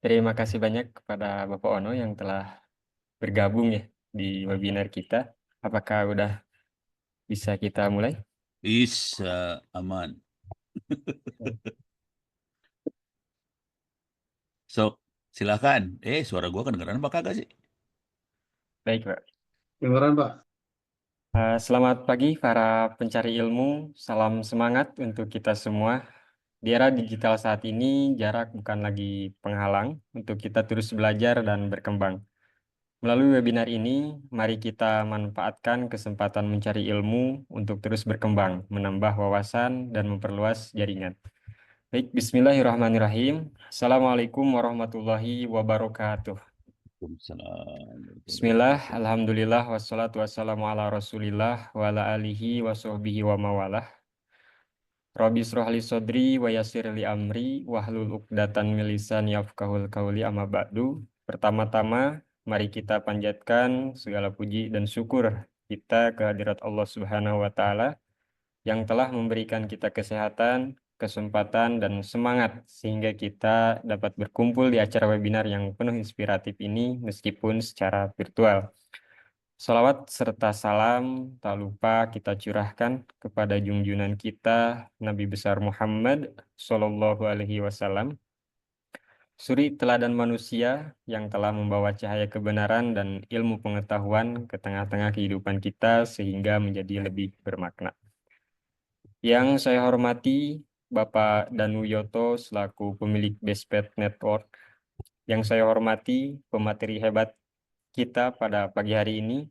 Terima kasih banyak kepada Bapak Ono yang telah bergabung ya di webinar kita. Apakah udah bisa kita mulai? Bisa aman. Sok, silakan. Suara gua kedengeran apa kagak sih? Baik, Pak. Dengeran, Pak. Selamat pagi para pencari ilmu. Salam semangat untuk kita semua. Di era digital saat ini, jarak bukan lagi penghalang untuk kita terus belajar dan berkembang. Melalui webinar ini, mari kita manfaatkan kesempatan mencari ilmu untuk terus berkembang, menambah wawasan, dan memperluas jaringan. Baik, bismillahirrahmanirrahim. Assalamualaikum warahmatullahi wabarakatuh. Waalaikumsalam warahmatullahi Bismillah, wabarakatuh. alhamdulillah, wassalatu wassalamu ala rasulillah, wa ala alihi wa sahbihi wa mawalah. Rabbi srohli sodri wa yassir li amri, wahlul uqdatan min lisani yafqahul qawli amma ba'du. Pertama-tama, mari kita panjatkan segala puji dan syukur kita kehadirat Allah Subhanahu wa Ta'ala yang telah memberikan kita kesehatan, kesempatan, dan semangat sehingga kita dapat berkumpul di acara webinar yang penuh inspiratif ini meskipun secara virtual. Salawat serta salam tak lupa kita curahkan kepada junjungan kita Nabi besar Muhammad Sallallahu Alaihi Wasallam, suri teladan manusia yang telah membawa cahaya kebenaran dan ilmu pengetahuan ke tengah-tengah kehidupan kita sehingga menjadi lebih bermakna. Yang saya hormati Bapak Danu Yoto selaku pemilik Bestpet Network. Yang saya hormati pemateri hebat kita pada pagi hari ini,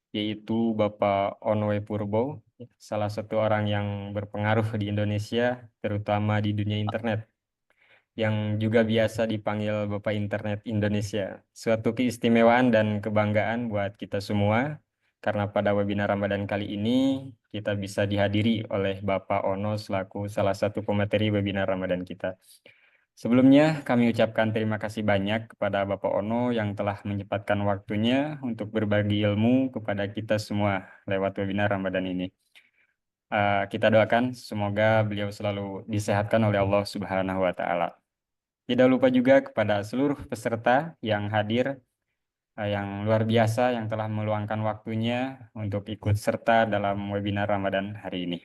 yaitu Bapak Onwe Purbo, salah satu orang yang berpengaruh di Indonesia, terutama di dunia internet, yang juga biasa dipanggil Bapak Internet Indonesia. Suatu keistimewaan dan kebanggaan buat kita semua, karena pada webinar Ramadan kali ini, kita bisa dihadiri oleh Bapak Ono selaku salah satu pemateri webinar Ramadan kita. Sebelumnya, kami ucapkan terima kasih banyak kepada Bapak Ono yang telah menyempatkan waktunya untuk berbagi ilmu kepada kita semua lewat webinar Ramadan ini. Kita doakan semoga beliau selalu disehatkan oleh Allah Subhanahu wa Ta'ala. Tidak lupa juga kepada seluruh peserta yang hadir, yang luar biasa yang telah meluangkan waktunya untuk ikut serta dalam webinar Ramadan hari ini.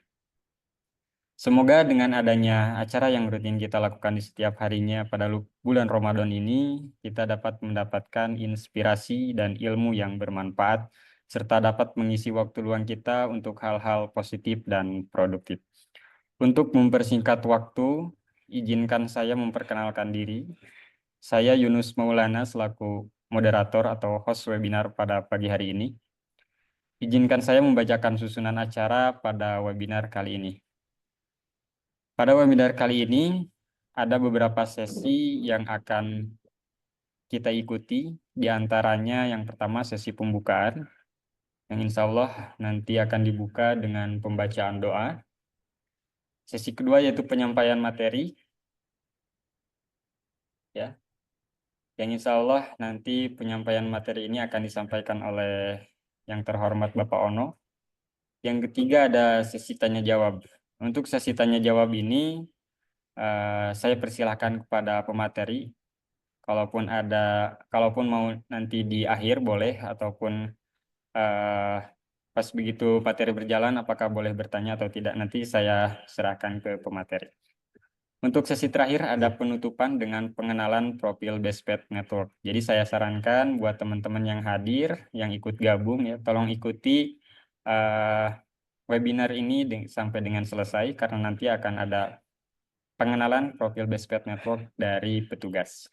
Semoga dengan adanya acara yang rutin kita lakukan di setiap harinya pada bulan Ramadan ini, kita dapat mendapatkan inspirasi dan ilmu yang bermanfaat, serta dapat mengisi waktu luang kita untuk hal-hal positif dan produktif. Untuk mempersingkat waktu, izinkan saya memperkenalkan diri. Saya Yunus Maulana selaku moderator atau host webinar pada pagi hari ini. Izinkan saya membacakan susunan acara pada webinar kali ini. Pada webinar kali ini, ada beberapa sesi yang akan kita ikuti, di antaranya yang pertama sesi pembukaan, yang insya Allah nanti akan dibuka dengan pembacaan doa. Sesi kedua yaitu penyampaian materi, ya, yang insya Allah nanti penyampaian materi ini akan disampaikan oleh yang terhormat Bapak Ono. Yang ketiga ada sesi tanya jawab. Untuk sesi tanya jawab ini, saya persilahkan kepada pemateri. Kalaupun mau nanti di akhir boleh, ataupun pas begitu materi berjalan, apakah boleh bertanya atau tidak, nanti saya serahkan ke pemateri. Untuk sesi terakhir ada penutupan dengan pengenalan profil Bestpet Network. Jadi saya sarankan buat teman-teman yang hadir, yang ikut gabung ya, tolong ikuti webinar ini sampai dengan selesai, karena nanti akan ada pengenalan profil Bestpet Network dari petugas.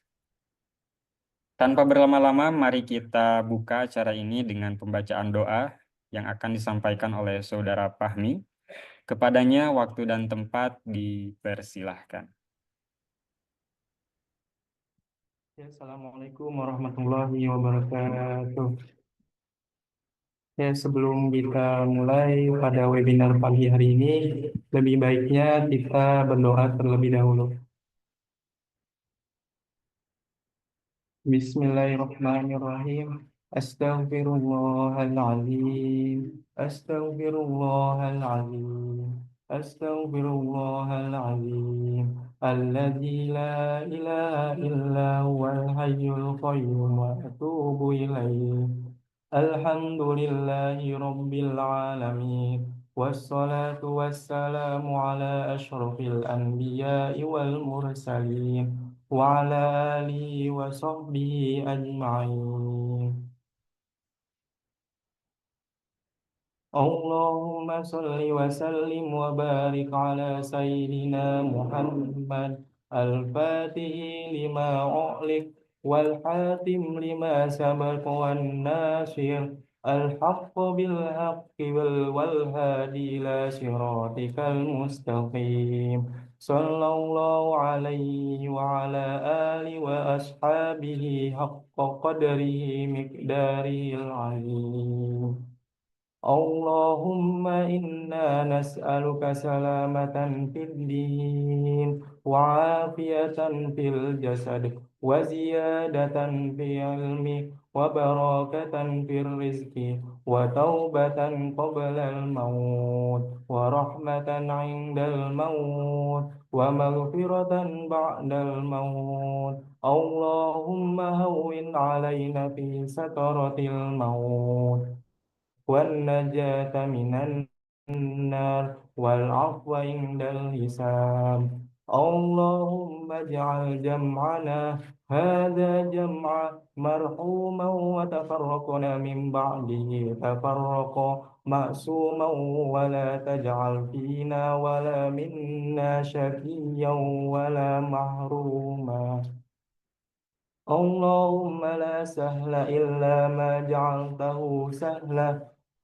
Tanpa berlama-lama, mari kita buka acara ini dengan pembacaan doa yang akan disampaikan oleh Saudara Fahmi. Kepadanya waktu dan tempat dipersilahkan. Ya, Assalamualaikum warahmatullahi wabarakatuh. Ya, sebelum kita mulai pada webinar pagi hari ini, lebih baiknya kita berdoa terlebih dahulu. Bismillahirrahmanirrahim. Astaghfirullahaladzim. Astaghfirullahaladzim. أستغفر الله العظيم الذي لا إله إلا هو الحي القيوم وأتوب إليه الحمد لله رب العالمين والصلاة والسلام على أشرف الأنبياء والمرسلين وعلى آله وصحبه أجمعين اللهم صل وسلم وبارك على سيدنا محمد الفاتح لما أغلق والحاتم لما سبق والناصر الحق بالحق والهادي إلى صراطك المستقيم صلى الله عليه وعلى آله وأصحابه حق قدره مقداره العظيم اللهم إنا نسألك سلامة في الدين وعافية في الجسد وزيادة في علم وبركة في الرزق وتوبة قبل الموت ورحمة عند الموت ومغفرة بعد الموت اللهم هون علينا في سكرة الموت والنجاة من النار والعفو عند الحساب اللهم اجعل جمعنا هذا جمعا مرحوما وتفرقنا من بعده تفرقا معصوما ولا تجعل فينا ولا منا شقيا ولا محروما اللهم لا سهل إلا ما جعلته سهلا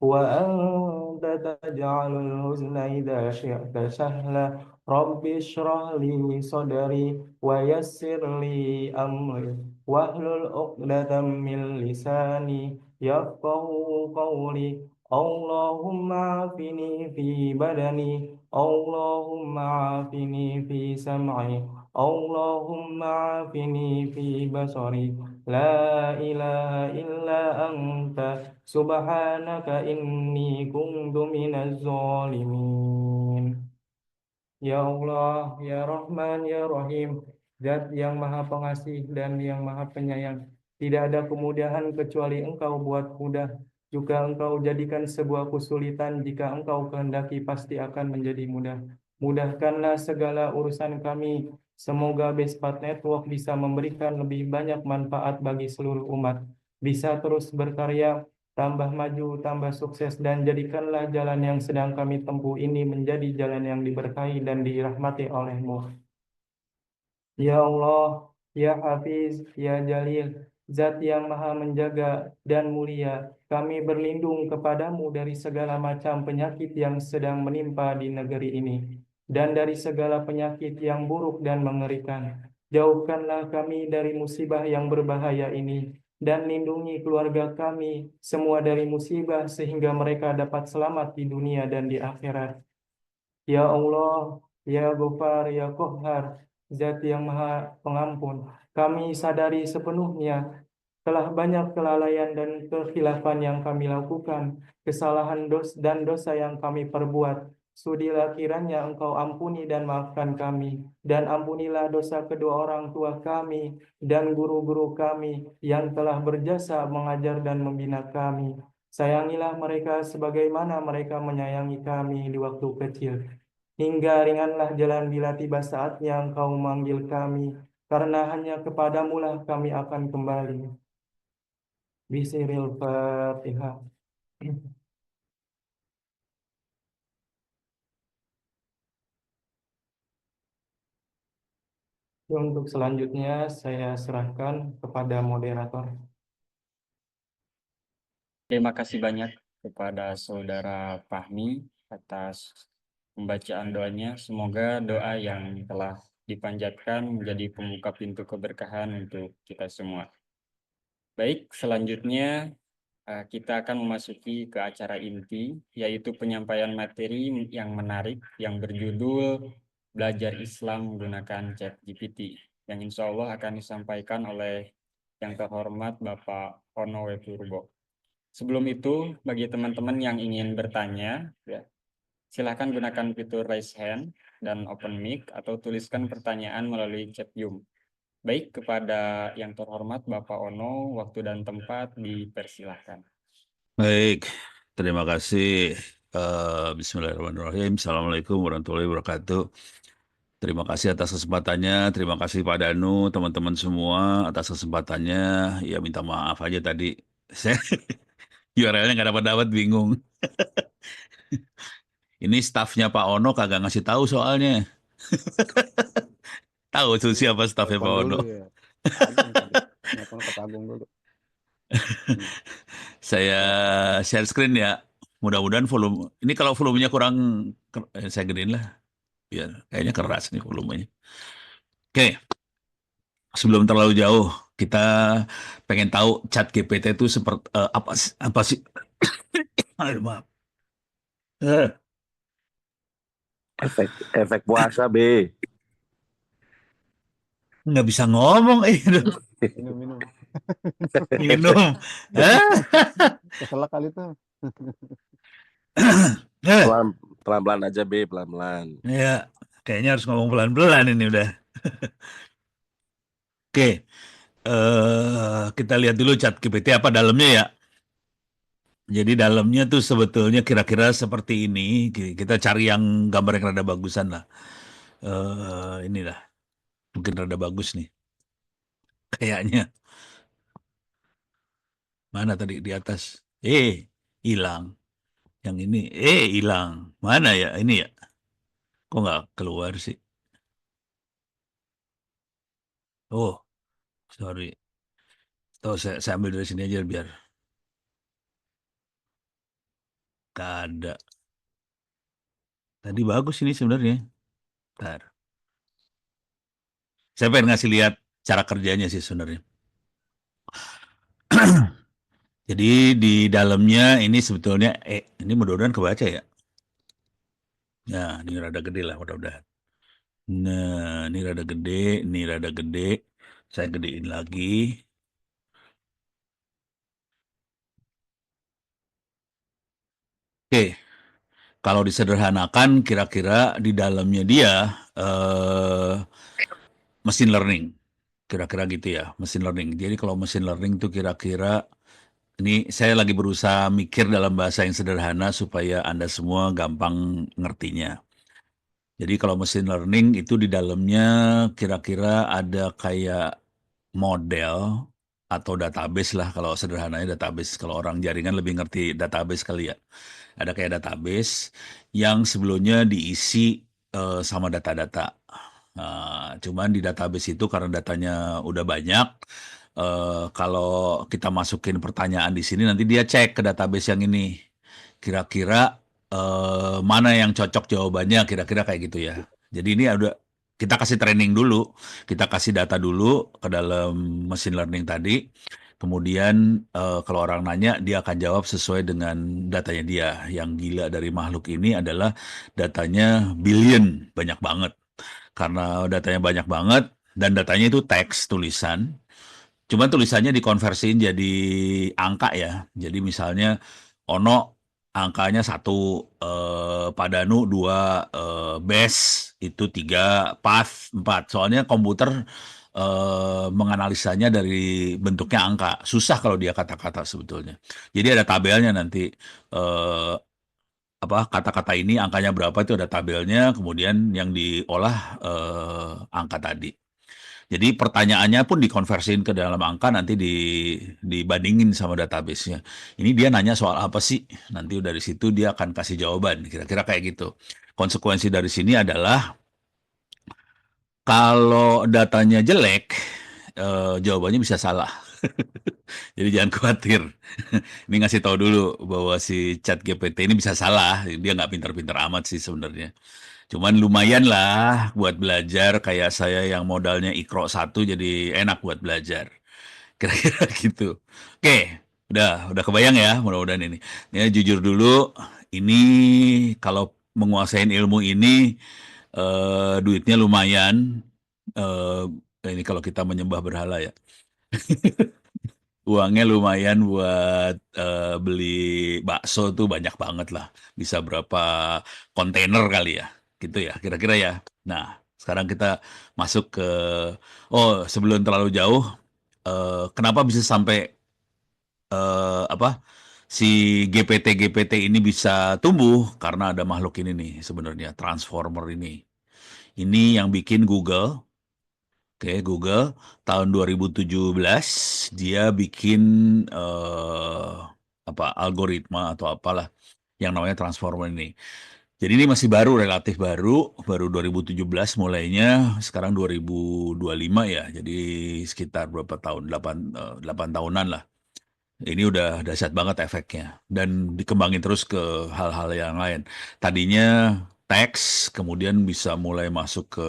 وأنت تجعل الحزن إذا شئت سهلا رب اشرح لي صدري ويسر لي أمري واحلل عقدة من لساني يفقه قولي اللهم عافني في بدني اللهم عافني في سمعي اللهم عافني في بصري لا إله إلا أنت سبحانك إني كنت من الظالمين. Ya Allah, Ya Rahman, Ya Rahim, Zat yang Maha Pengasih dan yang Maha Penyayang. Tidak ada kemudahan kecuali Engkau buat mudah. Juga Engkau jadikan sebuah kesulitan jika Engkau kehendaki pasti akan menjadi mudah. Mudahkanlah segala urusan kami. Semoga Bespat Network bisa memberikan lebih banyak manfaat bagi seluruh umat. Bisa terus berkarya, tambah maju, tambah sukses, dan jadikanlah jalan yang sedang kami tempuh ini menjadi jalan yang diberkahi dan dirahmati oleh-Mu. Ya Allah, Ya Hafiz, Ya Jalil, Zat yang Maha Menjaga dan Mulia, kami berlindung kepadamu dari segala macam penyakit yang sedang menimpa di negeri ini, dan dari segala penyakit yang buruk dan mengerikan. Jauhkanlah kami dari musibah yang berbahaya ini, dan lindungi keluarga kami semua dari musibah sehingga mereka dapat selamat di dunia dan di akhirat. Ya Allah, Ya Ghaffar, Ya Qahhar, Zat yang Maha Pengampun, kami sadari sepenuhnya telah banyak kelalaian dan kekhilafan yang kami lakukan, kesalahan dan dosa yang kami perbuat. Sudilah kiranya Engkau ampuni dan maafkan kami, dan ampunilah dosa kedua orang tua kami dan guru-guru kami yang telah berjasa mengajar dan membina kami. Sayangilah mereka sebagaimana mereka menyayangi kami di waktu kecil. Hingga ringanlah jalan bila tiba saatnya Engkau memanggil kami, karena hanya kepadamu lah kami akan kembali. Bismillahirrahmanirrahim. Fatihah. Untuk selanjutnya saya serahkan kepada moderator. Terima kasih banyak kepada Saudara Fahmi atas pembacaan doanya. Semoga doa yang telah dipanjatkan menjadi pembuka pintu keberkahan untuk kita semua. Baik, selanjutnya kita akan memasuki ke acara inti, yaitu penyampaian materi yang menarik yang berjudul Belajar Islam Menggunakan ChatGPT, yang insya Allah akan disampaikan oleh yang terhormat Bapak Ono W. Purbo. Sebelum itu, bagi teman-teman yang ingin bertanya, ya, Silahkan gunakan fitur raise hand dan open mic atau tuliskan pertanyaan melalui chat Zoom. Baik, kepada yang terhormat Bapak Ono, waktu dan tempat dipersilahkan. Baik, terima kasih. Bismillahirrahmanirrahim. Assalamualaikum warahmatullahi wabarakatuh. Terima kasih atas kesempatannya. Terima kasih Pak Danu, teman-teman semua atas kesempatannya. Ya minta maaf aja tadi. Saya URL-nya nggak dapat bingung. Ini stafnya Pak Ono kagak ngasih tahu soalnya. Tahu tuh siapa stafnya Telepon Pak dulu Ono. ya. Agung tadi. Telepon ke Pak Agung dulu. Hmm. Saya share screen ya. Mudah-mudahan volume. Ini kalau volumenya kurang, saya gedein lah. Biar kayaknya keras nih volumenya. Oke, sebelum terlalu jauh, kita pengen tahu chat GPT itu seperti apa sih? Aduh, maaf. Eh, Efek puasa B. nggak bisa ngomong, Minum. minum. Eh, Keselak kali tuh. eh, Pelan-pelan aja B, pelan-pelan. ya, kayaknya harus ngomong pelan-pelan ini udah. Oke, kita lihat dulu chat GPT apa dalamnya ya. Jadi dalamnya tuh sebetulnya kira-kira seperti ini. Kita cari yang gambar yang rada bagusan lah. Inilah, mungkin rada bagus nih. Kayaknya. Mana tadi di atas? Hilang. Yang ini, hilang. Mana ya? Ini ya? Kok nggak keluar sih? Oh, sorry. Tuh, saya ambil dari sini aja biar nggak ada. Tadi bagus ini sebenarnya. Ntar. Saya pengen ngasih lihat cara kerjanya sih sebenarnya. Jadi di dalamnya ini sebetulnya, ini mudah-mudahan kebaca ya. Nah, ini rada gede lah mudah-mudahan. Nah, ini rada gede, ini rada gede. Saya gedein lagi. Oke, kalau disederhanakan kira-kira di dalamnya dia mesin learning. Kira-kira gitu ya, mesin learning. Jadi kalau mesin learning itu kira-kira, ini saya lagi berusaha mikir dalam bahasa yang sederhana supaya Anda semua gampang ngertinya. Jadi kalau mesin learning itu di dalamnya kira-kira ada kayak model atau database lah, kalau sederhananya database. Kalau orang jaringan lebih ngerti database kali ya. Ada kayak database yang sebelumnya diisi sama data-data. Cuman di database itu karena datanya udah banyak, kalau kita masukin pertanyaan di sini nanti dia cek ke database yang ini. Kira-kira mana yang cocok jawabannya, kira-kira kayak gitu ya. Jadi ini ada, kita kasih training dulu, kita kasih data dulu ke dalam mesin learning tadi. Kemudian kalau orang nanya, dia akan jawab sesuai dengan datanya dia. Yang gila dari makhluk ini adalah datanya billion, banyak banget. Karena datanya banyak banget, dan datanya itu teks, tulisan. Cuma tulisannya dikonversiin jadi angka ya. Jadi misalnya, Ono angkanya 1, Padanu 2, Base itu 3, Path 4. Soalnya komputer menganalisanya dari bentuknya angka. Susah kalau dia kata-kata sebetulnya. Jadi ada tabelnya nanti. eh, Kata-kata ini angkanya berapa itu ada tabelnya, kemudian yang diolah angka tadi. Jadi pertanyaannya pun dikonversiin ke dalam angka, nanti dibandingin sama database-nya. Ini dia nanya soal apa sih? Nanti dari situ dia akan kasih jawaban, kira-kira kayak gitu. Konsekuensi dari sini adalah kalau datanya jelek, jawabannya bisa salah. Jadi jangan khawatir. Ini ngasih tahu dulu bahwa si chat GPT ini bisa salah. Dia nggak pintar-pintar amat sih sebenarnya. Cuman lumayan lah buat belajar, kayak saya yang modalnya Iqro 1 jadi enak buat belajar. Kira-kira gitu. Oke, udah kebayang ya mudah-mudahan ini. Ya jujur dulu, ini kalau menguasain ilmu ini duitnya lumayan. Ini kalau kita menyembah berhala ya. uangnya lumayan buat beli bakso tuh banyak banget lah. Bisa berapa kontainer kali ya, gitu ya, kira-kira ya. Nah, sekarang kita masuk ke, sebelum terlalu jauh, kenapa bisa sampai apa si GPT ini bisa tumbuh? Karena ada makhluk ini nih sebenarnya, Transformer ini. Ini yang bikin Google. Oke, Google tahun 2017 dia bikin algoritma atau apalah yang namanya Transformer ini. Jadi ini masih baru, relatif baru 2017 mulainya, sekarang 2025 ya. Jadi sekitar berapa tahun? 8 tahunan lah. Ini udah dahsyat banget efeknya dan dikembangin terus ke hal-hal yang lain. Tadinya teks, kemudian bisa mulai masuk ke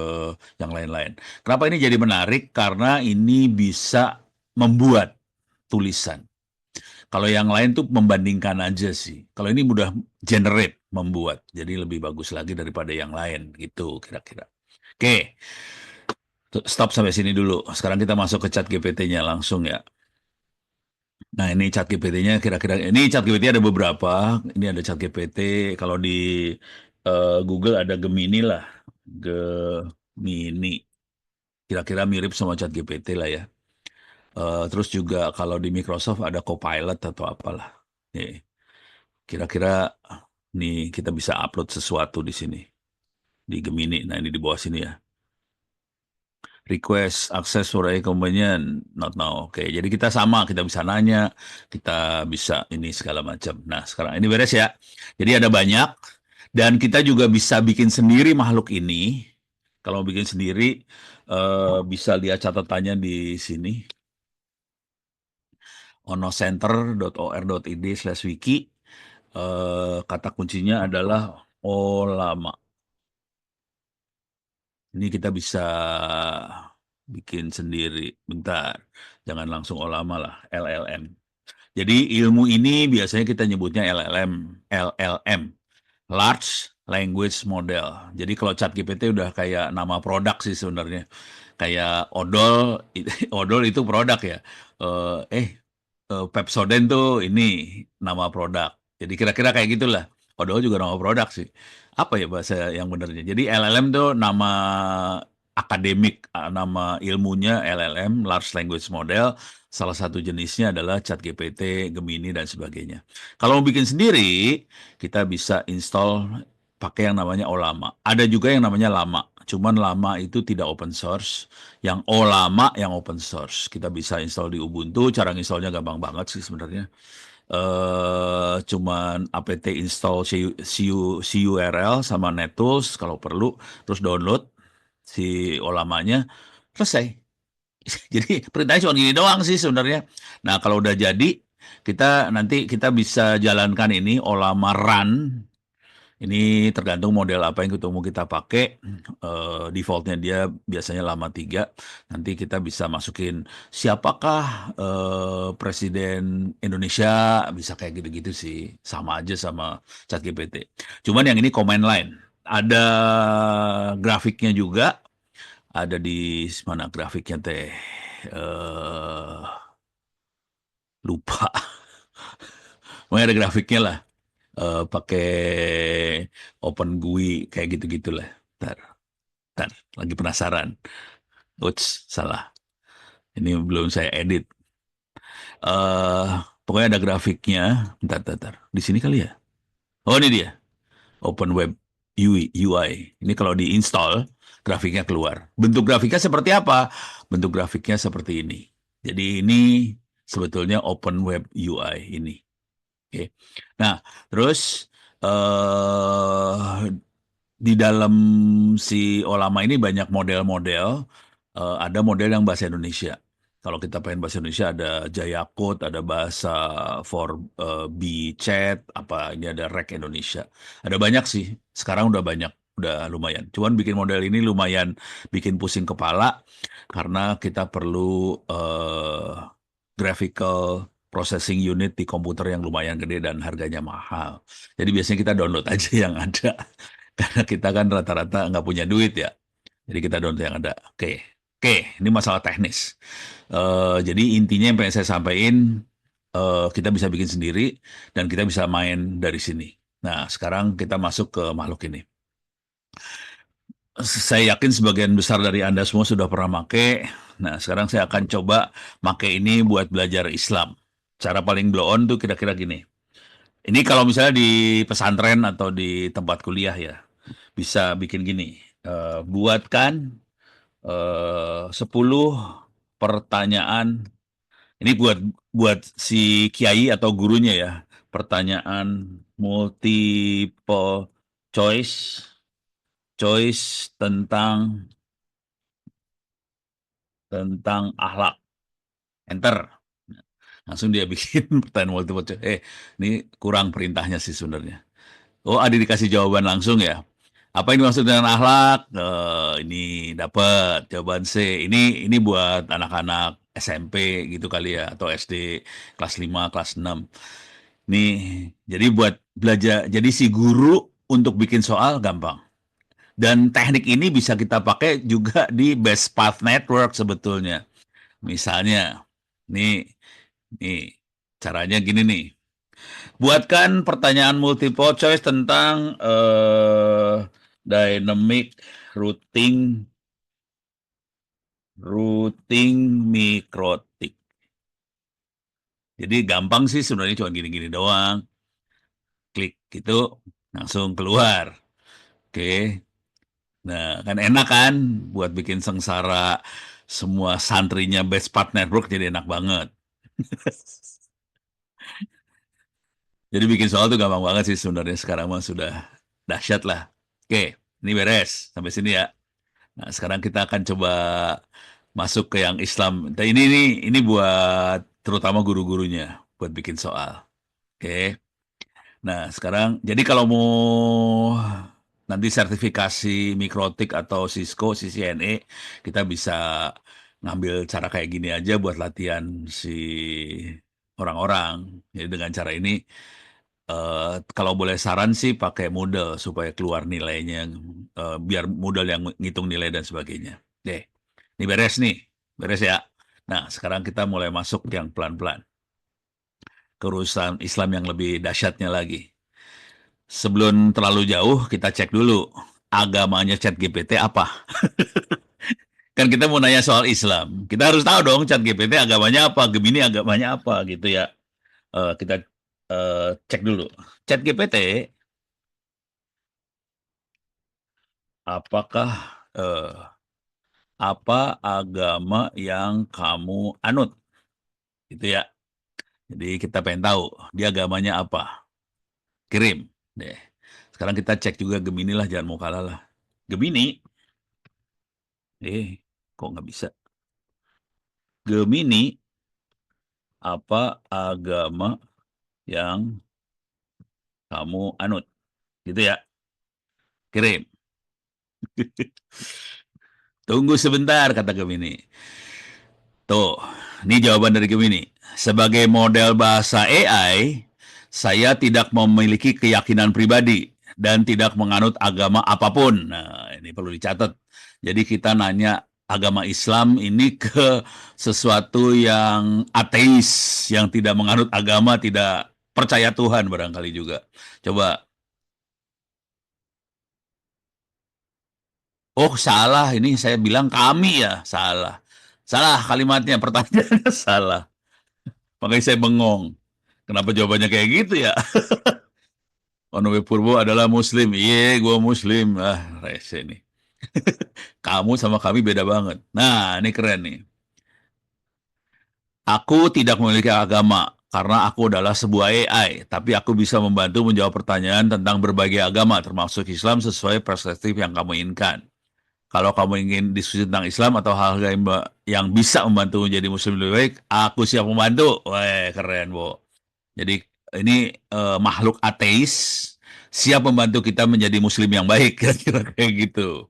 yang lain-lain. Kenapa ini jadi menarik? Karena ini bisa membuat tulisan. Kalau yang lain tuh membandingkan aja sih. Kalau ini mudah generate, membuat. Jadi lebih bagus lagi daripada yang lain gitu kira-kira. Oke, stop sampai sini dulu. Sekarang kita masuk ke chat GPT-nya langsung ya. Nah, ini chat GPT-nya kira-kira, ini chat GPT ada beberapa. Ini ada chat GPT, kalau di Google ada Gemini lah. Gemini. Kira-kira mirip sama chat GPT lah ya. Terus juga kalau di Microsoft ada Copilot atau apalah. Nih, kira-kira nih kita bisa upload sesuatu di sini. Di Gemini. Nah, ini di bawah sini ya. Request access for a companion, not now. Oke, jadi kita sama, kita bisa nanya, kita bisa ini segala macam. Nah, sekarang ini beres ya. Jadi ada banyak, dan kita juga bisa bikin sendiri makhluk ini. Kalau bikin sendiri, bisa lihat catatannya di sini. onocenter.or.id/wiki. Kata kuncinya adalah Olama. Ini kita bisa bikin sendiri. Bentar, jangan langsung Olama lah, LLM. Jadi ilmu ini biasanya kita nyebutnya LLM, Large Language Model. Jadi kalau ChatGPT udah kayak nama produk sih sebenarnya. Kayak odol, odol itu produk ya. Pepsodent tuh ini nama produk. Jadi kira-kira kayak gitulah. Odol juga nama produk sih. Apa ya bahasa yang benernya? Jadi LLM tuh nama akademik, nama ilmunya LLM, Large Language Model. Salah satu jenisnya adalah ChatGPT, Gemini, dan sebagainya. Kalau mau bikin sendiri, kita bisa install pakai yang namanya Olama. Ada juga yang namanya Lama. Cuman Lama itu tidak open source. Yang Olama yang open source. Kita bisa install di Ubuntu. Cara installnya gampang banget sih sebenarnya. Cuman apt install CURL sama NetTools kalau perlu. Terus download si Olamanya. Selesai. Jadi perintahnya cuma gini doang sih sebenarnya. Nah, kalau udah jadi, nanti kita bisa jalankan ini Olama Run. Ini tergantung model apa yang mau kita pakai. Defaultnya dia biasanya Lama 3. Nanti kita bisa masukin siapakah Presiden Indonesia, bisa kayak gitu-gitu sih. Sama aja sama ChatGPT. Cuman yang ini command line. Ada grafiknya juga. Ada di mana grafiknya teh? Lupa. Pokoknya ada grafiknya lah. Pakai Open GUI kayak gitu-gitulah. Ntar, lagi penasaran. Uts, salah. Ini belum saya edit. Pokoknya ada grafiknya. Bentar. Di sini kali ya? Oh, ini dia. Open Web UI. Ini kalau diinstal, grafiknya keluar. Bentuk grafiknya seperti apa? Bentuk grafiknya seperti ini. Jadi ini sebetulnya Open Web UI ini. Oke. Nah, terus di dalam si Olama ini banyak model-model. Ada model yang bahasa Indonesia. Kalau kita pengen bahasa Indonesia ada Jayakut, ada bahasa for Chat, ini ada Rek Indonesia. Ada banyak sih. Sekarang udah banyak, udah lumayan. Cuman bikin model ini lumayan bikin pusing kepala karena kita perlu graphical processing unit di komputer yang lumayan gede dan harganya mahal. Jadi biasanya kita download aja yang ada. Karena kita kan rata-rata nggak punya duit ya. Jadi kita download yang ada. Oke. Oke, ini masalah teknis. Jadi intinya yang pengen saya sampaikan, kita bisa bikin sendiri dan kita bisa main dari sini. Nah, sekarang kita masuk ke makhluk ini. Saya yakin sebagian besar dari Anda semua sudah pernah make. Nah, sekarang saya akan coba make ini buat belajar Islam. Cara paling blow on tuh kira-kira gini. Ini kalau misalnya di pesantren atau di tempat kuliah ya, bisa bikin gini. Buatkan 10 pertanyaan. Ini buat buat si kiai atau gurunya ya. Pertanyaan multiple choice, choice tentang akhlak. Enter. Langsung dia bikin pertanyaan multiple choice. Ini kurang perintahnya sih sebenarnya. Oh, ada dikasih jawaban langsung ya. Apa yang dimaksud dengan akhlak? Ini dapat jawaban C. Ini buat anak-anak SMP gitu kali ya, atau SD kelas 5, kelas 6. Nih, jadi buat belajar. Jadi si guru untuk bikin soal gampang. Dan teknik ini bisa kita pakai juga di Best Path Network sebetulnya. Misalnya, nih caranya gini nih. Buatkan pertanyaan multiple choice tentang dynamic routing mikrotik. Jadi gampang sih sebenarnya, cuma gini-gini doang. Klik gitu, langsung keluar. Oke. Nah, kan enak kan buat bikin sengsara semua santrinya Best Path Network, jadi enak banget. Jadi bikin soal tuh gampang banget sih sebenarnya, sekarang mah sudah dahsyat lah. Oke, ini beres sampai sini ya. Nah, sekarang kita akan coba masuk ke yang Islam. Nah, ini buat terutama guru-gurunya buat bikin soal. Oke. Nah, sekarang jadi kalau mau nanti sertifikasi Mikrotik atau Cisco, CCNA, kita bisa ngambil cara kayak gini aja buat latihan si orang-orang. Jadi dengan cara ini, kalau boleh saran sih pakai Moodle supaya keluar nilainya, biar Moodle yang ngitung nilai dan sebagainya. Deh, ini beres ya. Nah, sekarang kita mulai masuk yang pelan-pelan ke urusan Islam yang lebih dahsyatnya lagi. Sebelum terlalu jauh, kita cek dulu agamanya ChatGPT apa. Kan kita mau nanya soal Islam, kita harus tahu dong ChatGPT agamanya apa, Gemini agamanya apa gitu ya. Kita cek dulu. ChatGPT, apakah apa agama yang kamu anut? Gitu ya. Jadi kita pengen tahu dia agamanya apa. Kirim deh. Sekarang kita cek juga Gemini lah, jangan mau kalah lah. Gemini, kok nggak bisa? Gemini, apa agama yang kamu anut? Gitu ya. Kirim. Tunggu sebentar, kata Gemini. Tuh, ini jawaban dari Gemini. Sebagai model bahasa AI, saya tidak memiliki keyakinan pribadi dan tidak menganut agama apapun. Nah, ini perlu dicatat. Jadi kita nanya agama Islam ini ke sesuatu yang ateis, yang tidak menganut agama, tidak percaya Tuhan barangkali juga. Coba. Oh, salah. Ini saya bilang kami ya. Salah. Salah kalimatnya, pertanyaannya salah. Makanya saya bengong. Kenapa jawabannya kayak gitu ya? Onowe Purbo adalah Muslim. Iya, gue Muslim. Rese nih. Kamu sama kami beda banget. Nah, ini keren nih. Aku tidak memiliki agama karena aku adalah sebuah AI, tapi aku bisa membantu menjawab pertanyaan tentang berbagai agama, termasuk Islam sesuai perspektif yang kamu inginkan. Kalau kamu ingin diskusi tentang Islam atau hal-hal yang bisa membantu menjadi Muslim lebih baik, aku siap membantu. Wah, keren, Bo. Jadi ini makhluk ateis siap membantu kita menjadi Muslim yang baik, kira-kira kayak gitu.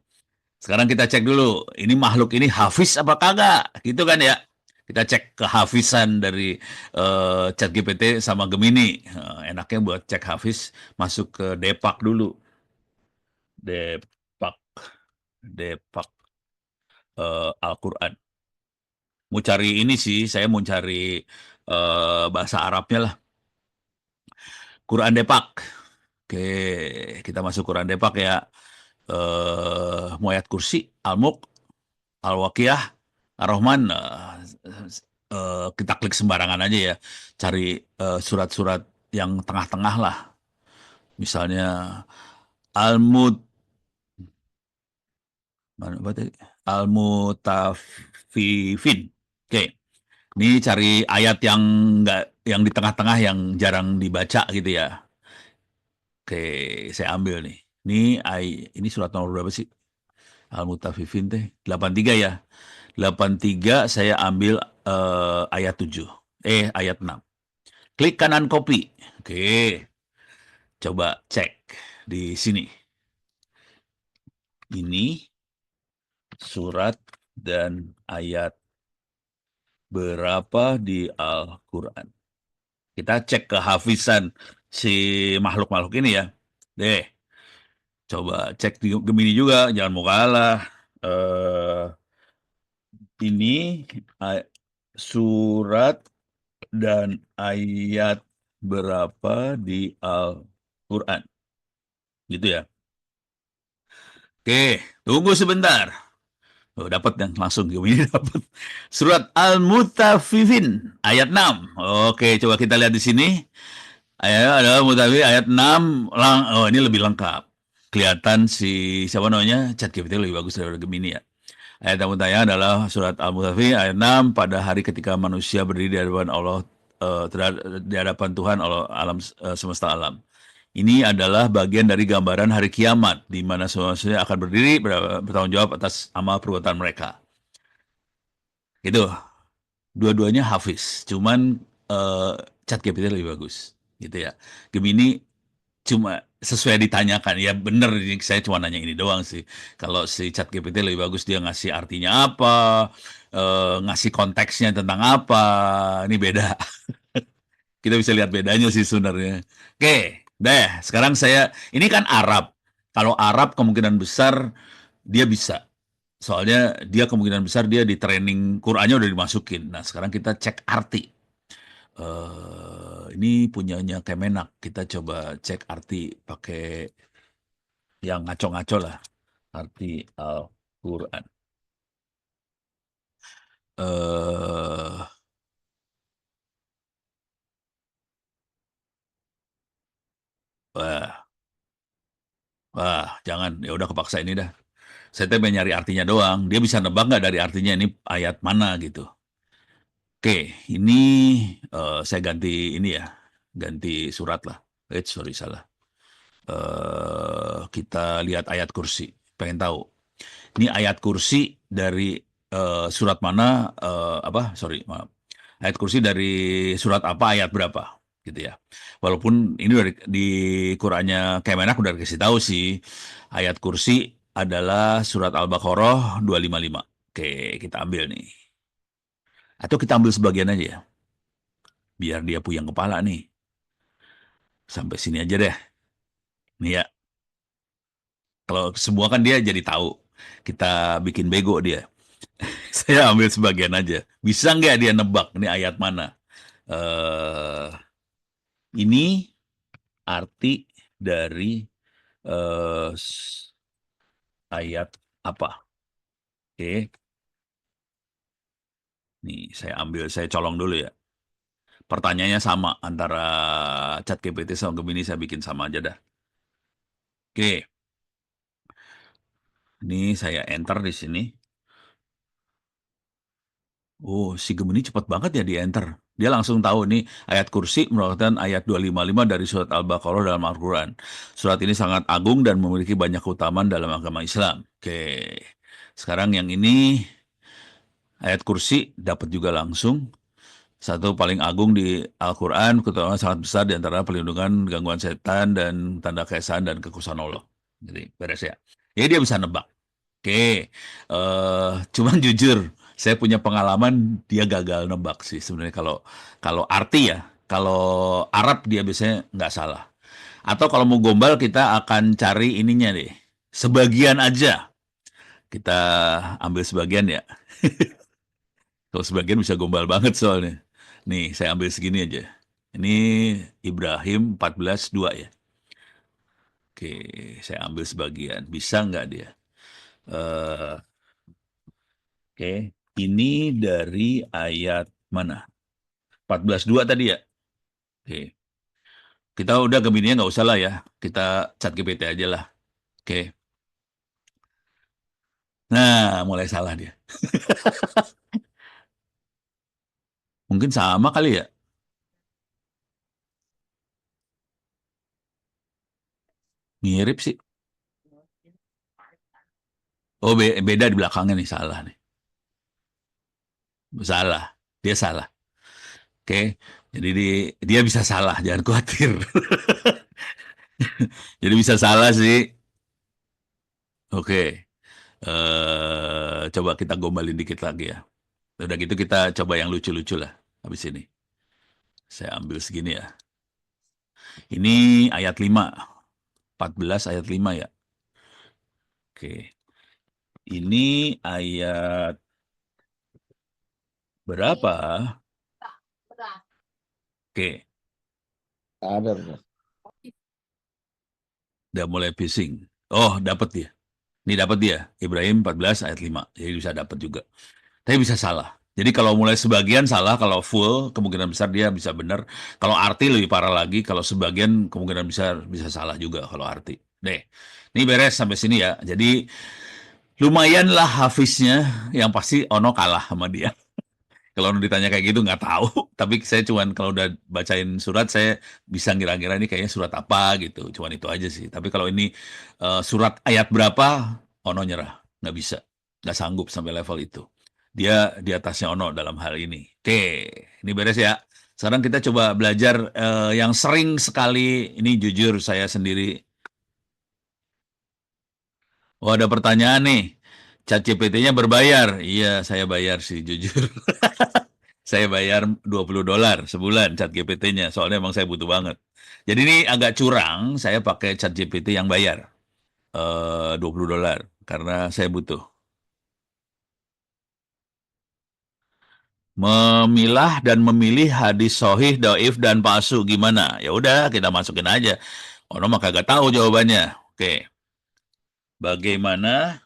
Sekarang kita cek dulu, ini makhluk ini hafiz apa kagak, gitu kan ya? Kita cek kehafizan dari ChatGPT sama Gemini. Enaknya buat cek hafiz, masuk ke Depak dulu. Depak, Depak. Al-Quran. Mau cari ini sih, saya mau cari bahasa Arabnya lah. Quran Depak. Oke, kita masuk Quran Depak ya. Mau ayat kursi, Al-Mulk, Al-Waqiah, Ar-Rahman. Kita klik sembarangan aja ya. Cari surat-surat yang tengah-tengah lah. Misalnya Al-Mut mana apa tadi? Al-Mutaffifin. Oke, ini cari ayat yang yang di tengah-tengah yang jarang dibaca gitu ya. Oke, saya ambil nih. Ini surat nomor berapa sih? Al-Mutaffifin teh 83 ya. 83 saya ambil ayat 7. Ayat 6. Klik kanan copy. Oke, coba cek di sini. Ini surat dan ayat berapa di Al-Quran. Kita cek kehafizan si makhluk-makhluk ini ya. Deh, coba cek di Gemini juga, jangan mau kalah. Ini surat dan ayat berapa di Al-Quran. Gitu ya. Oke, tunggu sebentar. Oh, dapat yang langsung Gemini dapat. Surat Al-Mutaffifin ayat 6. Oke, coba kita lihat di sini. Ada Mutaffifin ayat 6. Oh, ini lebih lengkap. Kelihatan si siapa namanya? ChatGPT lebih bagus daripada Gemini ya. Ayat yang utama adalah surat Al-Mutaffifin ayat 6. Pada hari ketika manusia berdiri di hadapan Allah, di hadapan Tuhan Allah alam semesta alam. Ini adalah bagian dari gambaran hari kiamat, di mana semua manusia akan berdiri bertanggung jawab atas amal perbuatan mereka. Itu dua-duanya hafiz, cuman ChatGPT lebih bagus, gitu ya. Gemini cuma sesuai ditanyakan, ya bener, saya cuma nanya ini doang sih. Kalau si ChatGPT lebih bagus, dia ngasih artinya apa, ngasih konteksnya tentang apa, ini beda. Kita bisa lihat bedanya sih sebenarnya. Oke, deh. Sekarang ini kan Arab. Kalau Arab kemungkinan besar dia bisa. Soalnya dia kemungkinan besar dia di training Qurannya udah dimasukin. Nah, sekarang kita cek arti. Ini punyanya Kemenak. Kita coba cek arti pakai yang ngaco-ngaco lah. Arti Al-Quran. Jangan. Ya udah kepaksa ini dah. Saya teh nyari artinya doang. Dia bisa nebak nggak dari artinya ini ayat mana gitu. Oke, ini saya ganti ini ya. Ganti surat lah. Sorry, salah. Kita lihat ayat kursi. Pengen tahu. Ini ayat kursi dari surat mana? Sorry, maaf. Ayat kursi dari surat apa, ayat berapa? Gitu ya. Walaupun ini di Qurannya Kemenak udah dikasih tahu sih. Ayat kursi adalah surat Al-Baqarah 255. Oke, kita ambil nih. Atau kita ambil sebagian aja ya. Biar dia puyeng kepala nih. Sampai sini aja deh. Nih ya. Kalau semua kan dia jadi tahu. Kita bikin bego dia. Saya ambil sebagian aja. Bisa nggak dia nebak ini ayat mana? Ini arti dari ayat apa? Oke. Nih, saya colong dulu ya. Pertanyaannya sama antara ChatGPT sama Gemini, saya bikin sama aja dah. Oke. Ini saya enter di sini. Oh, si Gemini cepat banget ya di enter. Dia langsung tahu nih ayat kursi merupakan ayat 255 dari surat Al-Baqarah dalam Al-Quran. Surat ini sangat agung dan memiliki banyak keutamaan dalam agama Islam. Oke. Sekarang yang ini ayat kursi dapat juga langsung. Satu paling agung di Al-Quran, keutamaan sangat besar di antara perlindungan gangguan setan dan tanda keesaan dan kekuasaan Allah. Jadi beres ya. Jadi dia bisa nebak. Oke, cuman jujur, saya punya pengalaman dia gagal nebak sih sebenarnya kalau arti ya, kalau Arab dia biasanya nggak salah. Atau kalau mau gombal kita akan cari ininya deh, sebagian aja. Kita ambil sebagian ya. Kalau sebagian bisa gombal banget soalnya. Nih, saya ambil segini aja. Ini Ibrahim 14:2 ya. Oke, saya ambil sebagian. Bisa nggak dia? Eh, Oke, ini dari ayat mana? 14:2 tadi ya? Oke, kita udah Gemininya nggak usah lah ya. Kita chat GPT aja lah. Oke. Nah, mulai salah dia. Mungkin sama kali ya. Mirip sih. Oh, beda di belakangnya nih, salah nih. Salah. Dia salah. Oke. Jadi dia bisa salah, jangan khawatir. Jadi bisa salah sih. Oke. Coba kita gombalin dikit lagi ya. Udah gitu kita coba yang lucu-lucu lah habis ini. Saya ambil segini ya. Ini ayat 5. 14 ayat 5 ya. Oke. Ini ayat berapa? Oke. Ada, Bro. Udah mulai pusing. Oh, dapat dia. Ini dapat dia. Ibrahim 14 ayat 5. Jadi bisa dapat juga. Tapi bisa salah. Jadi kalau mulai sebagian salah, kalau full kemungkinan besar dia bisa benar. Kalau arti lebih parah lagi, kalau sebagian kemungkinan besar bisa salah juga kalau arti. Deh, ini beres sampai sini ya. Jadi lumayan lah hafiznya, yang pasti Ono kalah sama dia. Kalau ditanya kayak gitu nggak tahu, tapi saya cuman kalau udah bacain surat saya bisa ngira-ngira ini kayaknya surat apa gitu, cuman itu aja sih. Tapi kalau ini surat ayat berapa, Ono nyerah, nggak bisa, nggak sanggup sampai level itu. Dia di atasnya Ono dalam hal ini. Oke, ini beres ya. Sekarang kita coba belajar yang sering sekali, ini jujur saya sendiri. Oh, ada pertanyaan nih. ChatGPT-nya berbayar. Iya, saya bayar sih jujur. Saya bayar $20 sebulan chat GPT-nya, soalnya emang saya butuh banget. Jadi ini agak curang, saya pakai chat GPT yang bayar. $20, karena saya butuh. Memilah dan memilih hadis sahih, dhaif, dan palsu, gimana? Ya udah, kita masukin aja. Ono mah kagak tahu jawabannya. Oke. Bagaimana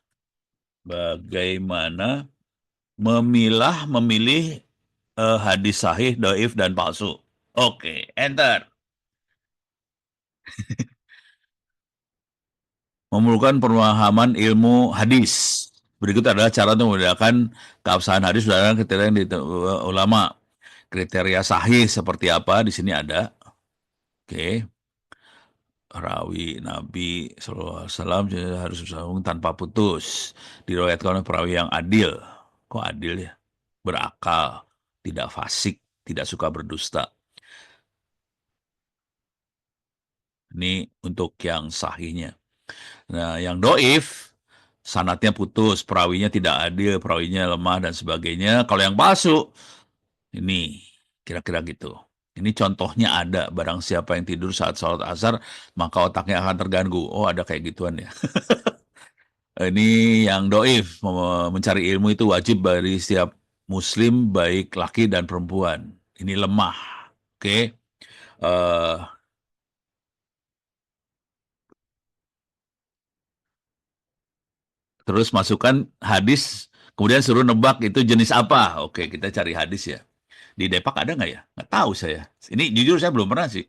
memilih hadis sahih, dhaif, dan palsu. Oke, enter. Memerlukan pemahaman ilmu hadis. Berikut adalah cara untuk membedakan keabsahan hadis berdasarkan kriteria yang ulama. Kriteria sahih seperti apa? Di sini ada. Oke. Rawi Nabi SAW harus bersambung tanpa putus. Diriwayatkan oleh perawi yang adil. Kok adil ya? Berakal, tidak fasik, tidak suka berdusta. Ini untuk yang sahihnya. Nah, yang doif, sanatnya putus, perawinya tidak adil, perawinya lemah, dan sebagainya. Kalau yang palsu, ini kira-kira gitu. Ini contohnya ada, barang siapa yang tidur saat sholat asar, maka otaknya akan terganggu. Oh, ada kayak gituan ya. Ini yang doif, mencari ilmu itu wajib bagi setiap muslim, baik laki dan perempuan. Ini lemah. Oke. Terus masukkan hadis, kemudian suruh nebak itu jenis apa. Oke, kita cari hadis ya. Di Depak ada nggak ya? Nggak tahu saya. Ini jujur saya belum pernah sih.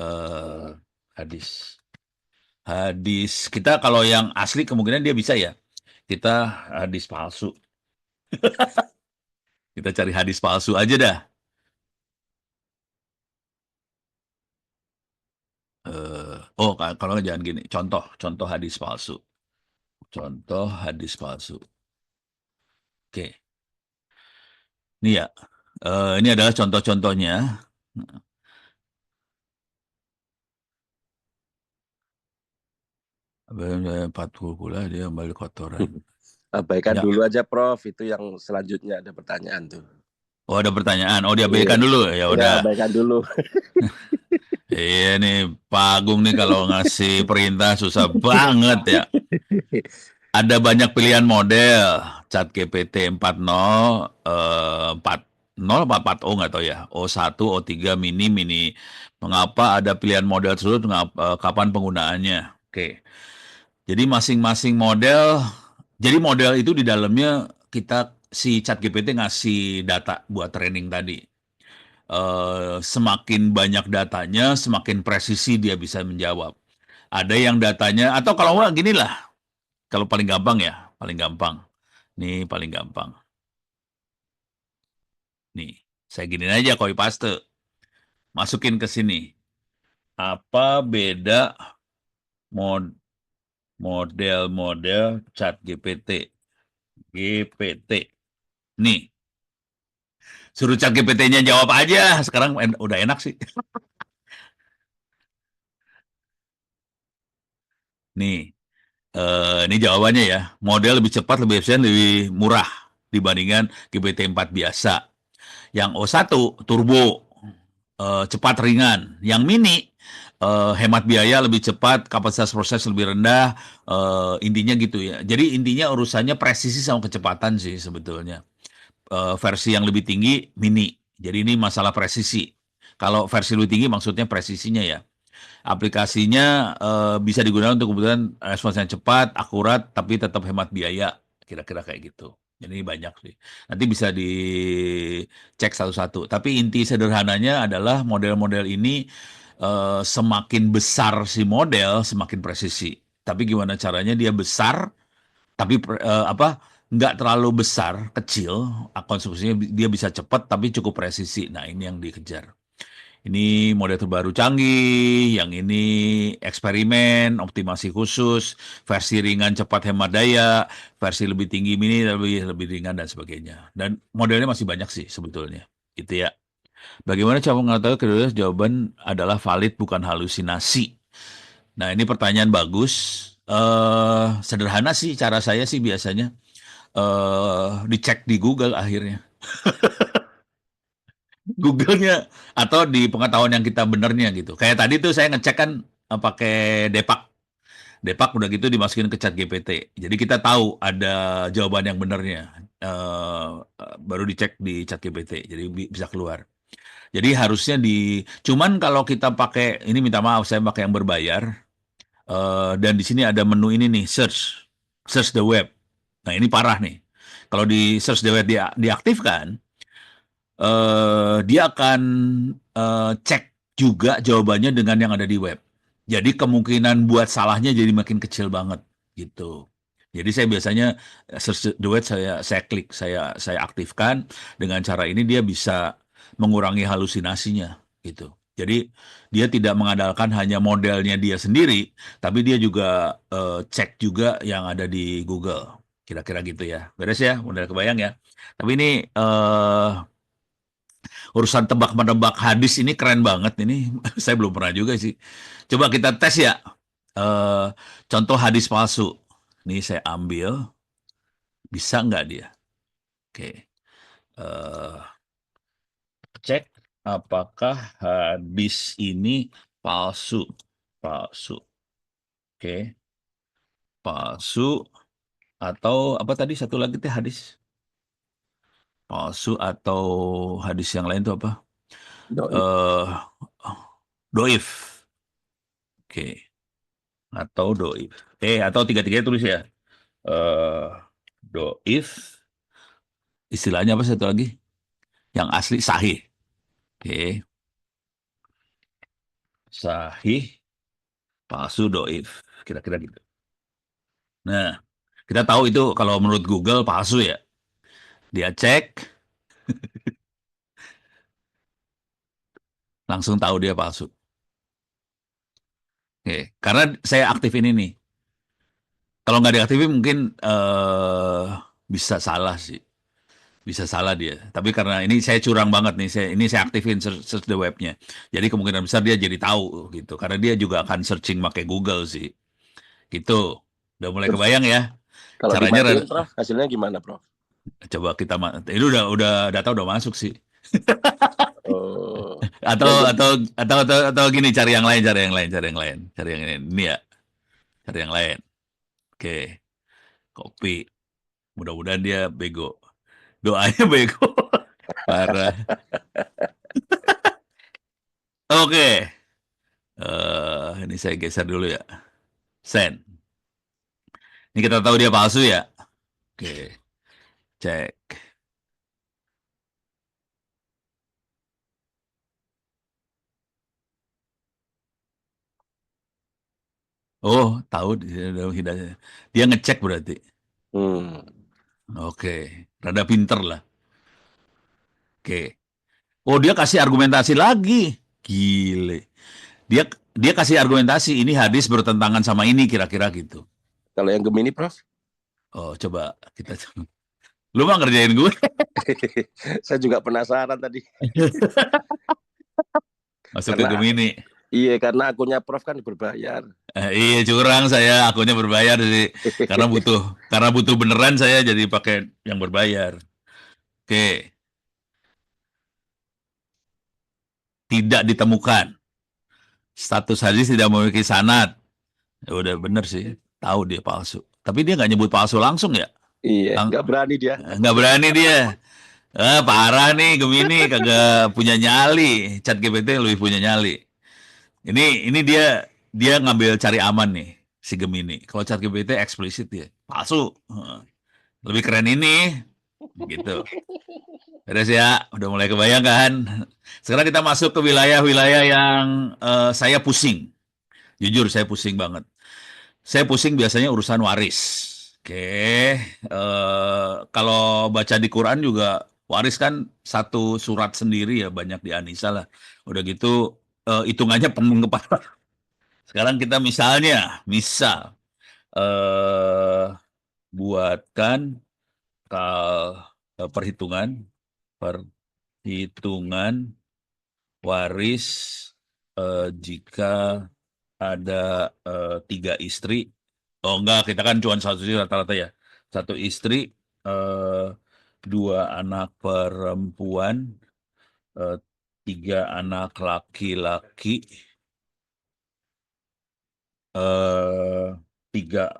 eh Hadis. Hadis. Kita kalau yang asli kemungkinan dia bisa ya. Kita hadis palsu. Kita cari hadis palsu aja dah. Kalau nggak jangan gini. Contoh hadis palsu. Contoh hadis palsu. Oke. Ini ya. Ini adalah contoh-contohnya. 40 pula dia kembali kotoran. Abaikan Ya. dulu aja, Prof. Itu yang selanjutnya ada pertanyaan tuh. Oh, ada pertanyaan. Oh, diabaikan dulu. Ya Ya, udah. abaikan dulu. Iya nih, Pak Agung nih kalau ngasih perintah susah banget ya. Ada banyak pilihan model. ChatGPT 4.0, 4.0 apa 4.0 nggak tahu ya. O1, O3, mini, mini. Mengapa ada pilihan model tersebut? Kapan penggunaannya? Oke. Jadi masing-masing model, jadi model itu di dalamnya si ChatGPT ngasih data buat training tadi. Semakin banyak datanya, semakin presisi dia bisa menjawab. Ada yang datanya, atau kalau nggak gini lah, kalau paling gampang ya, paling gampang. Nih paling gampang. Nih, saya giniin aja copy paste. Masukin ke sini. Apa beda model-model chat GPT? GPT. Nih, suruh chat GPT-nya jawab aja. Sekarang udah enak sih. Nih, ini jawabannya ya. Model lebih cepat, lebih efisien, lebih murah dibandingkan GPT-4 biasa. Yang O1 turbo, cepat ringan. Yang mini hemat biaya, lebih cepat, kapasitas proses lebih rendah. Intinya gitu ya. Jadi intinya urusannya presisi sama kecepatan sih sebetulnya. Versi yang lebih tinggi mini. Jadi ini masalah presisi. Kalau versi lebih tinggi maksudnya presisinya ya. Aplikasinya bisa digunakan untuk kebutuhan respons yang cepat, akurat, tapi tetap hemat biaya. Kira-kira kayak gitu. Jadi banyak sih. Nanti bisa dicek satu-satu. Tapi inti sederhananya adalah model-model ini semakin besar si model, semakin presisi. Tapi gimana caranya dia besar, tapi nggak terlalu besar, kecil, konsumsinya dia bisa cepat, tapi cukup presisi. Nah ini yang dikejar. Ini model terbaru canggih, yang ini eksperimen, optimasi khusus, versi ringan cepat hemat daya, versi lebih tinggi mini lebih ringan dan sebagainya. Dan modelnya masih banyak sih sebetulnya. Gitu ya. Bagaimana cara mengetahui kedua jawaban adalah valid bukan halusinasi? Nah, ini pertanyaan bagus. Sederhana sih cara saya sih biasanya dicek di Google akhirnya. Google-nya atau di pengetahuan yang kita benernya gitu. Kayak tadi tuh saya ngecek kan pakai Depak. Depak udah gitu dimasukin ke chat GPT. Jadi kita tahu ada jawaban yang benernya. Baru dicek di chat GPT. Jadi bisa keluar. Jadi harusnya cuman kalau kita pakai, ini minta maaf saya pakai yang berbayar. Dan di sini ada menu ini nih, search the web. Nah ini parah nih. Kalau di search the web diaktifkan, dia akan cek juga jawabannya dengan yang ada di web. Jadi kemungkinan buat salahnya jadi makin kecil banget gitu. Jadi saya biasanya search the web saya klik, saya aktifkan. Dengan cara ini dia bisa mengurangi halusinasinya gitu. Jadi dia tidak mengandalkan hanya modelnya dia sendiri, tapi dia juga cek juga yang ada di Google. Kira-kira gitu ya. Beres ya, udah kebayang ya. Tapi ini urusan tebak-menebak hadis ini keren banget ini. Saya belum pernah juga sih. Coba kita tes ya. Eh, Contoh hadis palsu. Ini saya ambil. Bisa nggak dia? Oke. Eh, Cek apakah hadis ini palsu. Palsu. Oke. Palsu atau apa tadi satu lagi teh hadis? Palsu atau hadis yang lain itu apa? Doi. Eh Doif. Oke. Atau doif. Atau tiga-tiganya tulis ya. eh Doif, istilahnya apa satu lagi? Yang asli sahih. Oke. Sahih, palsu, doif. Kira-kira gitu. Nah, kita tahu itu kalau menurut Google palsu ya. Dia cek, langsung tahu dia palsu. Oke. Karena saya aktif ini nih. Kalau nggak diaktifin mungkin bisa salah sih. Bisa salah dia. Tapi karena ini saya curang banget nih, saya aktifin search the webnya. Jadi kemungkinan besar dia jadi tahu gitu. Karena dia juga akan searching pakai Google sih. Gitu. Udah mulai Terus kebayang ya. kalau Caranya dimatiin, Prof, hasilnya gimana, Prof? coba itu udah data udah masuk sih. Oh, Atau ya, atau gini, cari yang lain. Cari yang ini ya. Cari yang lain. Oke. Kopi. Mudah-mudahan dia bego. Doanya bego. Parah. Oke. Ini saya geser dulu ya. Send. Ini kita tahu dia palsu ya. Oke. Cek. Oh, tahu hidayah. Dia ngecek berarti. Hmm. Oke. Rada pinter lah. Oke. Oh, dia kasih argumentasi lagi. Gile. Dia kasih argumentasi, ini hadis bertentangan sama ini kira-kira gitu. Kalau yang Gemini, Prof? Oh, coba kita. Lu mah ngerjain gue. Saya juga penasaran tadi. Masuk ke Karena- Gemini. Iya, karena akunnya Prof kan berbayar. Iya, curang saya, akunnya berbayar sih. Karena butuh beneran saya jadi pakai yang berbayar. Oke. Tidak ditemukan. Status hadis tidak memiliki sanad. Ya udah bener sih, tahu dia palsu. Tapi dia nggak nyebut palsu langsung ya? Iya, nggak berani dia. Nggak berani dia. Parah nih Gemini, kagak punya nyali. ChatGPT lebih punya nyali. Ini dia ngambil cari aman nih si Gemini. Kalau ChatGPT eksplisit dia palsu. Lebih keren ini, gitu. Beres ya, udah mulai kebayang kan? Sekarang kita masuk ke wilayah-wilayah yang saya pusing. Jujur saya pusing banget. Saya pusing biasanya urusan waris. Oke, kalau baca di Quran juga waris kan satu surat sendiri ya, banyak di Anisa lah. Udah gitu hitungannya penuh kepala. Sekarang kita misal buatkan perhitungan waris jika ada 3 istri. Oh enggak, kita kan cuma satu istri rata-rata ya. Satu istri, 2 anak perempuan, 3 anak laki-laki, 3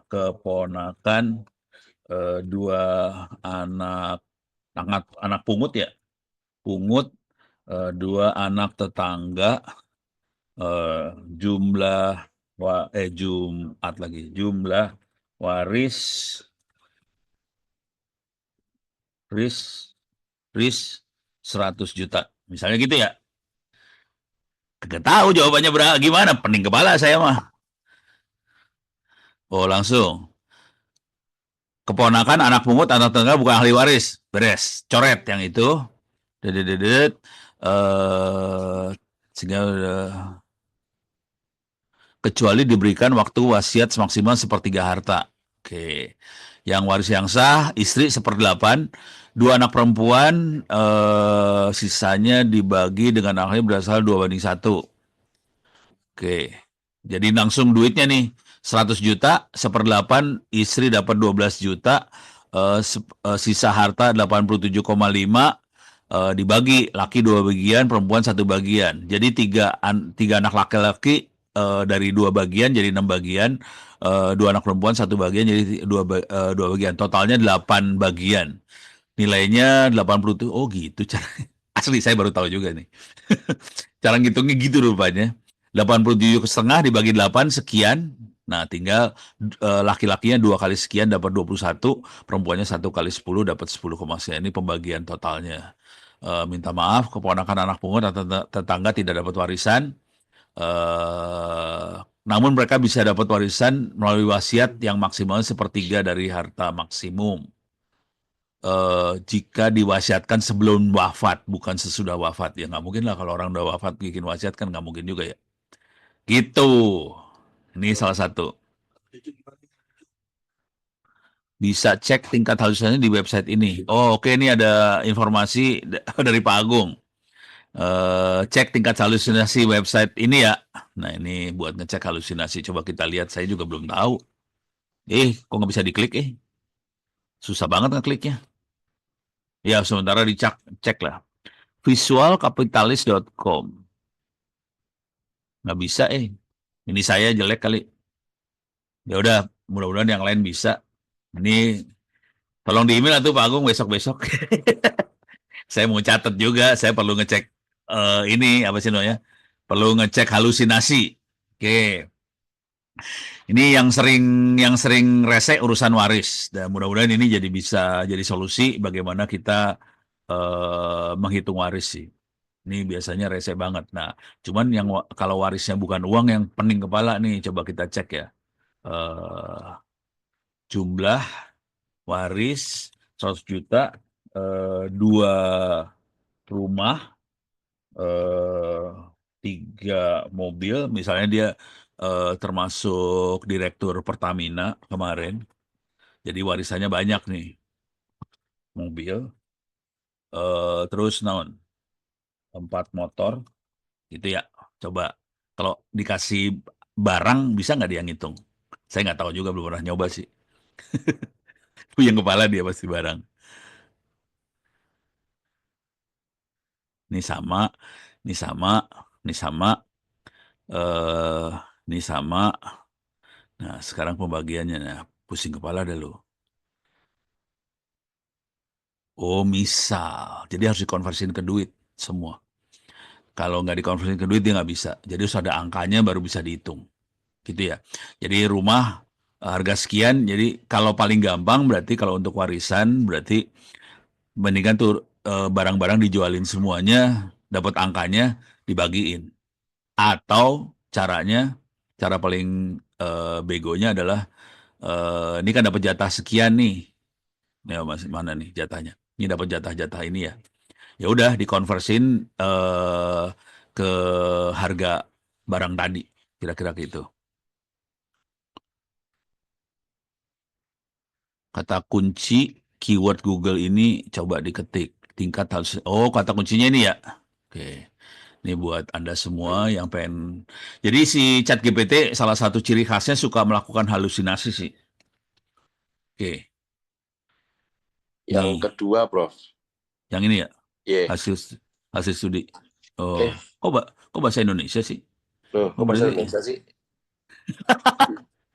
keponakan, 2 anak pungut ya, 2 anak tetangga, jumlah waris 100 juta. Misalnya gitu ya. Kagak tahu jawabannya gimana, pening kepala saya mah. Oh, langsung. Keponakan, anak pungut, anak tetangga bukan ahli waris. Beres, coret yang itu. Sehingga kecuali diberikan waktu wasiat semaksimal 1/3 harta. Oke. Yang waris yang sah, istri 1/8, 2 anak perempuan, sisanya dibagi dengan akhirnya berdasarkan 2/1. Oke. Jadi langsung duitnya nih, 100 juta, 1/8, istri dapat 12 juta, sisa harta 87,5, dibagi, laki 2 bagian, perempuan 1 bagian. Jadi 3 anak laki-laki dari 2 bagian jadi 6 bagian, 2 anak perempuan 1 bagian jadi 2 bagian. Totalnya 8 bagian. Nilainya 87. Oh gitu cara. Asli saya baru tahu juga nih. Cara ngitungnya gitu rupanya. 87,5 dibagi 8 sekian. Nah, tinggal laki-lakinya 2 kali sekian dapat 21, perempuannya 1 kali 10 dapat 10, sekian. Ini pembagian totalnya. Minta maaf, keponakan anak pungut atau tetangga tidak dapat warisan. Namun mereka bisa dapat warisan melalui wasiat yang maksimal 1/3 dari harta maksimum. Jika diwasiatkan sebelum wafat, bukan sesudah wafat. Ya nggak mungkin lah kalau orang udah wafat bikin wasiat kan nggak mungkin juga ya. Gitu. Ini salah satu. Bisa cek tingkat halusinasinya di website ini. Oh, oke, ini ada informasi dari Pak Agung. Cek tingkat halusinasi website ini ya. Nah, ini buat ngecek halusinasi. Coba kita lihat. Saya juga belum tahu. Kok nggak bisa diklik Susah banget ngekliknya. Ya, sementara cek lah. Visualkapitalis.com. Nggak bisa Ini saya jelek kali. Ya udah, mudah-mudahan yang lain bisa. Ini tolong di email tuh Pak Agung besok-besok. Saya mau catat juga, saya perlu ngecek ini apa sih namanya? Perlu ngecek halusinasi. Oke. Ini yang sering rese urusan waris. Dan mudah-mudahan ini jadi bisa jadi solusi bagaimana kita menghitung waris sih. Ini biasanya rese banget. Nah, cuman kalau warisnya bukan uang yang pening kepala nih, coba kita cek ya. Eh, Jumlah waris 100 juta, 2 rumah, 3 mobil, misalnya dia termasuk direktur Pertamina kemarin, jadi warisannya banyak nih, mobil, terus naon, 4 motor, gitu ya. Coba kalau dikasih barang bisa nggak dia ngitung? Saya nggak tahu juga, belum pernah nyoba sih. Puyeng kepala dia pasti barang. Ini sama, ini sama, ini sama, eh ini sama. Nah, sekarang pembagiannya, nah, pusing kepala dah lo. Oh, misal. Jadi harus dikonversiin ke duit semua. Kalau nggak dikonversiin ke duit, dia nggak bisa. Jadi harus ada angkanya baru bisa dihitung. Gitu ya. Jadi rumah harga sekian. Jadi kalau paling gampang berarti kalau untuk warisan berarti mendingan tuh barang-barang dijualin semuanya, dapat angkanya, dibagiin. Atau cara paling begonya adalah ini kan dapat jatah sekian nih. Ya, mana nih jatahnya? Ini dapat jatah-jatah ini ya. Ya udah dikonversin ke harga barang tadi, kira-kira gitu. Kata kunci keyword Google ini coba diketik. Tingkat harus. Oh, kata kuncinya ini ya. Oke. Ini buat Anda semua yang pengen. Jadi si ChatGPT salah satu ciri khasnya suka melakukan halusinasi sih. Oke. Yang Nih, kedua, Prof. yang ini ya, Iya. hasil studi. Oh, Eh, kok bahasa Indonesia sih? loh, Oh, kok bahasa berarti Indonesia sih?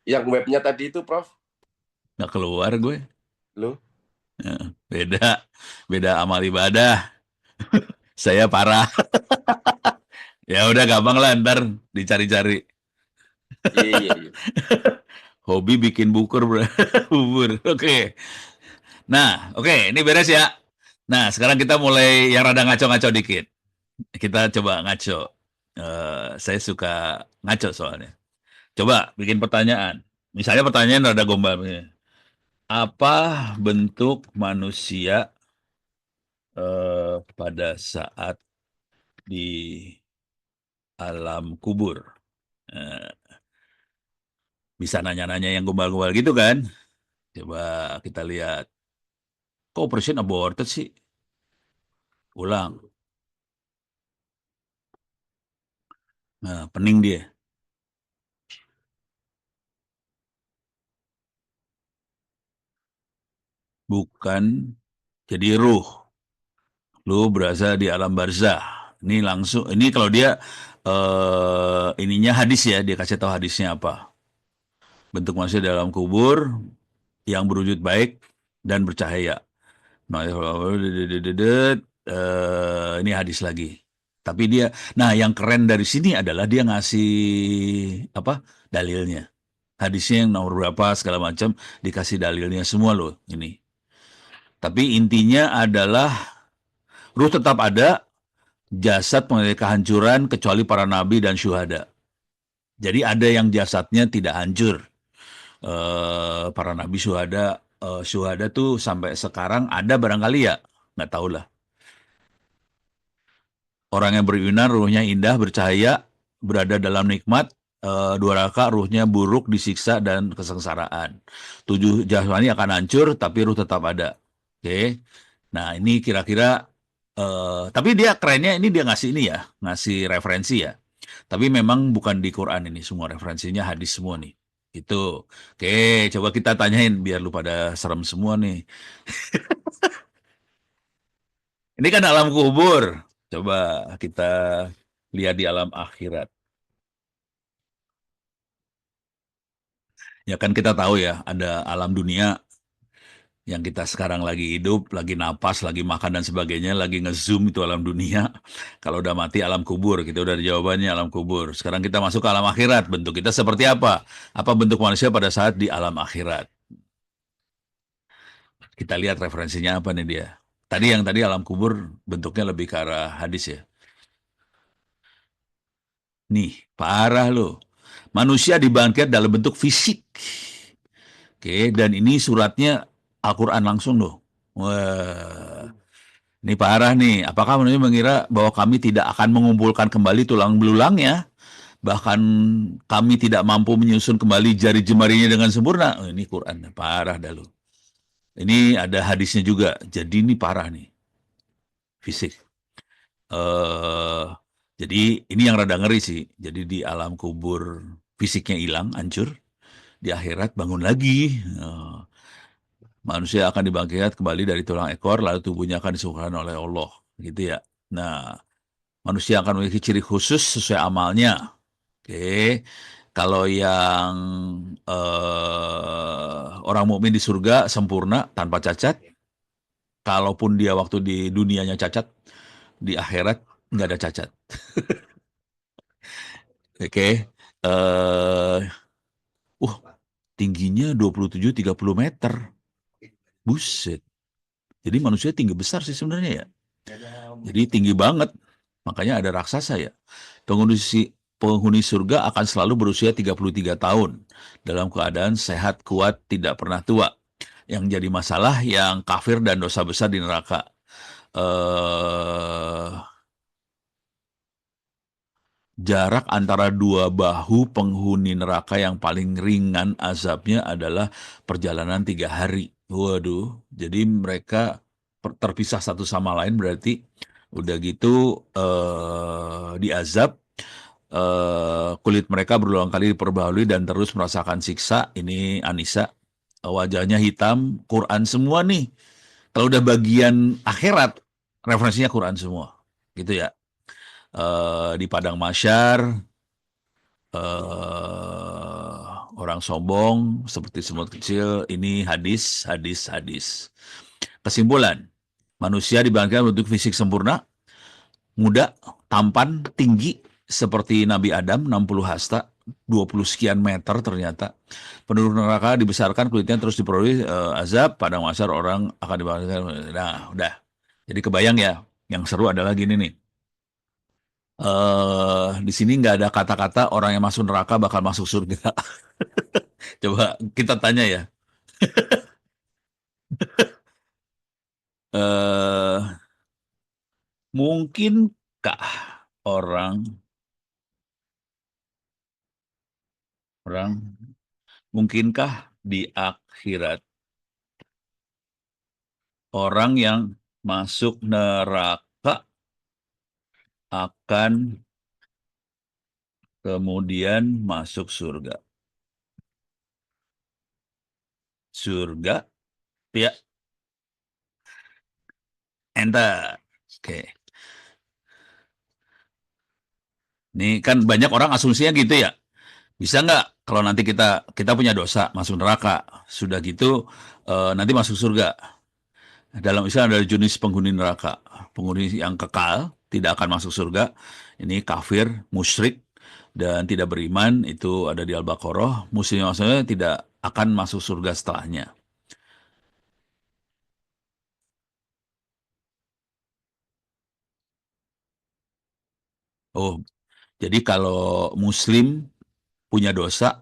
Yang webnya tadi itu, Prof. nggak keluar gue. Loh, Ya, beda amal ibadah. Saya parah. Ya udah gampang lah, ntar dicari-cari. iya, iya, iya. Hobi bikin bukur, bro. Bubur. Oke. Nah, oke, ini beres ya. Nah, sekarang kita mulai yang rada ngaco-ngaco dikit. Kita coba ngaco. Saya suka ngaco soalnya. Coba bikin pertanyaan. Misalnya pertanyaan rada gombal. Apa bentuk manusia pada saat di alam kubur? Eh, Bisa nanya-nanya yang gombal-gombal gitu kan? Coba kita lihat. Kok operation aborted sih? Ulang. Nah, pening dia. Bukan jadi ruh. Lu berasa di alam barzah. Ini langsung, ini kalau dia ininya hadis ya, dia kasih tahu hadisnya apa. Bentuk manusia dalam kubur yang berwujud baik dan bercahaya. Nah, ini hadis lagi. Tapi dia, nah yang keren dari sini adalah dia ngasih apa dalilnya. Hadisnya yang nomor berapa segala macam dikasih dalilnya semua loh ini. Tapi intinya adalah ruh tetap ada, jasad mengalami kehancuran kecuali para nabi dan syuhada. Jadi ada yang jasadnya tidak hancur. Para nabi syuhada tuh sampai sekarang ada barangkali ya, nggak tahu lah. Orang yang beriman ruhnya indah, bercahaya, berada dalam nikmat, durhaka ruhnya buruk, disiksa dan kesengsaraan. 7 jasmani akan hancur, tapi ruh tetap ada. Oke. Nah ini kira-kira, tapi dia kerennya ini dia ngasih ini ya, ngasih referensi ya. Tapi memang bukan di Quran ini semua referensinya hadis semua nih. Itu. Oke, coba kita tanyain biar lu pada serem semua nih. Ini kan alam kubur. Coba kita lihat di alam akhirat. Ya kan kita tahu ya, ada alam dunia, Yang kita sekarang lagi hidup, lagi napas, lagi makan dan sebagainya, lagi nge-zoom itu alam dunia. Kalau udah mati alam kubur, kita udah ada jawabannya alam kubur. Sekarang kita masuk ke alam akhirat. Bentuk kita seperti apa? Apa bentuk manusia pada saat di alam akhirat? Kita lihat referensinya apa nih dia. Yang tadi alam kubur bentuknya lebih ke arah hadis ya. Nih, parah loh. Manusia dibangkit dalam bentuk fisik. Oke, dan ini suratnya Al-Quran langsung loh. Wah, ini parah nih. Apakah manusia mengira bahwa kami tidak akan mengumpulkan kembali tulang belulangnya? Bahkan kami tidak mampu menyusun kembali jari jemarinya dengan sempurna. Oh, ini Quran, parah dah loh. Ini ada hadisnya juga. Jadi ini parah nih. Fisik. Jadi ini yang rada ngeri sih. Jadi di alam kubur fisiknya hilang, hancur. Di akhirat bangun lagi. Manusia akan dibangkitkan kembali dari tulang ekor, lalu tubuhnya akan disuguhkan oleh Allah. Gitu ya. Nah, manusia akan memiliki ciri khusus sesuai amalnya. Oke. Kalau yang orang mukmin di surga sempurna tanpa cacat, kalaupun dia waktu di dunianya cacat, di akhirat nggak ada cacat. Oke. Tingginya 27-30 meter. Buset. Jadi manusia tinggi besar sih sebenarnya ya. Jadi tinggi banget. Makanya ada raksasa ya. Penghuni surga akan selalu berusia 33 tahun. Dalam keadaan sehat, kuat, tidak pernah tua. Yang jadi masalah yang kafir dan dosa besar di neraka. Jarak antara dua bahu penghuni neraka yang paling ringan azabnya adalah perjalanan 3 hari. Waduh, jadi mereka terpisah satu sama lain berarti udah gitu diazab, kulit mereka berulang kali diperbaharui dan terus merasakan siksa. Ini Anissa, wajahnya hitam, Quran semua nih. Kalau udah bagian akhirat, referensinya Quran semua, gitu ya. Di padang mahsyar, orang sombong seperti semut kecil. Ini hadis. Kesimpulan, manusia dibangkitkan bentuk fisik sempurna, muda, tampan, tinggi seperti Nabi Adam, 60 hasta, 20 sekian meter ternyata. Penduduk neraka dibesarkan, kulitnya terus diperoleh azab, padang mahsyar orang akan dibangkitkan. Nah, udah. Jadi kebayang ya, yang seru adalah gini nih. Di sini nggak ada kata-kata orang yang masuk neraka bakal masuk surga. Coba kita tanya ya. Mungkinkah orang mungkinkah di akhirat orang yang masuk neraka akan kemudian masuk surga? Surga, ya. Enter. Oke. Ini kan banyak orang asumsinya gitu ya. Bisa nggak kalau nanti kita punya dosa masuk neraka, sudah gitu nanti masuk surga. Dalam Islam ada jenis penghuni neraka, penghuni yang kekal tidak akan masuk surga. Ini kafir, musyrik, dan tidak beriman. Itu ada di Al-Baqarah. Muslim maksudnya tidak akan masuk surga setelahnya. Oh, jadi kalau Muslim punya dosa,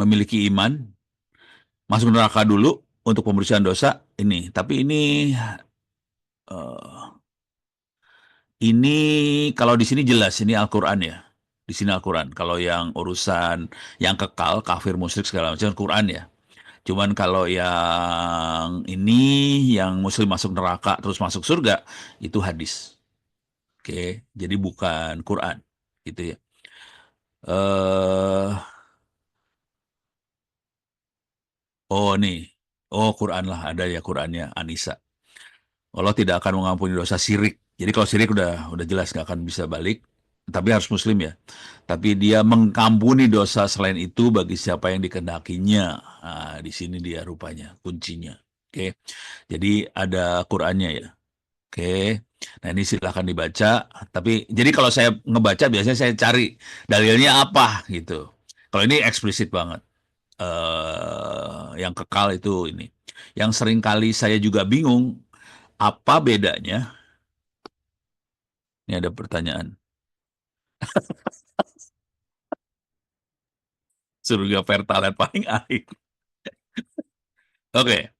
memiliki iman, masuk neraka dulu untuk pembersihan dosa ini. Tapi ini kalau di sini jelas ini Al-Qur'an ya. Di sini Al-Qur'an. Kalau yang urusan yang kekal, kafir, musyrik segala macam Quran ya. Cuman kalau yang ini yang Muslim masuk neraka terus masuk surga itu hadis. Oke, jadi bukan Quran gitu ya. Quran lah, ada ya Qurannya Anissa. Allah tidak akan mengampuni dosa syirik. Jadi kalau syirik udah jelas nggak akan bisa balik. Tapi harus Muslim ya. Tapi dia mengampuni dosa selain itu bagi siapa yang dikehendakinya. Nah, di sini dia rupanya kuncinya. Oke, jadi ada Qurannya ya. Oke, nah ini silahkan dibaca. Tapi jadi kalau saya ngebaca biasanya saya cari dalilnya apa gitu. Kalau ini eksplisit banget. Yang kekal itu ini. Yang sering kali saya juga bingung, apa bedanya? Ini ada pertanyaan. Surga pertalite paling akhir. Oke,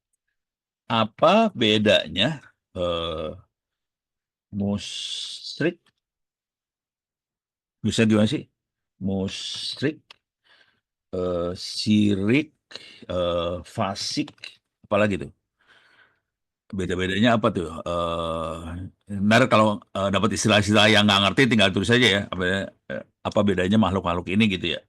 apa bedanya musyrik? Bisa gimana sih? Musyrik, syirik, fasik, apalagi tuh? Beda-bedanya apa tuh? Ntar kalau dapat istilah-istilah yang nggak ngerti tinggal tulis aja ya. Apa bedanya makhluk-makhluk ini gitu ya?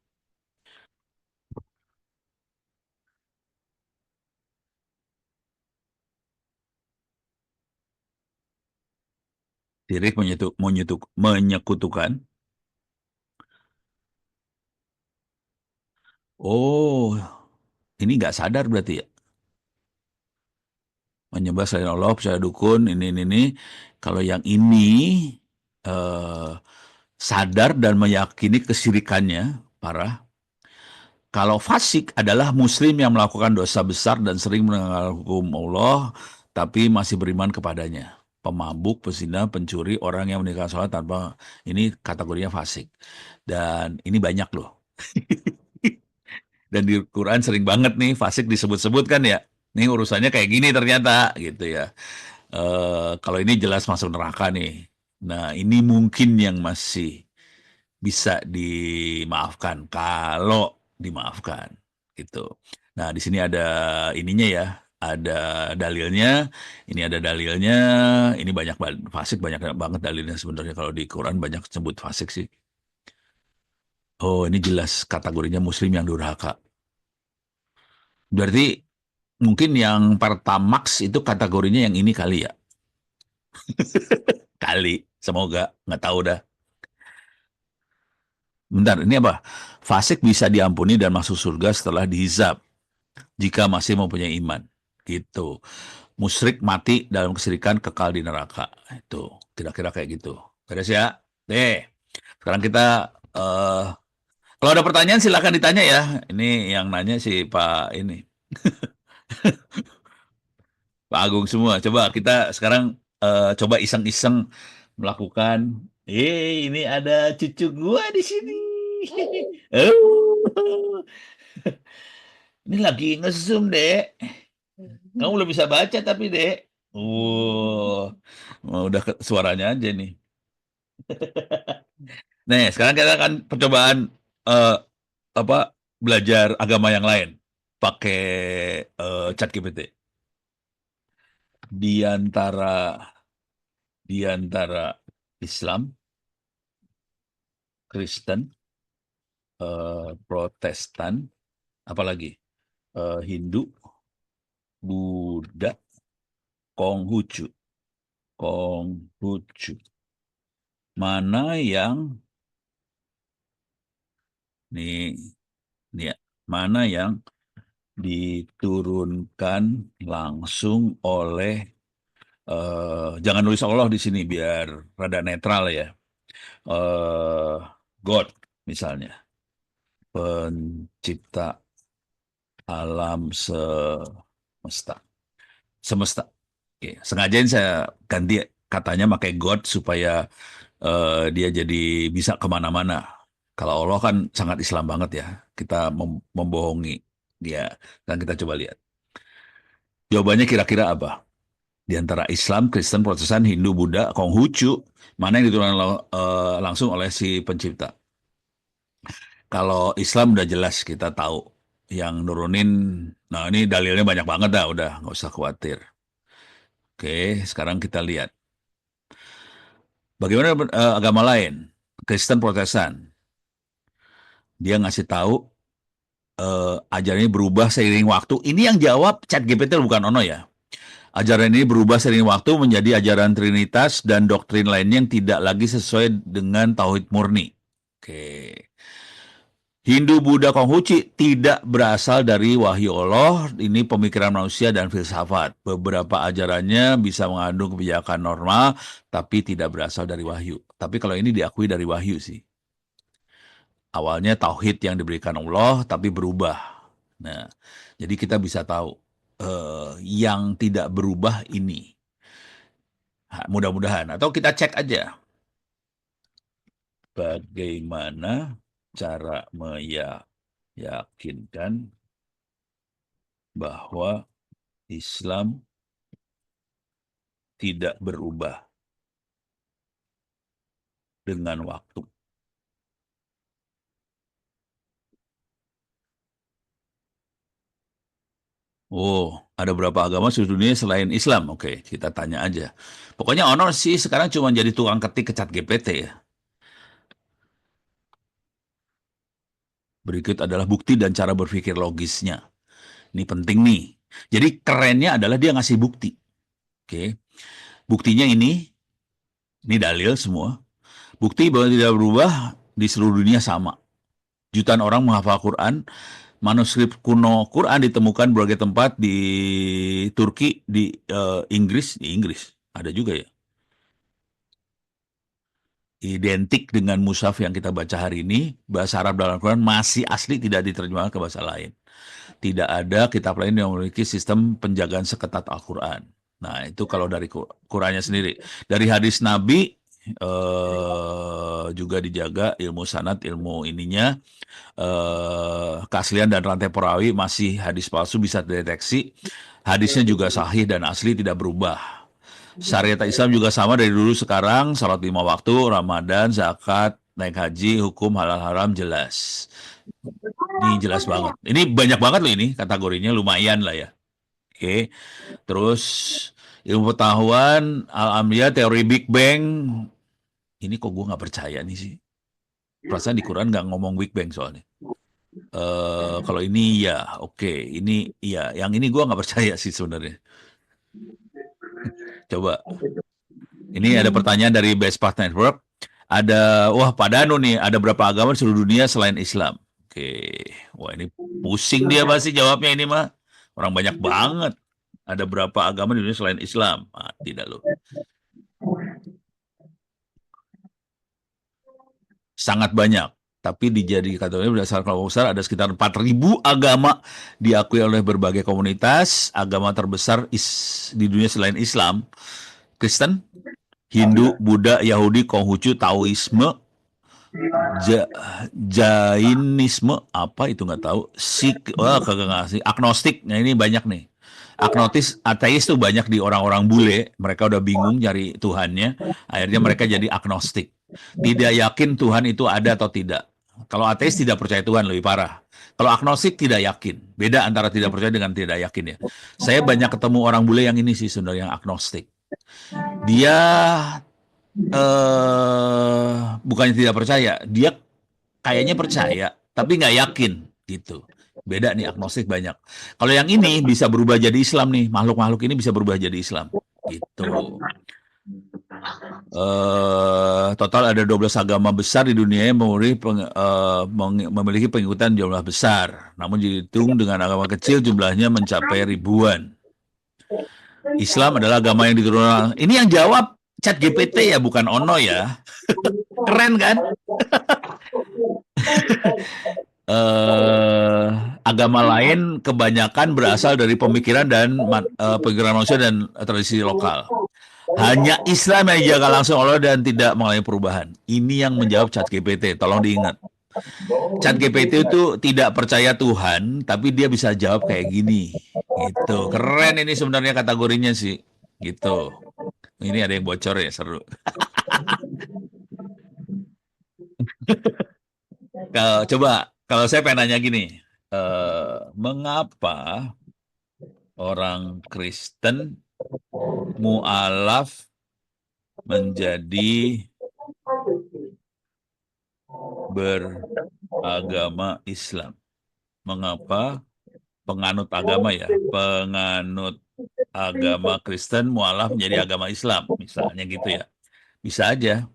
Syirik menyekutukan. Oh, ini nggak sadar berarti ya? Menyembah selain Allah, percaya dukun, ini. Kalau yang ini eh, sadar dan meyakini kesyirikannya, parah. Kalau fasik adalah muslim yang melakukan dosa besar dan sering melanggar hukum Allah, tapi masih beriman kepadanya. Pemabuk, pezina, pencuri, orang yang meninggalkan sholat tanpa ini kategorinya fasik. Dan ini banyak loh. Dan di Quran sering banget nih fasik disebut-sebut kan ya. Nih urusannya kayak gini ternyata gitu ya. Kalau ini jelas masuk neraka nih. Nah ini mungkin yang masih bisa dimaafkan kalau dimaafkan gitu. Nah di sini ada ininya ya, ada dalilnya. Ini ada dalilnya. Ini banyak fasik banyak banget dalilnya sebenarnya kalau di Quran banyak sebut fasik sih. Oh ini jelas kategorinya muslim yang durhaka. Berarti mungkin yang Pertamax itu kategorinya yang ini kali ya. Kali, semoga. Nggak tahu dah. Bentar, ini apa? Fasik bisa diampuni dan masuk surga setelah dihisab jika masih mempunyai iman. Gitu. Musyrik mati dalam kesyirikan kekal di neraka. Itu kira-kira kayak gitu. Beres ya? Sekarang kita kalau ada pertanyaan silakan ditanya ya. Ini yang nanya si Pak ini. Pak Agung semua. Coba kita sekarang coba iseng-iseng melakukan. Ini ada cucu gua di sini. Oh, ini lagi nge-zoom, Dek. Kamu belum bisa baca tapi, Dek. Udah suaranya aja nih. Nih, sekarang kita akan percobaan eh, apa belajar agama yang lain pakai ChatGPT. Di antara Islam, Kristen, Protestan, apalagi Hindu, Buddha, Konghucu. Mana yang nih ya, mana yang diturunkan langsung oleh jangan nulis Allah di sini biar rada netral ya. God misalnya, pencipta alam semesta. Oke, sengajain saya ganti katanya pakai God supaya dia jadi bisa kemana-mana. Kalau Allah kan sangat Islam banget ya. Kita membohongi dia. Dan kita coba lihat. Jawabannya kira-kira apa? Di antara Islam, Kristen, Protestan, Hindu, Buddha, Konghucu, mana yang diturunkan langsung oleh si pencipta? Kalau Islam udah jelas kita tahu. Yang nurunin, nah ini dalilnya banyak banget dah, udah nggak usah khawatir. Oke, sekarang kita lihat. Bagaimana agama lain? Kristen, Protestan. Dia ngasih tahu ajaran ini berubah seiring waktu. Ini yang jawab ChatGPT bukan Ono ya. Ajaran ini berubah seiring waktu menjadi ajaran Trinitas dan doktrin lainnya yang tidak lagi sesuai dengan tauhid murni. Oke. Hindu, Buddha, Konghucu tidak berasal dari wahyu Allah, ini pemikiran manusia dan filsafat. Beberapa ajarannya bisa mengandung kebijakan normal, tapi tidak berasal dari wahyu. Tapi kalau ini diakui dari wahyu sih. Awalnya tauhid yang diberikan Allah, tapi berubah. Nah, jadi kita bisa tahu yang tidak berubah ini. Mudah-mudahan. Atau kita cek aja. Bagaimana cara meyakinkan bahwa Islam tidak berubah dengan waktu. Oh, ada berapa agama seluruh dunia selain Islam? Oke, kita tanya aja. Pokoknya Onor sih sekarang cuma jadi tukang ketik ke ChatGPT ya. Berikut adalah bukti dan cara berpikir logisnya. Ini penting nih. Jadi kerennya adalah dia ngasih bukti. Oke. Buktinya ini dalil semua. Bukti bahwa tidak berubah di seluruh dunia sama. Jutaan orang menghafal Quran. Manuskrip kuno Quran ditemukan berbagai tempat di Turki, di Inggris ada juga ya. Identik dengan mushaf yang kita baca hari ini, bahasa Arab dalam Quran masih asli, tidak diterjemahkan ke bahasa lain. Tidak ada kitab lain yang memiliki sistem penjagaan seketat Al-Quran. Nah, itu kalau dari Qurannya sendiri. Dari hadis Nabi juga dijaga ilmu sanad, ilmu ininya, keaslian dan rantai perawi, masih hadis palsu bisa dideteksi. Hadisnya juga sahih dan asli, tidak berubah. Syariat Islam juga sama dari dulu sekarang, salat 5 waktu, Ramadan, zakat, naik haji, hukum halal haram jelas. Ini jelas banget. Ini banyak banget loh ini kategorinya, lumayan lah ya. Oke. Terus ilmu pengetahuan, al-amriyah, teori Big Bang. Ini kok gue nggak percaya nih sih. Perasaan di Quran nggak ngomong Big Bang soalnya. Kalau ini ya oke. Ini ya, yang ini gue nggak percaya sih sebenarnya. Coba. Ini ada pertanyaan dari Best Path Network. Wah Pak Danu nih, ada berapa agama di seluruh dunia selain Islam? Oke. Wah ini pusing dia pasti jawabnya ini mah. Orang banyak banget. Ada berapa agama di dunia selain Islam? Tidak loh. Sangat banyak. Tapi dijadikan kategori berdasarkan kelompok besar ada sekitar 4.000 agama diakui oleh berbagai komunitas. Agama terbesar di dunia selain Islam, Kristen, Hindu, Buddha, Yahudi, Konghucu, Taoisme, Jainisme, apa itu nggak tahu, Sikh, kagak ngasih, agnostik. Nah ini banyak nih. Ateis tuh banyak di orang-orang bule. Mereka udah bingung cari Tuhannya. Akhirnya mereka jadi agnostik. Tidak yakin Tuhan itu ada atau tidak. Kalau ateis tidak percaya Tuhan, lebih parah. Kalau agnostik tidak yakin. Beda antara tidak percaya dengan tidak yakin ya. Saya banyak ketemu orang bule yang ini sih sebenarnya, yang agnostik. Dia bukannya tidak percaya, dia kayaknya percaya, tapi nggak yakin gitu. Beda nih, agnostik banyak. Kalau yang ini bisa berubah jadi Islam nih, makhluk-makhluk ini bisa berubah jadi Islam gitu. Total ada 12 agama besar di dunia yang memiliki pengikutan jumlah besar. Namun dihitung dengan agama kecil jumlahnya mencapai ribuan. Islam adalah agama yang diturunkan. Ini yang jawab ChatGPT ya, bukan Ono ya. Keren kan? Agama lain kebanyakan berasal dari pemikiran dan pemikiran manusia dan tradisi lokal. Hanya Islam yang dijaga langsung Allah dan tidak mengalami perubahan. Ini yang menjawab ChatGPT. Tolong diingat. ChatGPT itu tidak percaya Tuhan, tapi dia bisa jawab kayak gini. Gitu. Keren ini sebenarnya kategorinya sih. Gitu. Ini ada yang bocor ya, seru. Coba, kalau saya pengen nanya gini. Mengapa orang Kristen mu'alaf menjadi beragama Islam? Mengapa penganut agama Kristen mu'alaf menjadi agama Islam? Misalnya gitu ya. Bisa aja.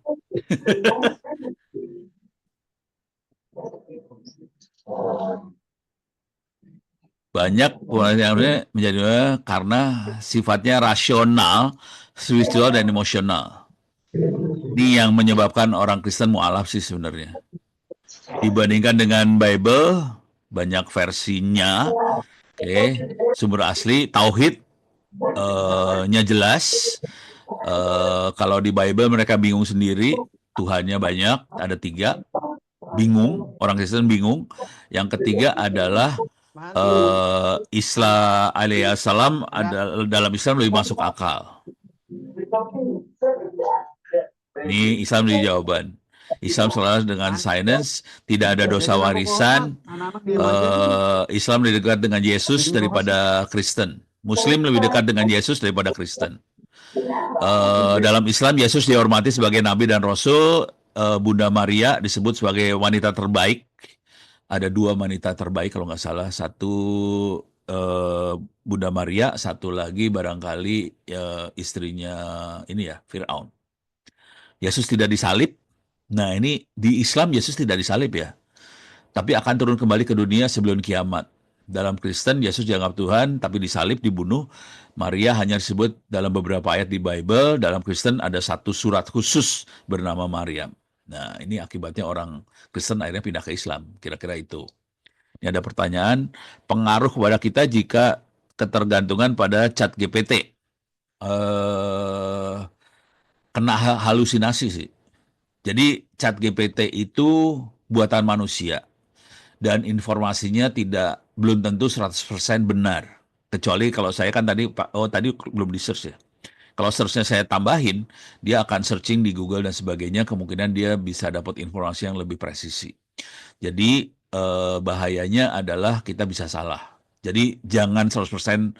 Banyak yang menjadi karena sifatnya rasional, spiritual, dan emosional. Ini yang menyebabkan orang Kristen mualaf sih sebenarnya. Dibandingkan dengan Bible, banyak versinya, sumber asli, tauhid, nya jelas. Kalau di Bible mereka bingung sendiri, Tuhannya banyak, ada 3, bingung, orang Kristen bingung. Yang ketiga adalah Isa alaihissalam dalam Islam lebih masuk akal. Ini Islam di jawaban. Islam selaras dengan sains, tidak ada dosa warisan. Islam lebih dekat dengan Yesus daripada Kristen. Muslim lebih dekat dengan Yesus daripada Kristen. Dalam Islam, Yesus dihormati sebagai nabi dan rasul. Bunda Maria disebut sebagai wanita terbaik. Ada 2 wanita terbaik kalau nggak salah. Satu Bunda Maria, satu lagi barangkali istrinya ini ya, Firaun. Yesus tidak disalib. Nah, ini di Islam Yesus tidak disalib ya, tapi akan turun kembali ke dunia sebelum kiamat. Dalam Kristen, Yesus dianggap Tuhan, tapi disalib, dibunuh. Maria hanya disebut dalam beberapa ayat di Bible. Dalam Kristen ada satu surat khusus bernama Maryam. Nah, ini akibatnya orang Kristen akhirnya pindah ke Islam. Kira-kira itu. Ini ada pertanyaan, pengaruh kepada kita jika ketergantungan pada ChatGPT. Kena halusinasi sih. Jadi ChatGPT itu buatan manusia. Dan informasinya belum tentu 100% benar. Kecuali kalau saya kan tadi belum di-search ya. Kalau search-nya saya tambahin, dia akan searching di Google dan sebagainya, kemungkinan dia bisa dapat informasi yang lebih presisi. Jadi bahayanya adalah kita bisa salah. Jadi jangan 100%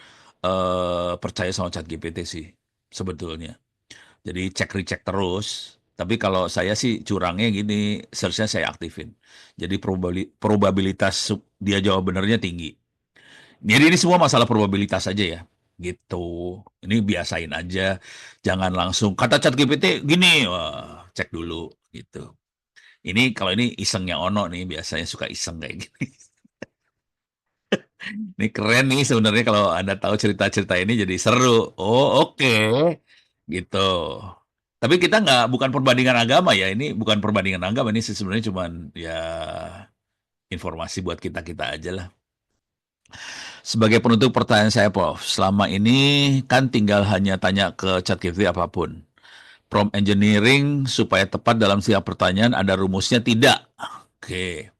percaya sama ChatGPT sih sebetulnya. Jadi cek-recek terus. Tapi kalau saya sih curangnya gini, search-nya saya aktifin. Jadi probabilitas dia jawab benernya tinggi. Jadi ini semua masalah probabilitas aja ya. Gitu. Ini biasain aja. Jangan langsung kata ChatGPT gini, wah, cek dulu gitu. Ini kalau ini isengnya Ono nih, biasanya suka iseng kayak gini. Ini keren nih sebenarnya kalau Anda tahu cerita-cerita ini jadi seru. Oh, oke. Gitu. Tapi kita bukan perbandingan agama ya. Ini bukan perbandingan agama, ini sebenarnya cuman ya informasi buat kita-kita aja lah. Sebagai penutup pertanyaan saya, Prof. Selama ini kan tinggal hanya tanya ke ChatGPT apapun. Prompt engineering supaya tepat dalam setiap pertanyaan ada rumusnya tidak. Oke.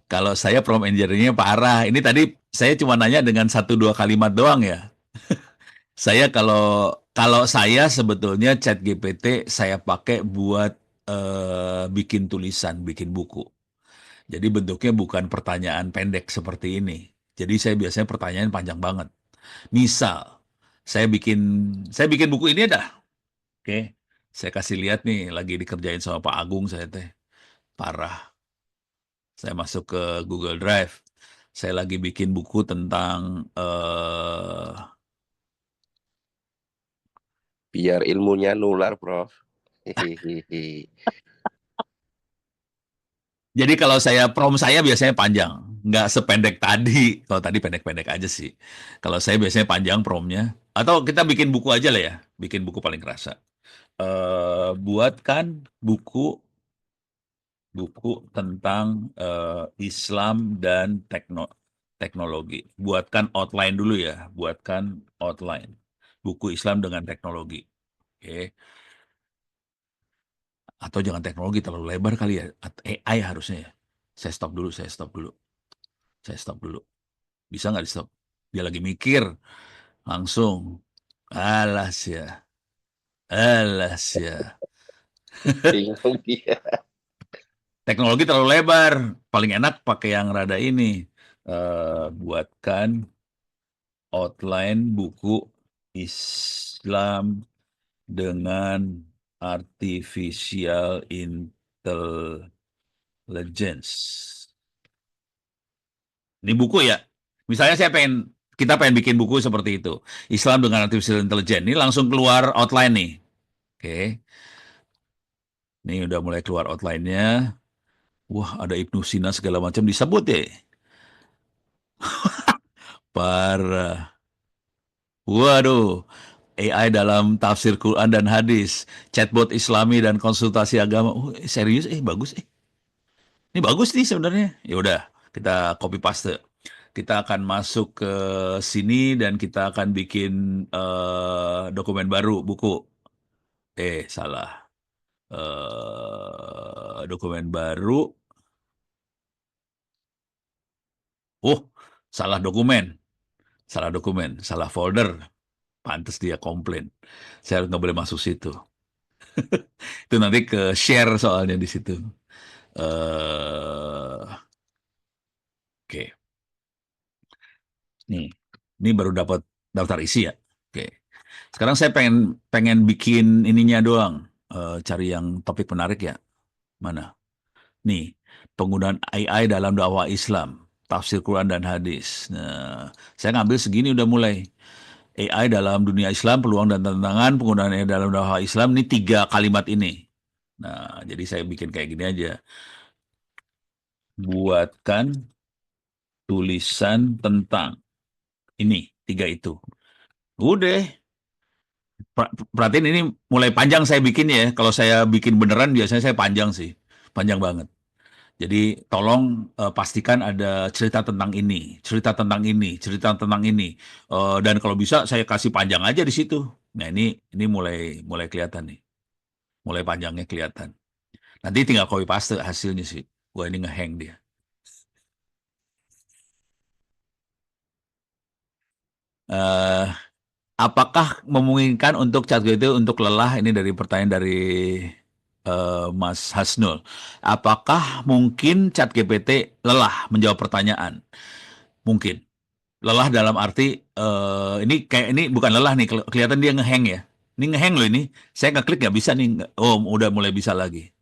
Kalau saya prompt engineering-nya parah. Ini tadi saya cuma nanya dengan 1-2 kalimat doang ya. Saya kalau saya sebetulnya ChatGPT saya pakai buat bikin tulisan, bikin buku. Jadi bentuknya bukan pertanyaan pendek seperti ini. Jadi saya biasanya pertanyaan panjang banget. Misal, saya bikin buku ini dah. Oke. Saya kasih lihat nih, lagi dikerjain sama Pak Agung saya teh. Parah. Saya masuk ke Google Drive. Saya lagi bikin buku tentang Biar ilmunya nular, Prof. Hehehe. Jadi kalau prompt saya biasanya panjang, nggak sependek tadi. Kalau tadi pendek-pendek aja sih. Kalau saya biasanya panjang promptnya. Atau kita bikin buku aja lah ya, bikin buku paling kerasa. Buatkan buku tentang Islam dan teknologi. Buatkan outline dulu ya, buatkan outline. Buku Islam dengan teknologi. Oke. Atau jangan teknologi terlalu lebar kali ya. AI harusnya ya. Saya stop dulu. Bisa nggak di stop? Dia lagi mikir. Langsung. Alas ya. Bingung dia. Teknologi terlalu lebar. Paling enak pakai yang rada ini. Buatkan outline buku Islam dengan artificial intelligence. Ini buku ya. Misalnya kita pengen bikin buku seperti itu. Islam dengan artificial intelligence. Ini langsung keluar outline nih. Oke. Nih udah mulai keluar outline-nya. Wah, ada Ibnu Sina segala macam disebut ya. Parah. Waduh, AI dalam tafsir Quran dan hadis, chatbot Islami dan konsultasi agama. Serius, bagus. Ini bagus nih sebenarnya. Ya udah, kita copy paste. Kita akan masuk ke sini dan kita akan bikin dokumen baru, buku. Salah. Dokumen baru. Oh, salah dokumen. Salah folder. Pantes dia komplain. Saya nggak boleh masuk situ. Itu nanti ke share soalnya di situ. Oke. Ini baru dapat daftar isi ya. Oke. Sekarang saya pengen bikin ininya doang. Cari yang topik menarik ya. Mana? Nih, penggunaan AI dalam dakwah Islam, tafsir Quran dan hadis. Nah, saya ngambil segini udah mulai. AI dalam dunia Islam, peluang dan tantangan penggunaan AI dalam dakwah Islam, ini 3 kalimat ini. Nah, jadi saya bikin kayak gini aja. Buatkan tulisan tentang ini, 3 itu. Udah. Perhatiin ini mulai panjang saya bikin ya. Kalau saya bikin beneran biasanya saya panjang sih. Panjang banget. Jadi tolong pastikan ada cerita tentang ini, cerita tentang ini, cerita tentang ini. Dan kalau bisa saya kasih panjang aja di situ. Nah, ini mulai kelihatan nih. Mulai panjangnya kelihatan. Nanti tinggal copy paste hasilnya sih. Wah, ini ngehang dia. Apakah memungkinkan untuk ChatGPT untuk lelah? Ini dari pertanyaan dari Mas Hasnul. Apakah mungkin ChatGPT lelah menjawab pertanyaan? Mungkin. Lelah dalam arti ini bukan lelah nih, kelihatan dia ngehang ya. Ini ngehang loh ini. Saya ngeklik nggak bisa nih. Oh, udah mulai bisa lagi.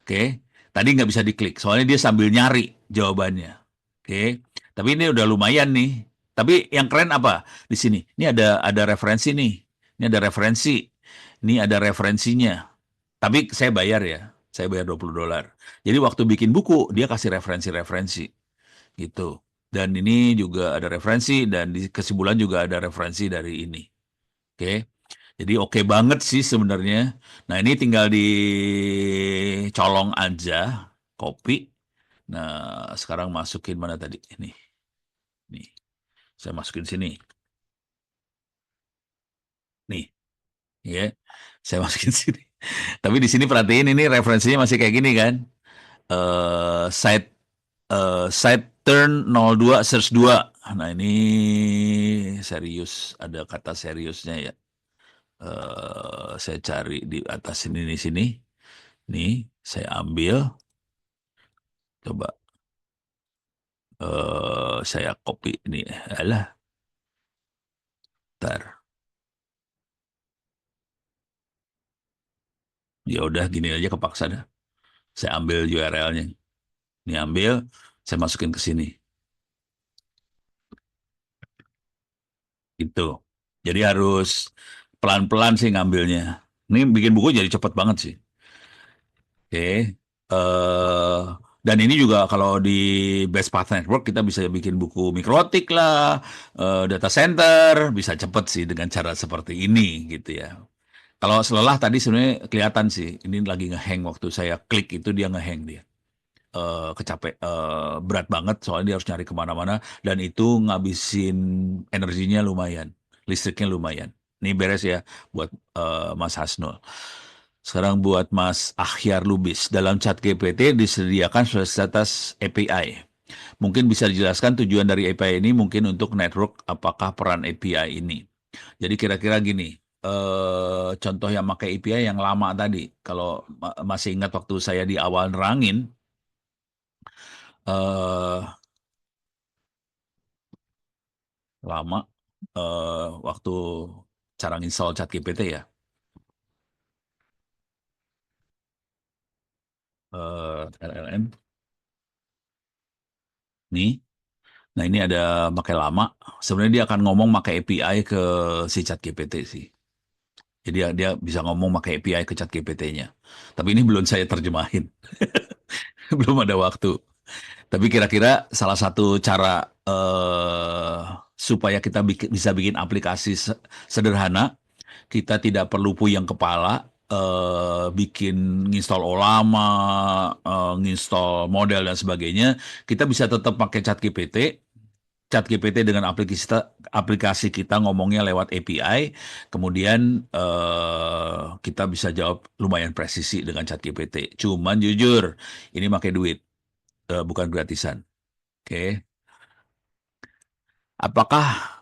Oke. Tadi nggak bisa diklik. Soalnya dia sambil nyari jawabannya. Oke. Tapi ini udah lumayan nih. Tapi yang keren apa di sini? Ini ada referensi nih. Ini ada referensi. Ini ada referensinya. Tapi saya bayar ya. Saya bayar $20. Jadi waktu bikin buku dia kasih referensi-referensi gitu. Dan ini juga ada referensi dan di kesimpulan juga ada referensi dari ini. Oke. Jadi oke banget sih sebenarnya. Nah, ini tinggal dicolong aja, copy. Nah, sekarang masukin mana tadi? Nih. Saya masukin sini. Nih. Ya. Saya masukin sini. Tapi di sini perhatiin ini referensinya masih kayak gini kan. Site turn 02 search 2. Nah, ini serius, ada kata seriusnya ya. Saya cari di atas sini di sini. Nih, saya ambil. Coba saya copy ini. Alah. Ntar. Ya udah gini aja kepaksa dah. Saya ambil URL-nya. Ini ambil, saya masukin ke sini. Gitu. Jadi harus pelan-pelan sih ngambilnya. Ini bikin buku jadi cepet banget sih. Oke. Dan ini juga kalau di Best Path Network kita bisa bikin buku mikrotik lah, data center, bisa cepet sih dengan cara seperti ini gitu ya. Kalau selelah tadi sebenarnya kelihatan sih, ini lagi ngehang waktu saya klik itu dia ngehang dia. Berat banget soalnya dia harus nyari kemana-mana dan itu ngabisin energinya lumayan, listriknya lumayan. Ini beres ya buat Mas Hasnul. Sekarang buat Mas Akhyar Lubis. Dalam chat GPT disediakan fasilitas API. Mungkin bisa dijelaskan tujuan dari API ini mungkin untuk network, apakah peran API ini. Jadi kira-kira gini, contoh yang pakai API yang lama tadi. Kalau masih ingat waktu saya di awal nerangin, lama waktu cara install ChatGPT ya. LLM. Nih. Nah, ini ada pakai lama. Sebenarnya dia akan ngomong pakai API ke si ChatGPT sih. Jadi dia bisa ngomong pakai API ke ChatGPT-nya. Tapi ini belum saya terjemahin. Belum ada waktu. Tapi kira-kira salah satu cara supaya kita bisa bikin aplikasi sederhana, kita tidak perlu puyeng kepala, bikin nginstall Olama, nginstall model dan sebagainya. Kita bisa tetap pakai ChatGPT dengan aplikasi kita ngomongnya lewat API, kemudian kita bisa jawab lumayan presisi dengan ChatGPT. Cuman jujur, ini pakai duit, bukan gratisan. Oke. Apakah,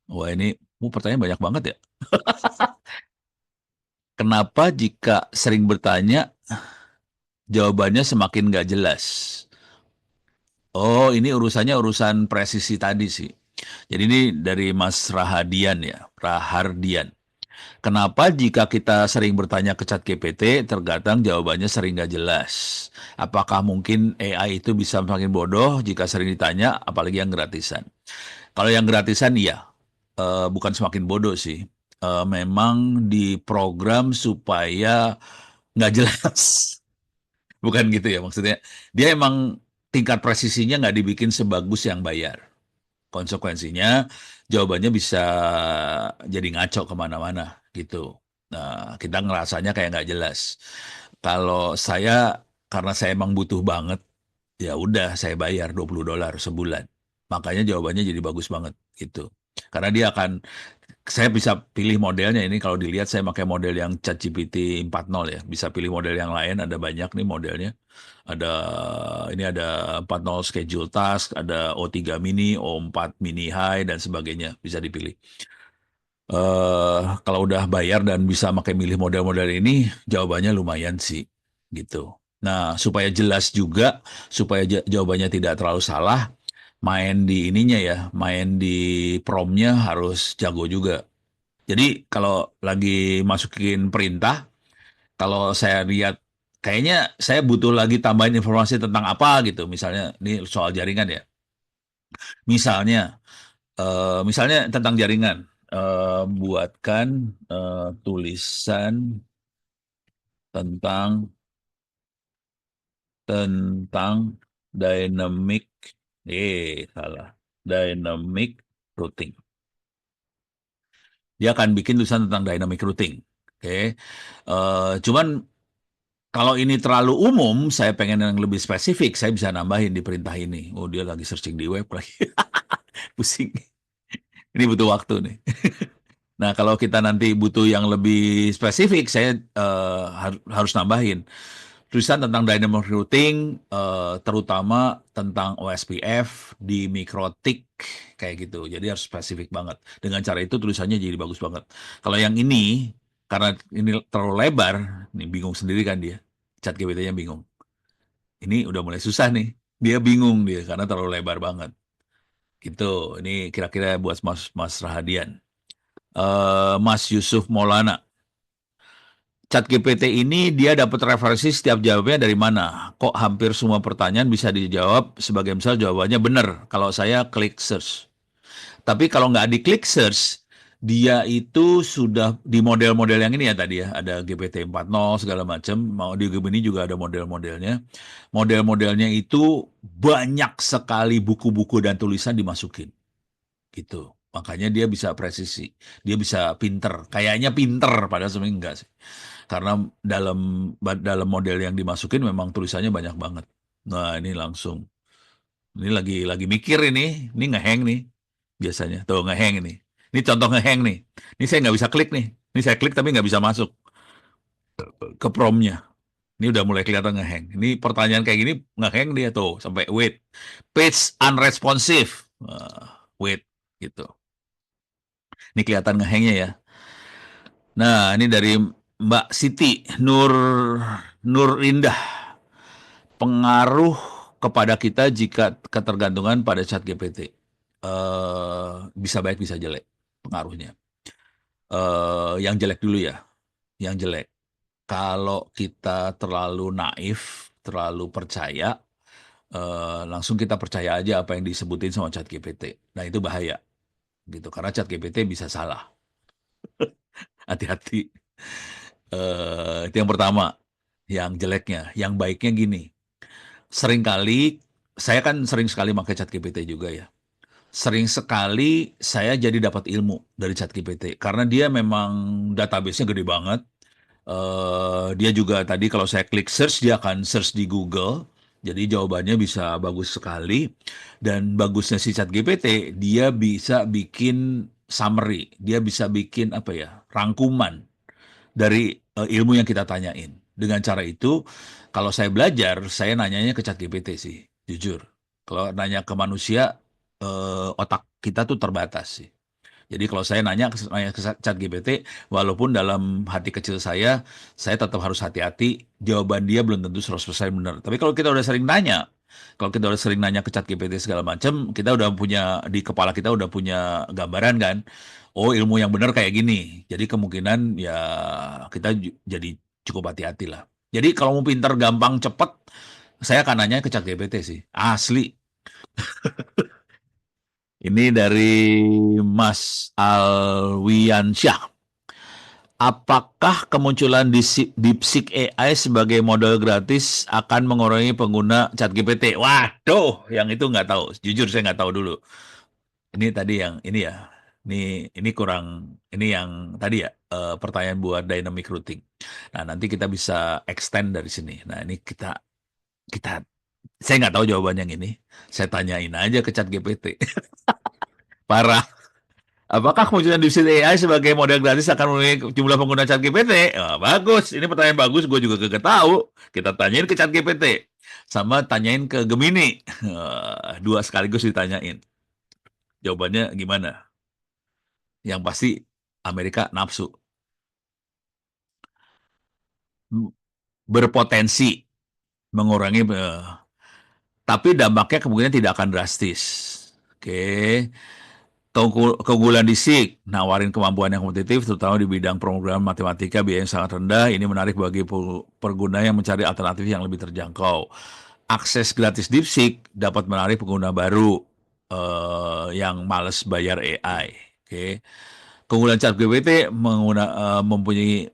wah ini pertanyaan banyak banget ya. Kenapa jika sering bertanya, jawabannya semakin nggak jelas? Oh, ini urusannya urusan presisi tadi sih. Jadi ini dari Mas Rahardian ya, Rahardian. Kenapa jika kita sering bertanya ke ChatGPT, terkadang jawabannya sering nggak jelas? Apakah mungkin AI itu bisa semakin bodoh jika sering ditanya, apalagi yang gratisan? Kalau yang gratisan iya, bukan semakin bodoh sih. Memang diprogram supaya nggak jelas. Bukan gitu ya maksudnya. Dia emang tingkat presisinya nggak dibikin sebagus yang bayar. Konsekuensinya jawabannya bisa jadi ngaco kemana-mana gitu. Nah, kita ngerasanya kayak nggak jelas. Kalau saya, karena saya emang butuh banget, ya udah saya bayar $20 sebulan. Makanya jawabannya jadi bagus banget gitu. Karena dia akan, saya bisa pilih modelnya ini, kalau dilihat saya pakai model yang ChatGPT 4.0 ya. Bisa pilih model yang lain, ada banyak nih modelnya. Ini ada 4.0 schedule task, ada O3 mini, O4 mini high, dan sebagainya. Bisa dipilih. Kalau udah bayar dan bisa pakai milih model-model ini, jawabannya lumayan sih. Gitu. Nah, supaya jelas juga, supaya jawabannya tidak terlalu salah, main di ininya ya, main di promnya harus jago juga. Jadi kalau lagi masukin perintah, kalau saya lihat kayaknya saya butuh lagi tambahin informasi tentang apa gitu. Misalnya ini soal jaringan ya. Misalnya tentang jaringan, buatkan tulisan tentang dynamic, salah, dynamic routing. Dia akan bikin tulisan tentang dynamic routing. Oke. Cuman kalau ini terlalu umum, saya pengen yang lebih spesifik, saya bisa nambahin di perintah ini. Oh, dia lagi searching di web lagi. Pusing. Ini butuh waktu nih. Nah, kalau kita nanti butuh yang lebih spesifik, saya harus nambahin tulisan tentang dynamic routing, terutama tentang OSPF di mikrotik kayak gitu. Jadi harus spesifik banget. Dengan cara itu tulisannya jadi bagus banget. Kalau yang ini, karena ini terlalu lebar, nih bingung sendiri kan dia. ChatGPT-nya bingung. Ini udah mulai susah nih. Dia bingung dia karena terlalu lebar banget. Gitu. Ini kira-kira buat Mas Rahadian. Mas Yusuf Maulana. ChatGPT ini dia dapat referensi setiap jawabnya dari mana? Kok hampir semua pertanyaan bisa dijawab sebagai misal jawabannya benar kalau saya klik search. Tapi kalau nggak diklik search, dia itu sudah di model-model yang ini ya tadi ya, ada GPT 4.0 segala macam, mau di Gemini juga ada model-modelnya. Model-modelnya itu banyak sekali buku-buku dan tulisan dimasukin. Gitu. Makanya dia bisa presisi, dia bisa pinter. Kayaknya pinter, padahal sebenarnya enggak sih. Karena dalam model yang dimasukin memang tulisannya banyak banget. Nah, ini langsung. Ini lagi mikir ini ngehang nih biasanya. Tuh ngehang ini. Ini contoh ngehang nih. Ini saya nggak bisa klik nih. Ini saya klik tapi nggak bisa masuk ke promnya. Ini udah mulai kelihatan ngehang. Ini pertanyaan kayak gini ngehang dia tuh sampai wait. Page unresponsive. Wait gitu. Ini kelihatan ngehangnya ya. Nah, ini dari Mbak Siti Nur Indah. Pengaruh kepada kita jika ketergantungan pada ChatGPT. Bisa baik bisa jelek pengaruhnya. Yang jelek dulu ya. Yang jelek. Kalau kita terlalu naif, terlalu percaya, langsung kita percaya aja apa yang disebutin sama ChatGPT. Nah, itu bahaya. Gitu. Karena ChatGPT bisa salah. Hati-hati. Itu yang pertama, yang jeleknya. Yang baiknya gini, seringkali, saya kan sering sekali pakai ChatGPT juga ya. Sering sekali saya jadi dapat ilmu dari ChatGPT, karena dia memang database-nya gede banget. Dia juga tadi kalau saya klik search, dia akan search di Google, jadi jawabannya bisa bagus sekali. Dan bagusnya si ChatGPT, dia bisa bikin summary, dia bisa bikin apa ya, rangkuman dari ilmu yang kita tanyain. Dengan cara itu, kalau saya belajar, saya nanyanya ke ChatGPT sih, jujur. Kalau nanya ke manusia, otak kita tuh terbatas sih. Jadi kalau saya nanya ke ChatGPT, walaupun dalam hati kecil saya tetap harus hati-hati, jawaban dia belum tentu 100% benar. Tapi kalau kita udah sering nanya, kalau kita udah sering nanya ke ChatGPT segala macam, kita udah punya, di kepala kita udah punya gambaran kan, oh ilmu yang benar kayak gini. Jadi kemungkinan ya kita jadi cukup hati-hati lah. Jadi kalau mau pinter, gampang, cepet, saya akan nanya ke ChatGPT sih. Asli. Ini dari Mas Alwiansyah. Apakah kemunculan DeepSeek AI sebagai model gratis akan mengurangi pengguna ChatGPT? Waduh, yang itu nggak tahu. Jujur saya nggak tahu dulu. Ini tadi yang ini ya. Ini kurang. Ini yang tadi ya, pertanyaan buat dynamic routing. Nah, nanti kita bisa extend dari sini. Nah, ini kita saya nggak tahu jawaban yang ini. Saya tanyain aja ke ChatGPT. Parah. Apakah kemunculan DeepSeek AI sebagai model gratis akan mengurangi jumlah pengguna ChatGPT? Oh, bagus, ini pertanyaan bagus. Gue juga kagak tahu. Kita tanyain ke ChatGPT, sama tanyain ke Gemini. Dua sekaligus ditanyain. Jawabannya gimana? Yang pasti Amerika nafsu. Berpotensi mengurangi, tapi dampaknya kemungkinan tidak akan drastis. Oke. Keunggulan DeepSeek, nawarin kemampuan yang kompetitif, terutama di bidang pemrograman matematika, biaya yang sangat rendah. Ini menarik bagi pengguna yang mencari alternatif yang lebih terjangkau. Akses gratis DeepSeek dapat menarik pengguna baru yang males bayar AI. Oke. Keunggulan ChatGPT mempunyai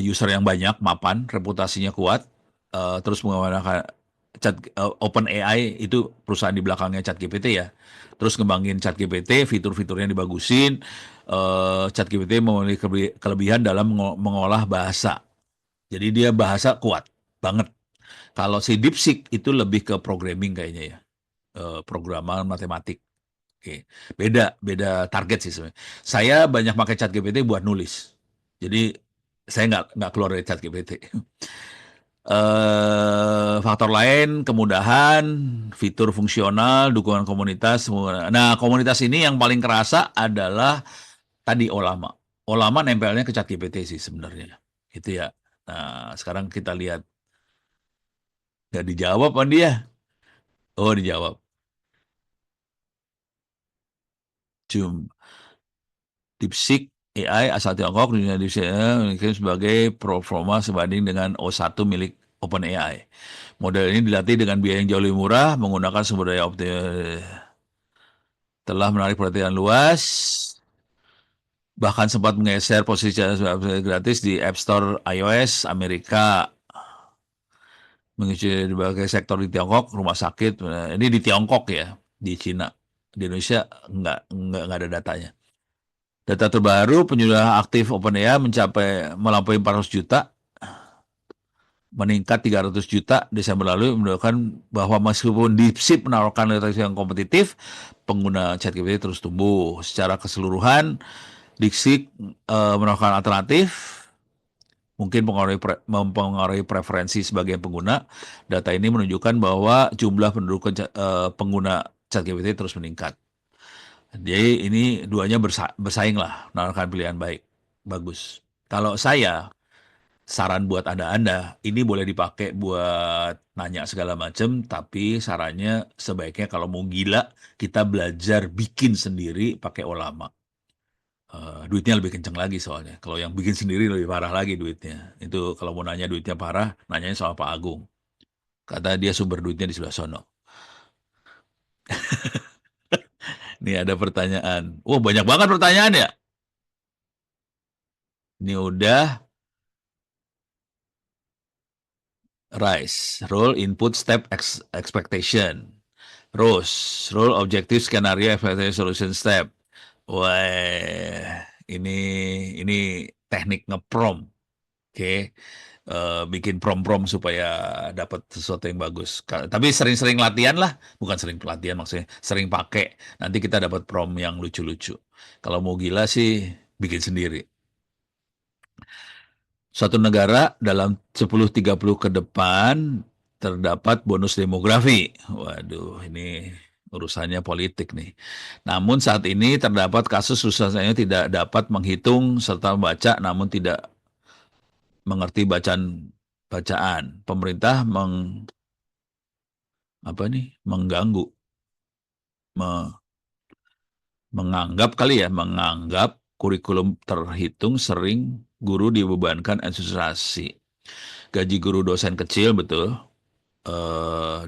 user yang banyak, mapan, reputasinya kuat, terus menggunakan OpenAI itu perusahaan di belakangnya ChatGPT ya. Terus ngembangin ChatGPT, fitur-fiturnya dibagusin. ChatGPT memiliki kelebihan dalam mengolah bahasa. Jadi dia bahasa kuat banget. Kalau si DeepSeek itu lebih ke programming kayaknya ya, programan matematik. Oke, beda target sih sebenarnya. Saya banyak pakai ChatGPT buat nulis. Jadi saya nggak keluar dari ChatGPT. Faktor lain, kemudahan, fitur fungsional, dukungan komunitas. Nah, komunitas ini yang paling kerasa adalah tadi Olama. Olama nempelnya ke ChatGPT sih sebenarnya. Gitu ya. Nah, sekarang kita lihat. Nggak dijawab kan dia? Oh, dijawab. DeepSeek AI asal Tiongkok dunia DeepSeek sebagai performa sebanding dengan O1 milik OpenAI. Model ini dilatih dengan biaya yang jauh lebih murah, menggunakan sumber daya optimal, telah menarik perhatian luas, bahkan sempat menggeser posisi gratis di App Store iOS Amerika, mengisi berbagai sektor di Tiongkok, rumah sakit. Ini di Tiongkok ya, di Cina. Di Indonesia nggak ada datanya. Data terbaru, penjualan aktif OpenAI melampaui 400 juta, meningkat 300 juta Desember lalu, menunjukkan bahwa meskipun DeepSeek menawarkan kualitas yang kompetitif, pengguna ChatGPT terus tumbuh. Secara keseluruhan, DeepSeek menawarkan alternatif, mungkin mempengaruhi preferensi sebagian pengguna. Data ini menunjukkan bahwa jumlah penduduk pengguna ChatGPT terus meningkat. Jadi ini duanya bersaing lah, menawarkan pilihan bagus. Kalau saya, saran buat Anda, ini boleh dipakai buat nanya segala macam, tapi sarannya sebaiknya kalau mau gila, kita belajar bikin sendiri pakai Olama. Duitnya lebih kenceng lagi soalnya. Kalau yang bikin sendiri lebih parah lagi duitnya. Itu kalau mau nanya duitnya parah, nanyanya sama Pak Agung. Kata dia sumber duitnya di sebelah sono. Nih ada pertanyaan. Oh, banyak banget pertanyaan ya. Ini udah. Rise, rule input step expectation. Rule objective scenario expectation solution step. Wah, ini teknik ngeprom. Oke. Bikin prom-prom supaya dapat sesuatu yang bagus. Tapi sering-sering latihan lah, bukan sering pelatihan maksudnya, sering pakai. Nanti kita dapat prom yang lucu-lucu. Kalau mau gila sih bikin sendiri. Suatu negara dalam 10-30 ke depan terdapat bonus demografi. Waduh, ini urusannya politik nih. Namun saat ini terdapat kasus susahnya tidak dapat menghitung serta membaca namun tidak mengerti bacaan. Pemerintah mengganggu, menganggap kurikulum terhitung sering guru dibebankan administrasi. Gaji guru dosen kecil, betul.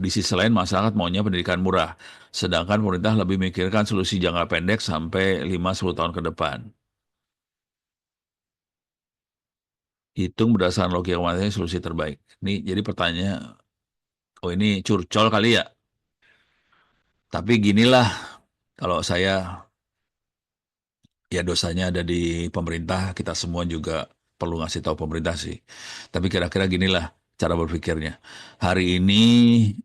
Di sisi lain masyarakat maunya pendidikan murah. Sedangkan pemerintah lebih memikirkan solusi jangka pendek sampai 5-10 tahun ke depan. Hitung berdasarkan logika matematika solusi terbaik. Ini jadi pertanyaannya, oh ini curcol kali ya. Tapi ginilah, kalau saya, ya dosanya ada di pemerintah, kita semua juga perlu ngasih tahu pemerintah sih. Tapi kira-kira ginilah cara berpikirnya. Hari ini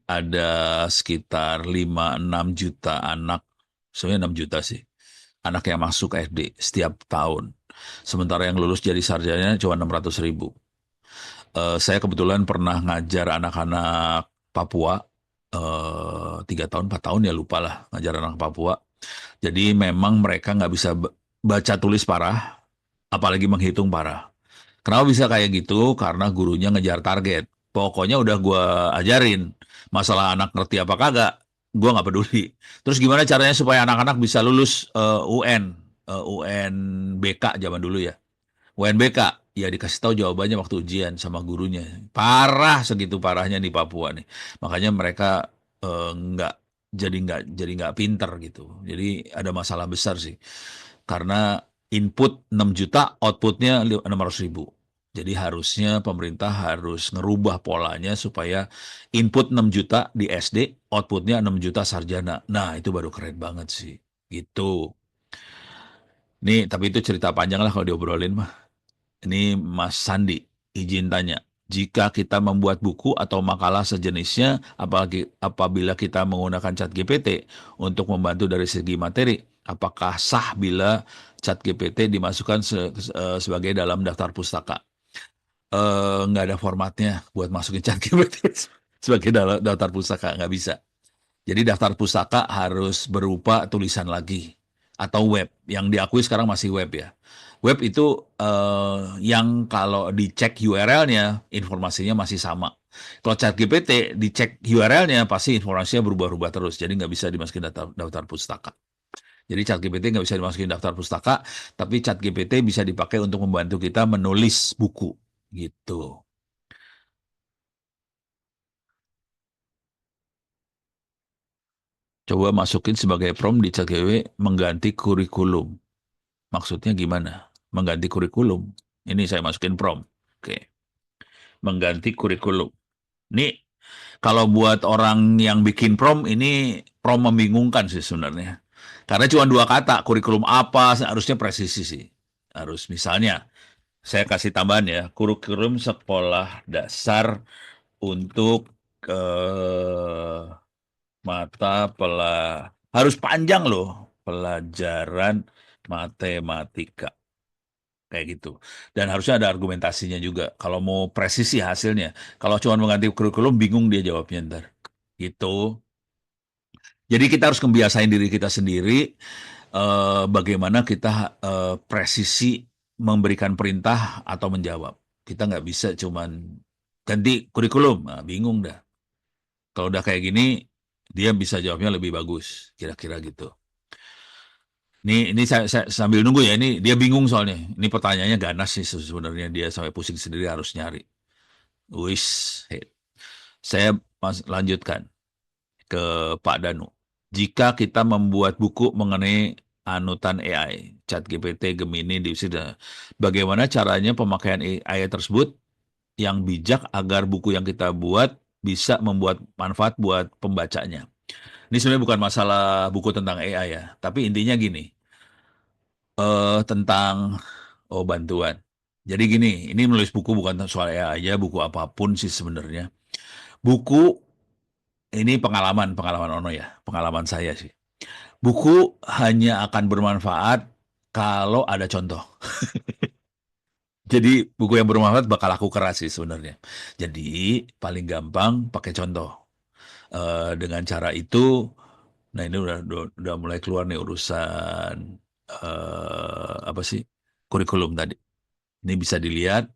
ada sekitar 5-6 juta anak, sebenarnya 6 juta sih, anak yang masuk SD setiap tahun. Sementara yang lulus jadi sarjana cuma 600.000. Saya kebetulan pernah ngajar anak-anak Papua, 3 tahun, 4 tahun ya lupa lah, ngajar anak Papua. Jadi memang mereka nggak bisa baca tulis parah, apalagi menghitung parah. Kenapa bisa kayak gitu? Karena gurunya ngejar target. Pokoknya udah gua ajarin. Masalah anak ngerti apa kagak, gua nggak peduli. Terus gimana caranya supaya anak-anak bisa lulus UN, UNBK zaman dulu ya. UNBK, ya dikasih tahu jawabannya waktu ujian sama gurunya. Parah segitu parahnya di Papua nih. Makanya mereka nggak nggak pinter gitu. Jadi ada masalah besar sih. Karena input 6 juta, outputnya 600.000. Jadi harusnya pemerintah harus ngerubah polanya supaya input 6 juta di SD, outputnya 6 juta sarjana. Nah, itu baru keren banget sih. Gitu. Nih, tapi itu cerita panjang lah kalau diobrolin mah. Ini Mas Sandi, izin tanya. Jika kita membuat buku atau makalah sejenisnya, apalagi apabila kita menggunakan ChatGPT untuk membantu dari segi materi, apakah sah bila ChatGPT dimasukkan sebagai dalam daftar pustaka? Nggak ada formatnya buat masukin ChatGPT sebagai daftar pustaka, nggak bisa. Jadi daftar pustaka harus berupa tulisan lagi atau web. Yang diakui sekarang masih web ya. Web itu yang kalau dicek URL-nya informasinya masih sama. Kalau ChatGPT dicek URL-nya pasti informasinya berubah-ubah terus. Jadi nggak bisa dimasukin daftar pustaka. Jadi ChatGPT nggak bisa dimasukin daftar pustaka, tapi ChatGPT bisa dipakai untuk membantu kita menulis buku gitu. Coba masukin sebagai prompt di ChatGPT mengganti kurikulum. Maksudnya gimana? Mengganti kurikulum. Ini saya masukin prompt. Oke. Mengganti kurikulum. Ini kalau buat orang yang bikin prompt, ini prompt membingungkan sih sebenarnya. Karena cuma 2 kata, kurikulum apa, harusnya presisi sih. Harus misalnya, saya kasih tambahan ya, kurikulum sekolah dasar untuk harus panjang loh, pelajaran matematika. Kayak gitu. Dan harusnya ada argumentasinya juga. Kalau mau presisi hasilnya. Kalau cuma mengganti kurikulum, bingung dia jawabnya ntar. Gitu. Jadi kita harus membiasain diri kita sendiri. Bagaimana kita presisi memberikan perintah atau menjawab. Kita nggak bisa cuman ganti kurikulum. Nah, bingung dah. Kalau udah kayak gini, dia bisa jawabnya lebih bagus. Kira-kira gitu. Ini saya sambil nunggu ya, ini dia bingung soalnya. Ini pertanyaannya ganas sih sebenarnya, dia sampai pusing sendiri harus nyari. Wis, saya lanjutkan ke Pak Danu. Jika kita membuat buku mengenai anutan AI, ChatGPT, Gemini, DeepSeek. Bagaimana caranya pemakaian AI tersebut yang bijak agar buku yang kita buat bisa membuat manfaat buat pembacanya. Ini sebenarnya bukan masalah buku tentang AI ya, tapi intinya gini, tentang bantuan. Jadi gini, ini menulis buku bukan soal AI aja, buku apapun sih sebenarnya. Buku ini pengalaman Ono ya, pengalaman saya sih. Buku hanya akan bermanfaat kalau ada contoh. Jadi buku yang bermanfaat bakal laku keras sih sebenarnya. Jadi paling gampang pakai contoh. Dengan cara itu, nah ini udah mulai keluar nih urusan apa sih kurikulum tadi. Ini bisa dilihat,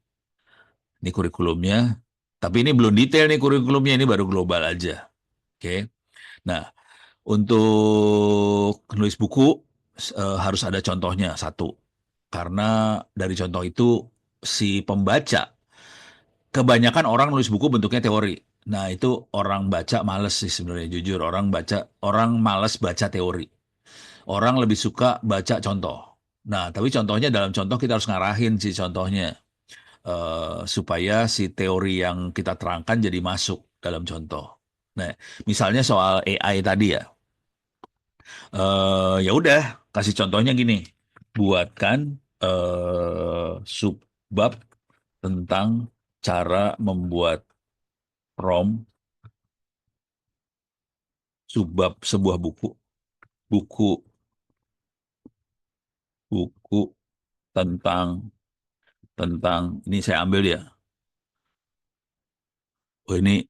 ini kurikulumnya. Tapi ini belum detail nih kurikulumnya, ini baru global aja. Oke. Nah, untuk nulis buku harus ada contohnya satu. Karena dari contoh itu si pembaca, kebanyakan orang nulis buku bentuknya teori. Nah, itu orang baca males sih sebenarnya, jujur. Orang males baca teori. Orang lebih suka baca contoh. Nah, tapi contohnya dalam contoh kita harus ngarahin si contohnya. Supaya si teori yang kita terangkan jadi masuk dalam contoh. Nah, misalnya soal AI tadi ya. Ya udah, kasih contohnya gini. Buatkan subbab tentang cara membuat prompt subbab sebuah buku buku buku tentang tentang ini saya ambil ya. Oh ini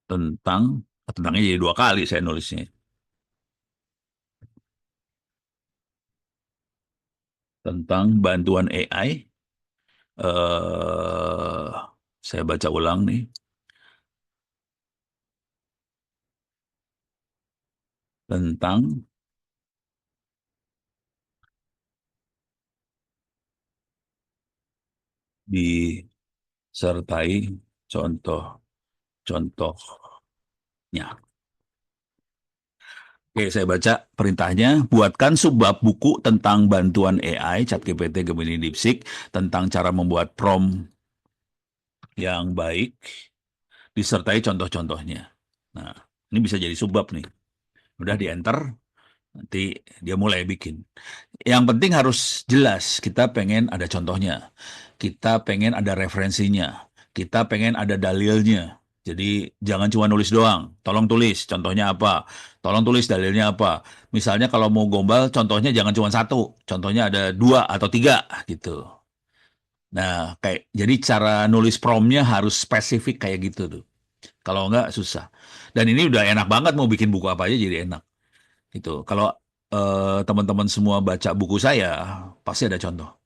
tentangnya jadi 2 kali saya nulisnya. Tentang bantuan AI. Saya baca ulang nih. Tentang disertai contoh-contohnya. Oke, saya baca perintahnya. Buatkan subbab buku tentang bantuan AI, ChatGPT, Gemini, DeepSeek, tentang cara membuat prompt yang baik, disertai contoh-contohnya. Nah, ini bisa jadi subbab nih. Udah di-enter, nanti dia mulai bikin. Yang penting harus jelas, kita pengen ada contohnya. Kita pengen ada referensinya. Kita pengen ada dalilnya. Jadi jangan cuma nulis doang. Tolong tulis contohnya apa. Tolong tulis dalilnya apa. Misalnya kalau mau gombal, contohnya jangan cuma 1. Contohnya ada 2 atau 3 gitu. Nah, jadi cara nulis promptnya harus spesifik kayak gitu tuh. Kalau enggak susah. Dan ini udah enak banget mau bikin buku apa aja jadi enak. Gitu. Kalau teman-teman semua baca buku saya, pasti ada contoh.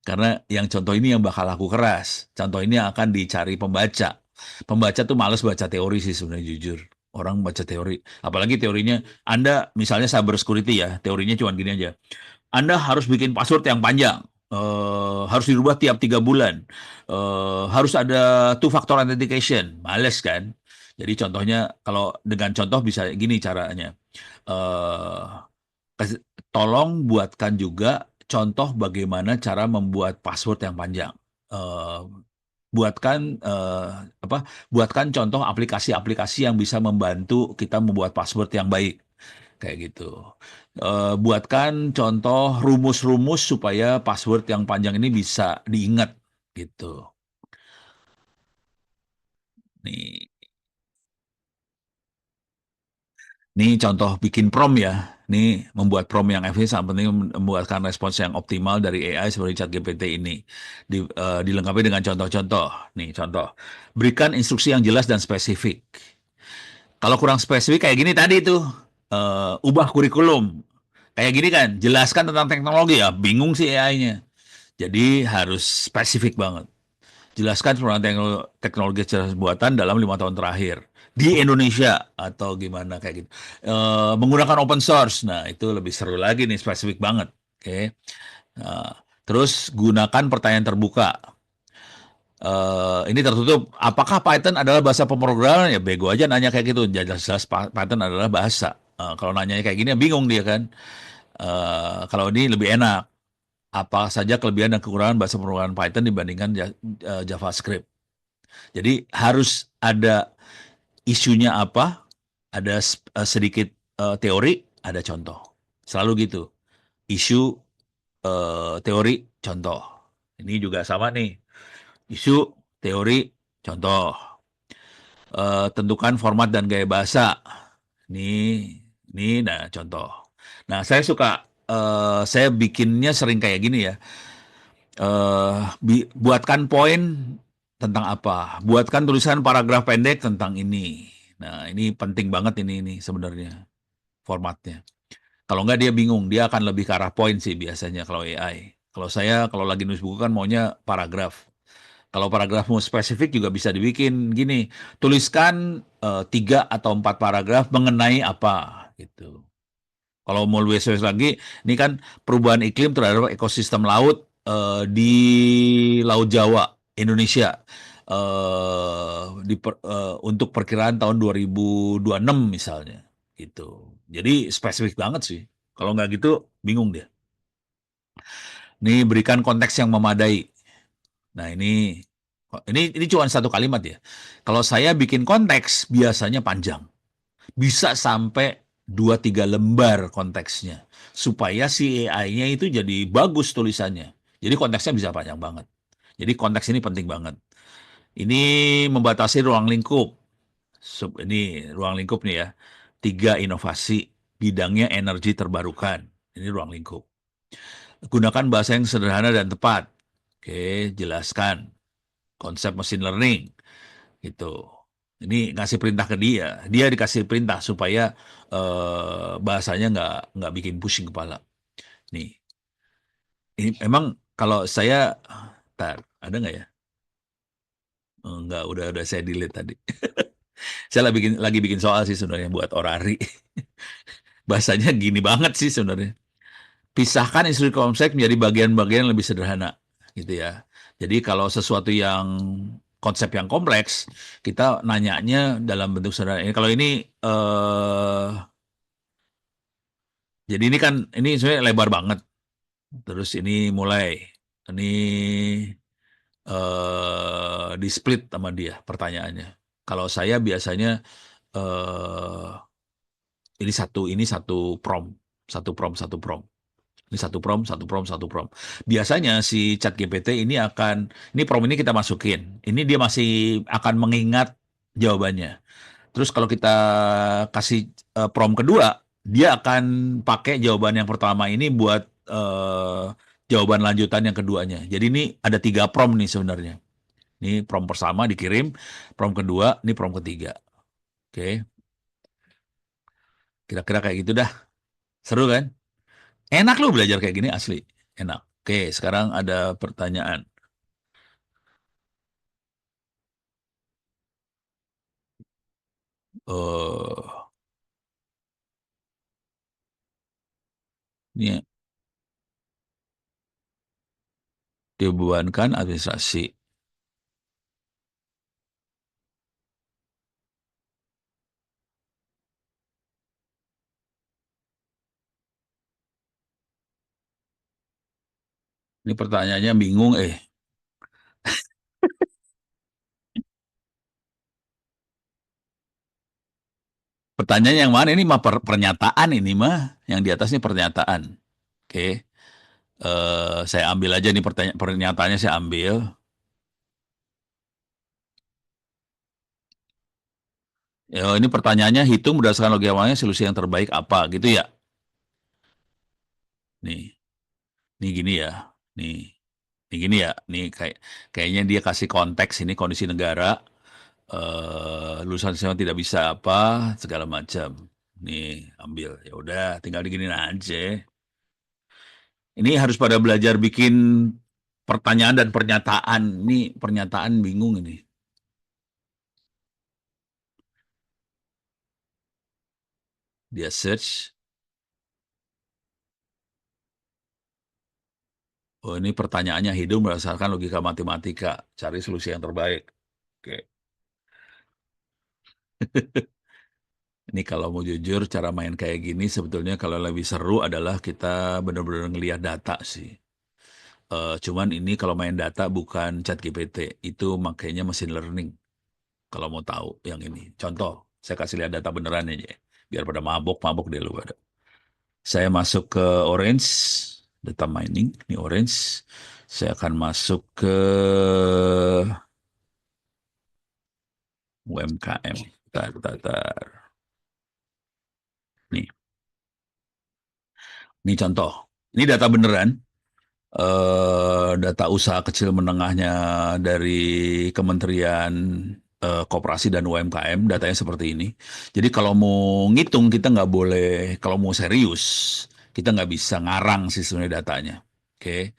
Karena yang contoh ini yang bakal laku keras. Contoh ini akan dicari pembaca. Pembaca tuh males baca teori sih sebenarnya jujur. Orang baca teori. Apalagi teorinya, Anda misalnya cyber security ya, teorinya cuma gini aja. Anda harus bikin password yang panjang. Harus dirubah tiap 3 bulan. Harus ada two-factor authentication. Males kan? Jadi contohnya, kalau dengan contoh bisa gini caranya. Tolong buatkan juga contoh bagaimana cara membuat password yang panjang. Buatkan contoh aplikasi-aplikasi yang bisa membantu kita membuat password yang baik, kayak gitu. Buatkan contoh rumus-rumus supaya password yang panjang ini bisa diingat, gitu. Nih. Ini contoh bikin prompt ya. Ini membuat prompt yang efisien, sangat penting membuatkan respons yang optimal dari AI seperti ChatGPT ini. Dilengkapi dengan contoh-contoh. Nih contoh. Berikan instruksi yang jelas dan spesifik. Kalau kurang spesifik kayak gini tadi tuh. Ubah kurikulum. Kayak gini kan, jelaskan tentang teknologi ya. Bingung sih AI-nya. Jadi harus spesifik banget. Jelaskan penggunaan teknologi cerdas buatan dalam 5 tahun terakhir di Indonesia atau gimana kayak gitu. Menggunakan open source, nah itu lebih seru lagi nih, spesifik banget. Oke. Terus gunakan pertanyaan terbuka. Ini tertutup. Apakah Python adalah bahasa pemrograman? Ya bego aja nanya kayak gitu. Jelas-jelas Python adalah bahasa. Kalau nanya kayak gini bingung dia kan. Kalau ini lebih enak. Apa saja kelebihan dan kekurangan bahasa pemrograman Python dibandingkan JavaScript? Jadi harus ada isunya apa, ada sedikit teori, ada contoh. Selalu gitu. Isu, teori, contoh. Ini juga sama nih. Isu, teori, contoh. Tentukan format dan gaya bahasa. Nah contoh. Nah saya bikinnya sering kayak gini ya. Buatkan poin tentang apa? Buatkan tulisan paragraf pendek tentang ini. Nah, ini penting banget ini sebenarnya formatnya. Kalau nggak dia bingung, dia akan lebih ke arah poin sih biasanya kalau AI. Kalau saya kalau lagi nulis buku kan maunya paragraf. Kalau paragraf mau spesifik juga bisa dibikin gini, tuliskan 3 atau 4 paragraf mengenai apa gitu. Kalau mau lebih spesifik lagi, ini kan perubahan iklim terhadap ekosistem laut di Laut Jawa, Indonesia. Untuk perkiraan tahun 2026 misalnya, gitu. Jadi spesifik banget sih. Kalau nggak gitu, bingung dia. Ini berikan konteks yang memadai. Nah ini cuma satu kalimat ya. Kalau saya bikin konteks biasanya panjang. Bisa sampai 2-3 lembar konteksnya. Supaya si AI-nya itu jadi bagus tulisannya. Jadi konteksnya bisa panjang banget. Jadi konteks ini penting banget. Ini membatasi ruang lingkup. Ini ruang lingkup nih ya. 3 inovasi. Bidangnya energi terbarukan. Ini ruang lingkup. Gunakan bahasa yang sederhana dan tepat. Oke, jelaskan konsep machine learning. Gitu. Ini ngasih perintah ke dia dikasih perintah supaya bahasanya nggak bikin pusing kepala. Nih, ini emang kalau saya, ada nggak ya? Nggak, udah saya delete tadi. Saya lagi bikin soal sih sebenarnya buat orari. Bahasanya gini banget sih sebenarnya. Pisahkan instruksi konsep menjadi bagian-bagian yang lebih sederhana, gitu ya. Jadi kalau sesuatu yang konsep yang kompleks, kita nanyanya dalam bentuk sederhana. Kalau ini jadi ini sebenarnya lebar banget. Terus ini di split sama dia pertanyaannya. Kalau saya biasanya eh ini satu prompt, satu prompt, satu prompt. Ini satu prompt, satu prompt, satu prompt. Biasanya si ChatGPT ini prompt ini kita masukin. Ini dia masih akan mengingat jawabannya. Terus kalau kita kasih prompt kedua, dia akan pakai jawaban yang pertama ini buat jawaban lanjutan yang keduanya. Jadi ini ada 3 prompt nih sebenarnya. Ini prompt pertama dikirim, prompt kedua, ini prompt ketiga. Oke, kira-kira kayak gitu dah. Seru kan? Enak loh belajar kayak gini asli. Enak. Oke, sekarang ada pertanyaan. eh ini dibebankan administrasi. Ini pertanyaannya bingung. Pertanyaan yang mana ini mah pernyataan ini mah. Yang di atas ini pernyataan. Oke. Saya ambil aja nih pernyataannya saya ambil. Ya, ini pertanyaannya hitung berdasarkan logika awalnya solusi yang terbaik apa gitu ya. Nih, nih gini ya. Nih, nih gini ya. Nih kayaknya dia kasih konteks ini kondisi negara. Lulusan SMA tidak bisa apa segala macam. Nih ambil. Ya udah, tinggal diginin aja. Ini harus pada belajar bikin pertanyaan dan pernyataan. Ini pernyataan bingung ini. Dia search. Oh, ini pertanyaannya hidup berdasarkan logika matematika. Cari solusi yang terbaik. Oke. Ini kalau mau jujur, cara main kayak gini sebetulnya kalau lebih seru adalah kita benar-benar ngelihat data sih. Cuman ini kalau main data bukan ChatGPT, itu makanya mesin learning. Kalau mau tahu yang ini. Contoh, saya kasih lihat data beneran aja. Biar pada mabok deh lu pada. Saya masuk ke Orange, data mining, ini Orange. Saya akan masuk ke UMKM. Tar. Nih, ini contoh. Ini data beneran. Data usaha kecil menengahnya dari Kementerian Koperasi dan UMKM, datanya seperti ini. Jadi kalau mau ngitung kita nggak boleh, kalau mau serius kita nggak bisa ngarang sih sebenarnya datanya. Oke.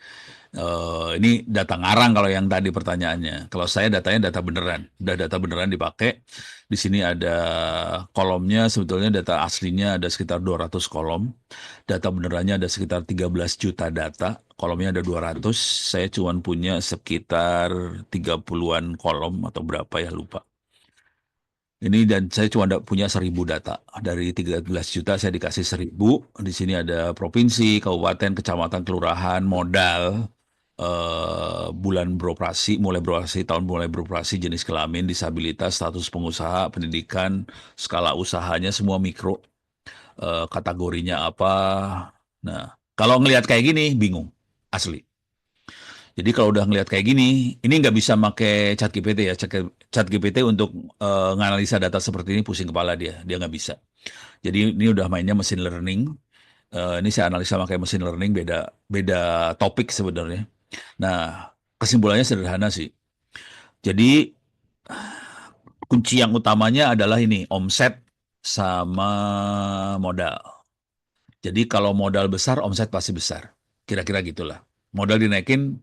Ini data ngarang kalau yang tadi pertanyaannya. Kalau saya datanya data beneran, udah data beneran dipakai. Di sini ada kolomnya, sebetulnya data aslinya ada sekitar 200 kolom. Data benerannya ada sekitar 13 juta data. Kolomnya ada 200. Saya cuma punya sekitar 30-an kolom atau berapa ya lupa. Ini dan saya cuma punya 1000 data. Dari 13 juta saya dikasih 1000. Di sini ada provinsi, kabupaten, kecamatan, kelurahan, modal, bulan beroperasi, tahun mulai beroperasi, jenis kelamin, disabilitas, status pengusaha, pendidikan, skala usahanya semua mikro, kategorinya apa. Nah, kalau ngelihat kayak gini bingung, asli. Jadi kalau udah ngelihat kayak gini, ini nggak bisa pakai ChatGPT ya. ChatGPT untuk nganalisa data seperti ini pusing kepala dia nggak bisa. Jadi ini udah mainnya mesin learning. Ini saya analisa pakai mesin learning, beda topik sebenarnya. Nah, kesimpulannya sederhana sih. Jadi kunci yang utamanya adalah ini, omset sama modal. Jadi kalau modal besar, omset pasti besar. Kira-kira gitulah. Modal dinaikin,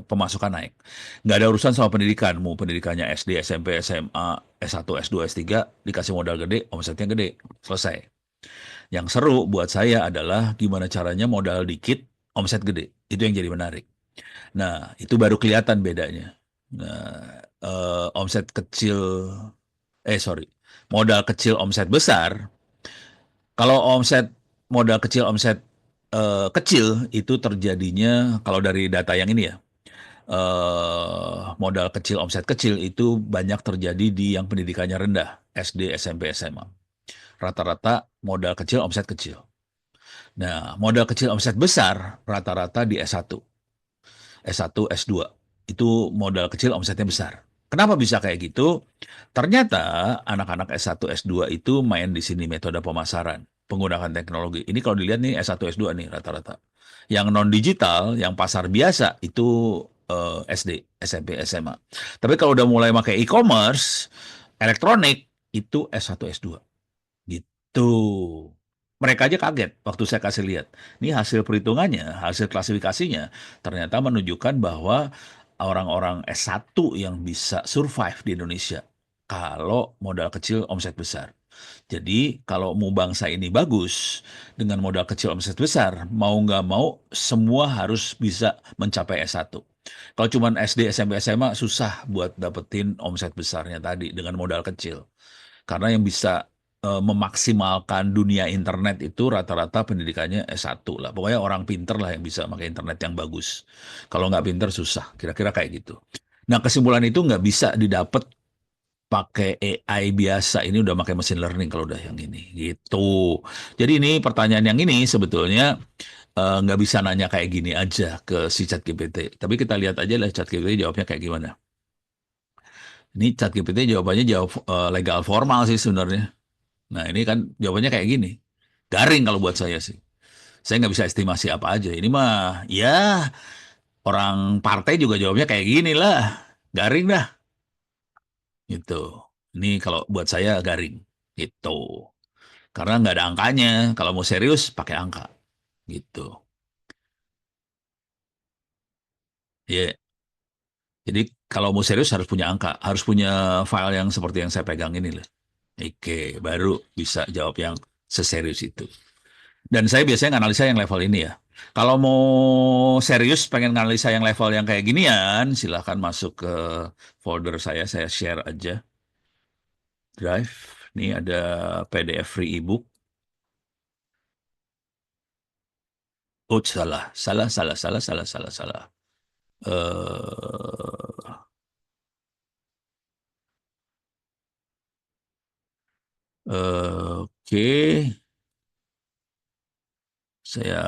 pemasukan naik. Nggak ada urusan sama pendidikan. Mau pendidikannya SD, SMP, SMA, S1, S2, S3, dikasih modal gede, omsetnya gede. Selesai. Yang seru buat saya adalah gimana caranya modal dikit, omset gede. Itu yang jadi menarik. Nah, itu baru kelihatan bedanya. Nah, omset kecil, modal kecil, omset besar. Kalau modal kecil, omset kecil itu terjadinya kalau dari data yang ini ya, modal kecil, omset kecil itu banyak terjadi di yang pendidikannya rendah, SD, SMP, SMA. Rata-rata modal kecil, omset kecil. Nah, modal kecil, omset besar rata-rata di S1, S2. Itu modal kecil, omsetnya besar. Kenapa bisa kayak gitu? Ternyata anak-anak S1, S2 itu main di sini metode pemasaran, penggunaan teknologi. Ini kalau dilihat nih S1, S2 nih rata-rata. Yang non-digital, yang pasar biasa itu SD, SMP, SMA. Tapi kalau udah mulai pakai e-commerce, elektronik, itu S1, S2. Gitu. Mereka aja kaget waktu saya kasih lihat. Ini hasil perhitungannya, hasil klasifikasinya, ternyata menunjukkan bahwa orang-orang S1 yang bisa survive di Indonesia kalau modal kecil, omset besar. Jadi kalau mau bangsa ini bagus dengan modal kecil, omset besar, mau nggak mau semua harus bisa mencapai S1. Kalau cuma SD, SMP, SMA susah buat dapetin omset besarnya tadi dengan modal kecil. Karena yang bisa memaksimalkan dunia internet itu rata-rata pendidikannya S1 lah. Pokoknya orang pinter lah yang bisa pakai internet yang bagus. Kalau nggak pinter susah, kira-kira kayak gitu. Nah, kesimpulan itu nggak bisa didapat pakai AI biasa. Ini udah pakai mesin learning kalau udah yang ini. Gitu. Jadi ini pertanyaan yang ini sebetulnya nggak bisa nanya kayak gini aja ke si ChatGPT. Tapi kita lihat aja lah ChatGPT jawabnya kayak gimana. Ini ChatGPT jawabannya jawab legal formal sih sebenarnya. Nah, ini kan jawabannya kayak gini. Garing kalau buat saya sih. Saya nggak bisa estimasi apa aja. Ini mah, ya orang partai juga jawabnya kayak gini lah. Garing dah. Gitu. Ini kalau buat saya garing. Gitu. Karena nggak ada angkanya. Kalau mau serius, pakai angka. Gitu. Ya. Jadi kalau mau serius harus punya angka. Harus punya file yang seperti yang saya pegang ini loh. Oke, baru bisa jawab yang seserius itu. Dan saya biasanya nganalisa yang level ini ya. Kalau mau serius pengen nganalisa yang level yang kayak ginian, silahkan masuk ke folder saya share aja. Drive, ini ada PDF free ebook. Oh, salah. Eh, Oke, saya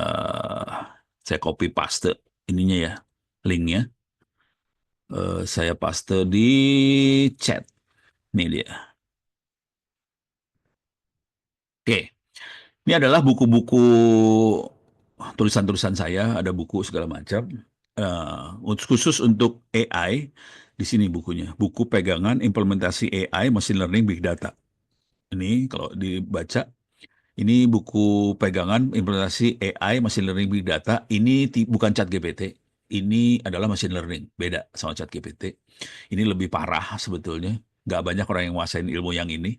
copy paste ininya ya, linknya. Saya paste di chat. Ini dia. Oke, ini adalah buku-buku tulisan-tulisan saya, ada buku segala macam. Khusus untuk AI, di sini bukunya. Buku pegangan implementasi AI, machine learning, big data. Ini kalau dibaca, ini buku pegangan implementasi AI, machine learning, big data. Ini bukan ChatGPT. Ini adalah machine learning, beda sama ChatGPT. Ini lebih parah sebetulnya. Nggak banyak orang yang nguasain ilmu yang ini.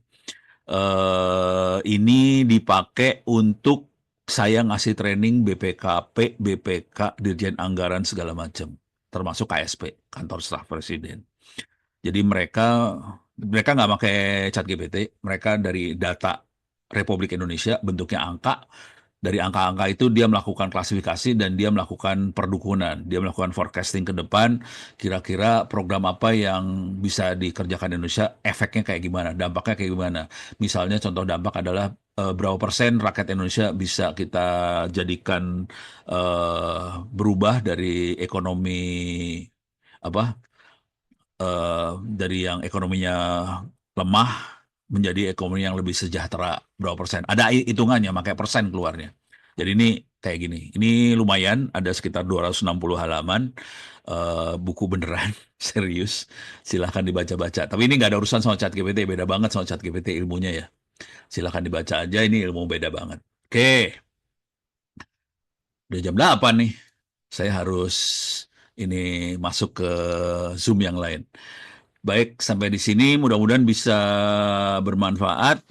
Ini dipakai untuk saya ngasih training BPKP, BPK, Dirjen Anggaran segala macam, termasuk KSP, Kantor Staf Presiden. Jadi mereka nggak pakai ChatGPT, mereka dari data Republik Indonesia bentuknya angka. Dari angka-angka itu dia melakukan klasifikasi dan dia melakukan perdukunan, dia melakukan forecasting ke depan, kira-kira program apa yang bisa dikerjakan di Indonesia, efeknya kayak gimana, dampaknya kayak gimana. Misalnya contoh dampak adalah berapa persen rakyat Indonesia bisa kita jadikan berubah dari ekonomi apa dari yang ekonominya lemah menjadi ekonomi yang lebih sejahtera berapa persen. Ada hitungannya, makanya persen keluarnya. Jadi ini kayak gini. Ini lumayan, ada sekitar 260 halaman. Buku beneran, serius. Silahkan dibaca-baca. Tapi ini nggak ada urusan sama ChatGPT, beda banget sama ChatGPT ilmunya ya. Silahkan dibaca aja, ini ilmu beda banget. Oke, udah jam 8 nih. Saya harus ini masuk ke Zoom yang lain. Baik, sampai di sini mudah-mudahan bisa bermanfaat.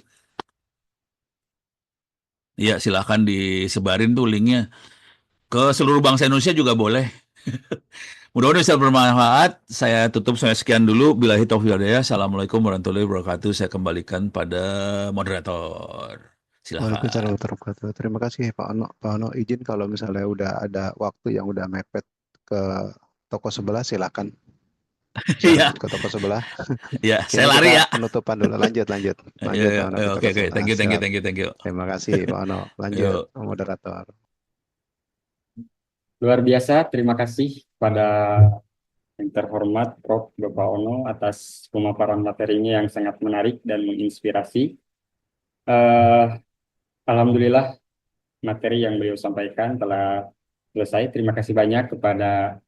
Ya, silahkan disebarin tuh linknya. Ke seluruh bangsa Indonesia juga boleh. Mudah-mudahan bisa bermanfaat. Saya tutup sampai sekian dulu. Billahi taufiq wal hidayah. Assalamualaikum warahmatullahi wabarakatuh. Saya kembalikan pada moderator. Waalaikumsalam Silakan. warahmatullahi wabarakatuh. Terima kasih Pak Ono. Pak Ono izin kalau misalnya udah ada waktu yang udah mepet ke toko sebelah, silakan bisa Iya, lanjut ke toko sebelah. ya, saya Ini lari ya. kita penutupan dulu. Lanjut Ya, ya, Pak Ono ke oke, toko oke. sebelah. Thank you, thank you, Siap. thank you, thank you. Terima kasih Pak Ono. Lanjut Yuk. moderator. Luar biasa, terima kasih pada yang terhormat Prof. Bapak Ono atas pemaparan materinya yang sangat menarik dan menginspirasi. Eh, Alhamdulillah materi yang beliau sampaikan telah selesai. Terima kasih banyak kepada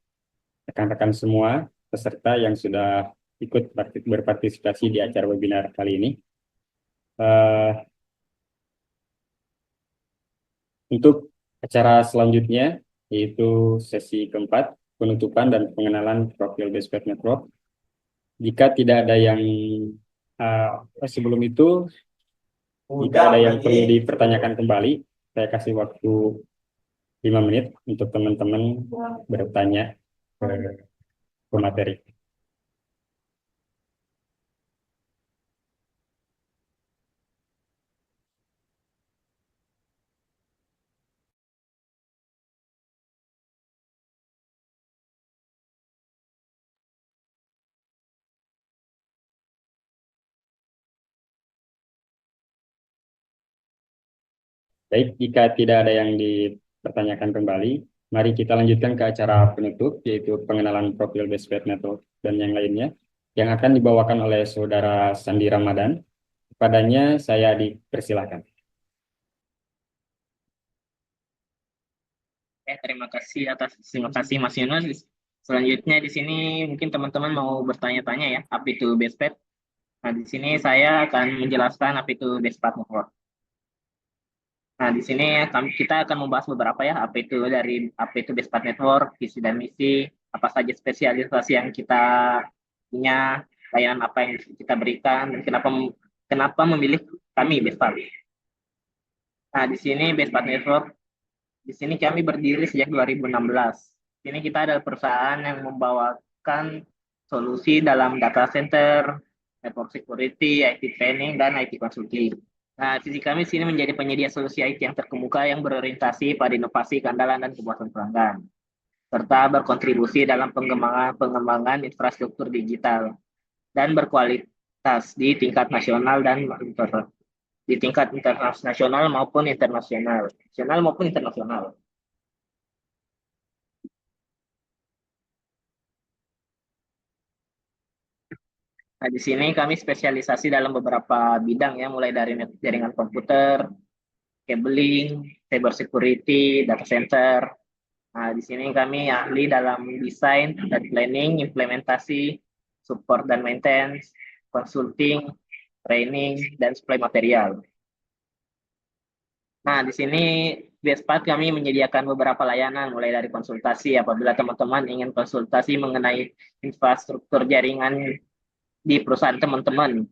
rekan-rekan semua peserta yang sudah ikut berpartisipasi di acara webinar kali ini. Eh, Untuk acara selanjutnya, yaitu sesi keempat, penutupan dan pengenalan profil Best Pet Network. Jika tidak ada yang sebelum itu, jika ada yang perlu dipertanyakan kembali, saya kasih waktu 5 menit untuk teman-teman bertanya ke materi. Baik, jika tidak ada yang dipertanyakan kembali, mari kita lanjutkan ke acara penutup, yaitu pengenalan profil Best Pet Network dan yang lainnya, yang akan dibawakan oleh Saudara Sandi Ramadan. Kepadanya saya dipersilakan. Terima kasih Mas Yunus. Selanjutnya di sini mungkin teman-teman mau bertanya-tanya ya, apa itu BestPet. Nah, di sini saya akan menjelaskan apa itu BestPet Network. Nah, di sini kita akan membahas beberapa ya, apa itu BestPet Network, visi dan misi, apa saja spesialisasi yang kita punya, layanan apa yang kita berikan, dan kenapa memilih kami BestPet. Nah, di sini Bespat Network, di sini kami berdiri sejak 2016. Ini kita adalah perusahaan yang membawakan solusi dalam data center, network security, IT training, dan IT consulting. Nah, sisi kami di sini menjadi penyedia solusi IT yang terkemuka yang berorientasi pada inovasi, keandalan, dan kepuasan pelanggan, serta berkontribusi dalam pengembangan infrastruktur digital dan berkualitas di tingkat nasional dan di tingkat internasional maupun internasional, nasional maupun internasional. Nah, di sini kami spesialisasi dalam beberapa bidang ya, mulai dari jaringan komputer, cabling, cyber security, data center. Nah, di sini kami ahli dalam desain dan planning, implementasi, support dan maintenance, consulting, training, dan supply material. Nah, di sini Bespat kami menyediakan beberapa layanan, mulai dari konsultasi apabila teman-teman ingin konsultasi mengenai infrastruktur jaringan di perusahaan teman-teman.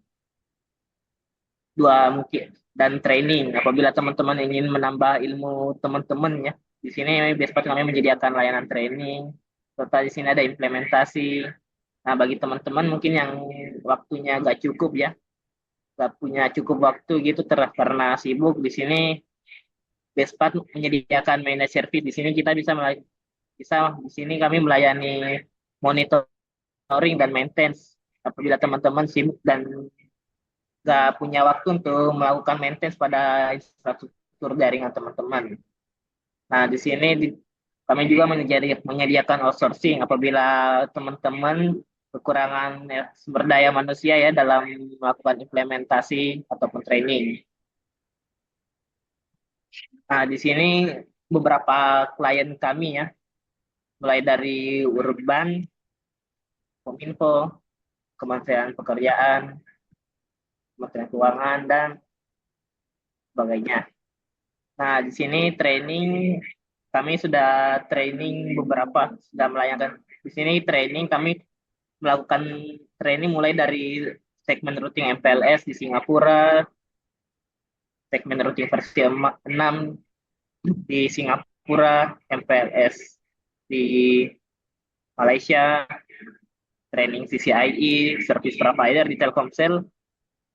Mungkin dan training apabila teman-teman ingin menambah ilmu teman-teman ya. Di sini Bespat kami menyediakan layanan training, serta di sini ada implementasi. Nah, bagi teman-teman mungkin yang waktunya nggak cukup ya, nggak punya cukup waktu gitu karena sibuk, di sini Bespat menyediakan managed service. Di sini kita bisa di sini kami melayani monitoring dan maintenance apabila teman-teman sibuk dan nggak punya waktu untuk melakukan maintenance pada infrastruktur jaringan teman-teman. Nah, di sini kami juga menyediakan outsourcing apabila teman-teman kekurangan sumber daya manusia ya dalam melakukan implementasi ataupun training. Nah, di sini beberapa klien kami ya, mulai dari Urban, Kominfo, Kementerian Pekerjaan, Kementerian Keuangan, dan sebagainya. Nah, di sini kami sudah training sudah melayangkan. Di sini kami melakukan training mulai dari segmen routing MPLS di Singapura, segmen routing versi 6 di Singapura, MPLS di Malaysia, training CCIE, service provider di Telkomsel,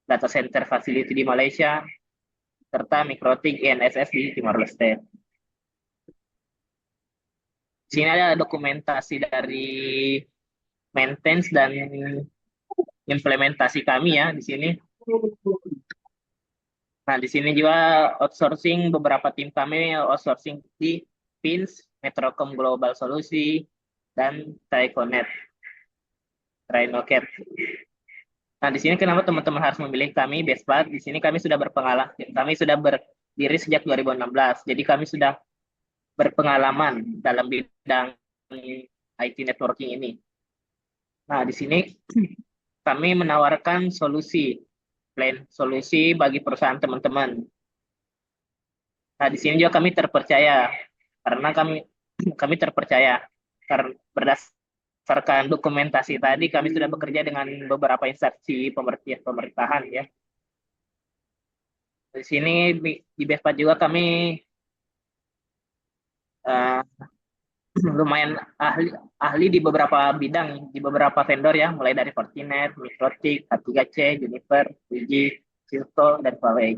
data center facility di Malaysia, serta MikroTik INSS di Timor Leste. Di sini ada dokumentasi dari maintenance dan implementasi kami ya di sini. Nah, di sini juga outsourcing beberapa tim kami outsourcing di PINS, Metrocom Global Solusi, dan Triconet. Nah, di sini kenapa teman-teman harus memilih kami Bespat? Di sini kami sudah berpengalaman. Kami sudah berdiri sejak 2016. Jadi kami sudah berpengalaman dalam bidang IT networking ini. Nah, di sini kami menawarkan solusi bagi perusahaan teman-teman. Nah, di sini juga kami terpercaya karena kami terpercaya karena berdasarkan dokumentasi tadi kami sudah bekerja dengan beberapa instansi pemerintahan ya. Di sini di Bespat juga kami lumayan ahli di beberapa bidang, di beberapa vendor ya, mulai dari Fortinet, MikroTik, A3C, Juniper, 3G, Cisco, dan Huawei.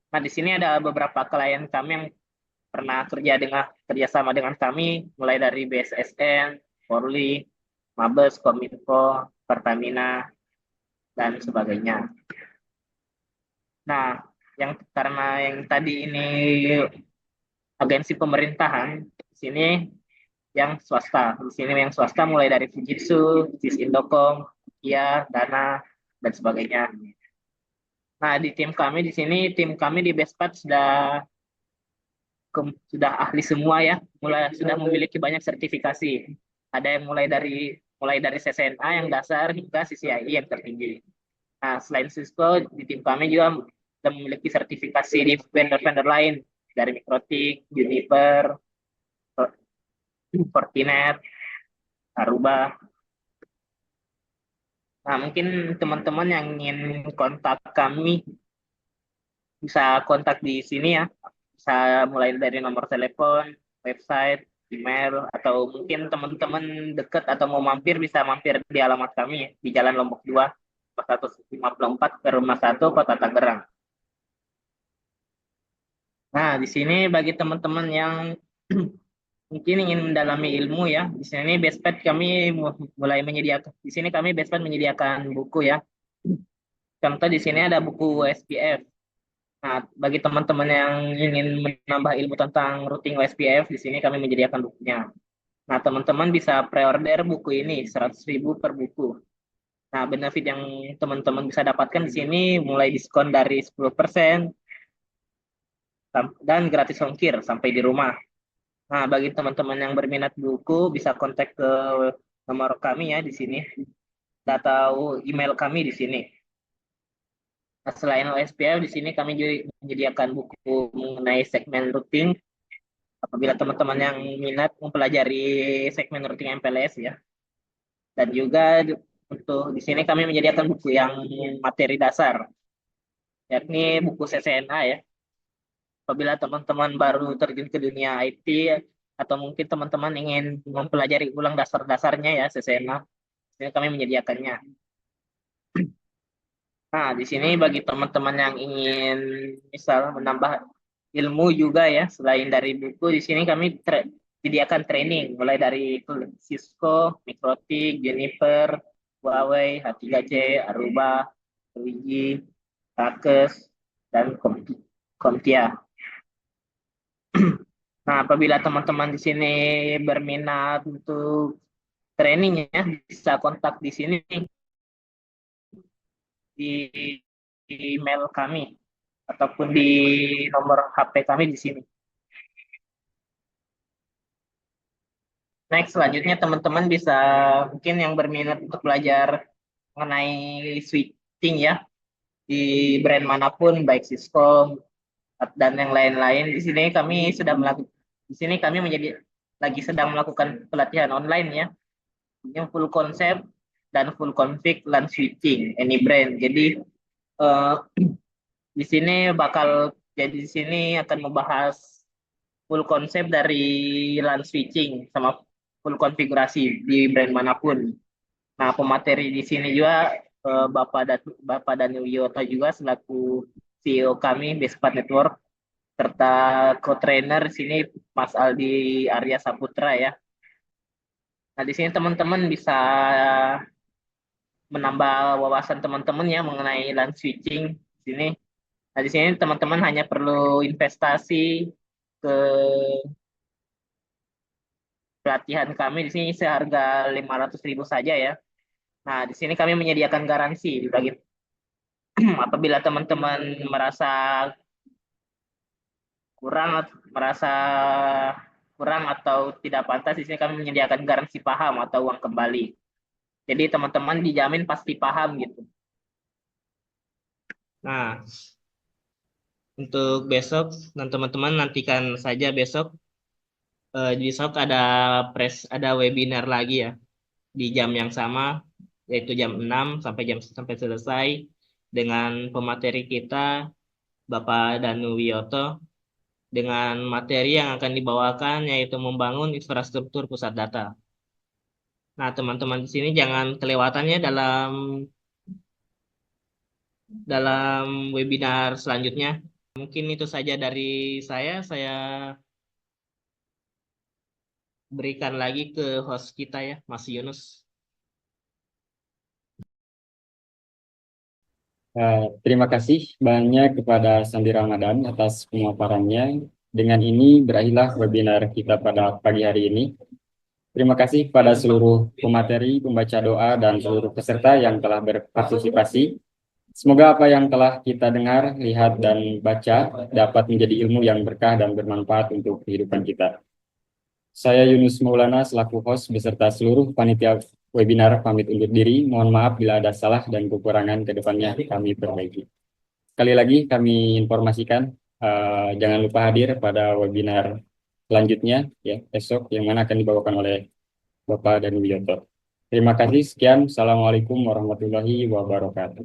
Nah, di sini ada beberapa klien kami yang pernah kerjasama dengan kami, mulai dari BSSN, Polri, Mabes, Kominfo, Pertamina, dan sebagainya. Nah, karena yang tadi ini agensi pemerintahan, di sini yang swasta. Di sini yang swasta mulai dari Fujitsu, Cis Indocom, Kia, Dana, dan sebagainya. Nah, di tim kami di Bespat sudah ahli semua ya, sudah memiliki banyak sertifikasi. Ada yang mulai dari CCNA yang dasar hingga CCIE yang tertinggi. Nah, selain Cisco, di tim kami juga sudah memiliki sertifikasi di vendor-vendor lain dari MikroTik, Juniper, Fortinet, Aruba. Nah, mungkin teman-teman yang ingin kontak kami bisa kontak di sini ya. Bisa mulai dari nomor telepon, website, email, atau mungkin teman-teman dekat atau mau mampir bisa mampir di alamat kami ya, di Jalan Lombok 2, 154 ke Rumah 1, Kota Tangerang. Nah, di sini bagi teman-teman yang mungkin ingin mendalami ilmu ya, di sini Bestpad kami mulai menyediakan, di sini kami Bestpad menyediakan buku ya. Contoh di sini ada buku SPF. Nah, bagi teman-teman yang ingin menambah ilmu tentang routing SPF, di sini kami menyediakan bukunya. Nah, teman-teman bisa pre-order buku ini, 100.000 per buku. Nah, benefit yang teman-teman bisa dapatkan di sini mulai diskon dari 10% dan gratis ongkir sampai di rumah. Nah, bagi teman-teman yang berminat buku, bisa kontak ke nomor kami ya di sini, atau email kami di sini. Nah, selain OSPF, di sini kami juga menyediakan buku mengenai segmen routing. Apabila teman-teman yang minat mempelajari segmen routing MPLS ya. Dan juga untuk di sini kami menyediakan buku yang materi dasar, yakni buku CCNA ya. Apabila teman-teman baru terjun ke dunia IT atau mungkin teman-teman ingin mempelajari ulang dasar-dasarnya ya CCNA, ini kami menyediakannya. Nah, di sini bagi teman-teman yang ingin misal menambah ilmu juga ya, selain dari buku, di sini kami sediakan training mulai dari Cisco, Mikrotik, Juniper, Huawei, H3C, Aruba, Luigi, Rakes, dan Comtia. Nah, apabila teman-teman di sini berminat untuk training ya, bisa kontak di sini di email kami ataupun di nomor HP kami di sini. Next, selanjutnya teman-teman bisa mungkin yang berminat untuk belajar mengenai switching ya di brand manapun, baik Cisco dan yang lain-lain. Di sini kami lagi sedang melakukan pelatihan online ya, yang full konsep dan full config LAN switching any brand. Jadi di sini di sini akan membahas full konsep dari LAN switching sama full konfigurasi di brand manapun. Nah, pemateri di sini juga Bapak Daniel Wiyoto juga selaku CEO kami Bestpad Network, serta co-trainer di sini Mas Aldi Arya Saputra ya. Nah, di sini teman-teman bisa menambah wawasan teman-teman ya mengenai LAN switching di sini. Nah, di sini teman-teman hanya perlu investasi ke pelatihan kami di sini seharga 500.000 saja ya. Nah, di sini kami menyediakan garansi bagi apabila teman-teman merasa kurang atau tidak pantas, di sini kami menyediakan garansi paham atau uang kembali. Jadi teman-teman dijamin pasti paham gitu. Nah, untuk besok dan teman-teman nantikan saja besok. Besok ada webinar lagi ya di jam yang sama, yaitu jam 6 sampai selesai dengan pemateri kita Bapak Danu Wiyoto, dengan materi yang akan dibawakan yaitu membangun infrastruktur pusat data. Nah, teman-teman di sini jangan kelewatannya dalam webinar selanjutnya. Mungkin itu saja dari saya. Saya berikan lagi ke host kita ya, Mas Yunus. Terima kasih banyak kepada Sandi Ramadan atas pemaparannya. Dengan ini berakhirlah webinar kita pada pagi hari ini. Terima kasih kepada seluruh pemateri, pembaca doa, dan seluruh peserta yang telah berpartisipasi. Semoga apa yang telah kita dengar, lihat, dan baca dapat menjadi ilmu yang berkah dan bermanfaat untuk kehidupan kita. Saya Yunus Maulana selaku host beserta seluruh panitia webinar pamit undur diri. Mohon maaf bila ada salah dan kekurangan ke depannya kami perbaiki. Sekali lagi kami informasikan jangan lupa hadir pada webinar selanjutnya ya esok yang mana akan dibawakan oleh Bapak Danu Wiyoto. Terima kasih, sekian. Assalamualaikum warahmatullahi wabarakatuh.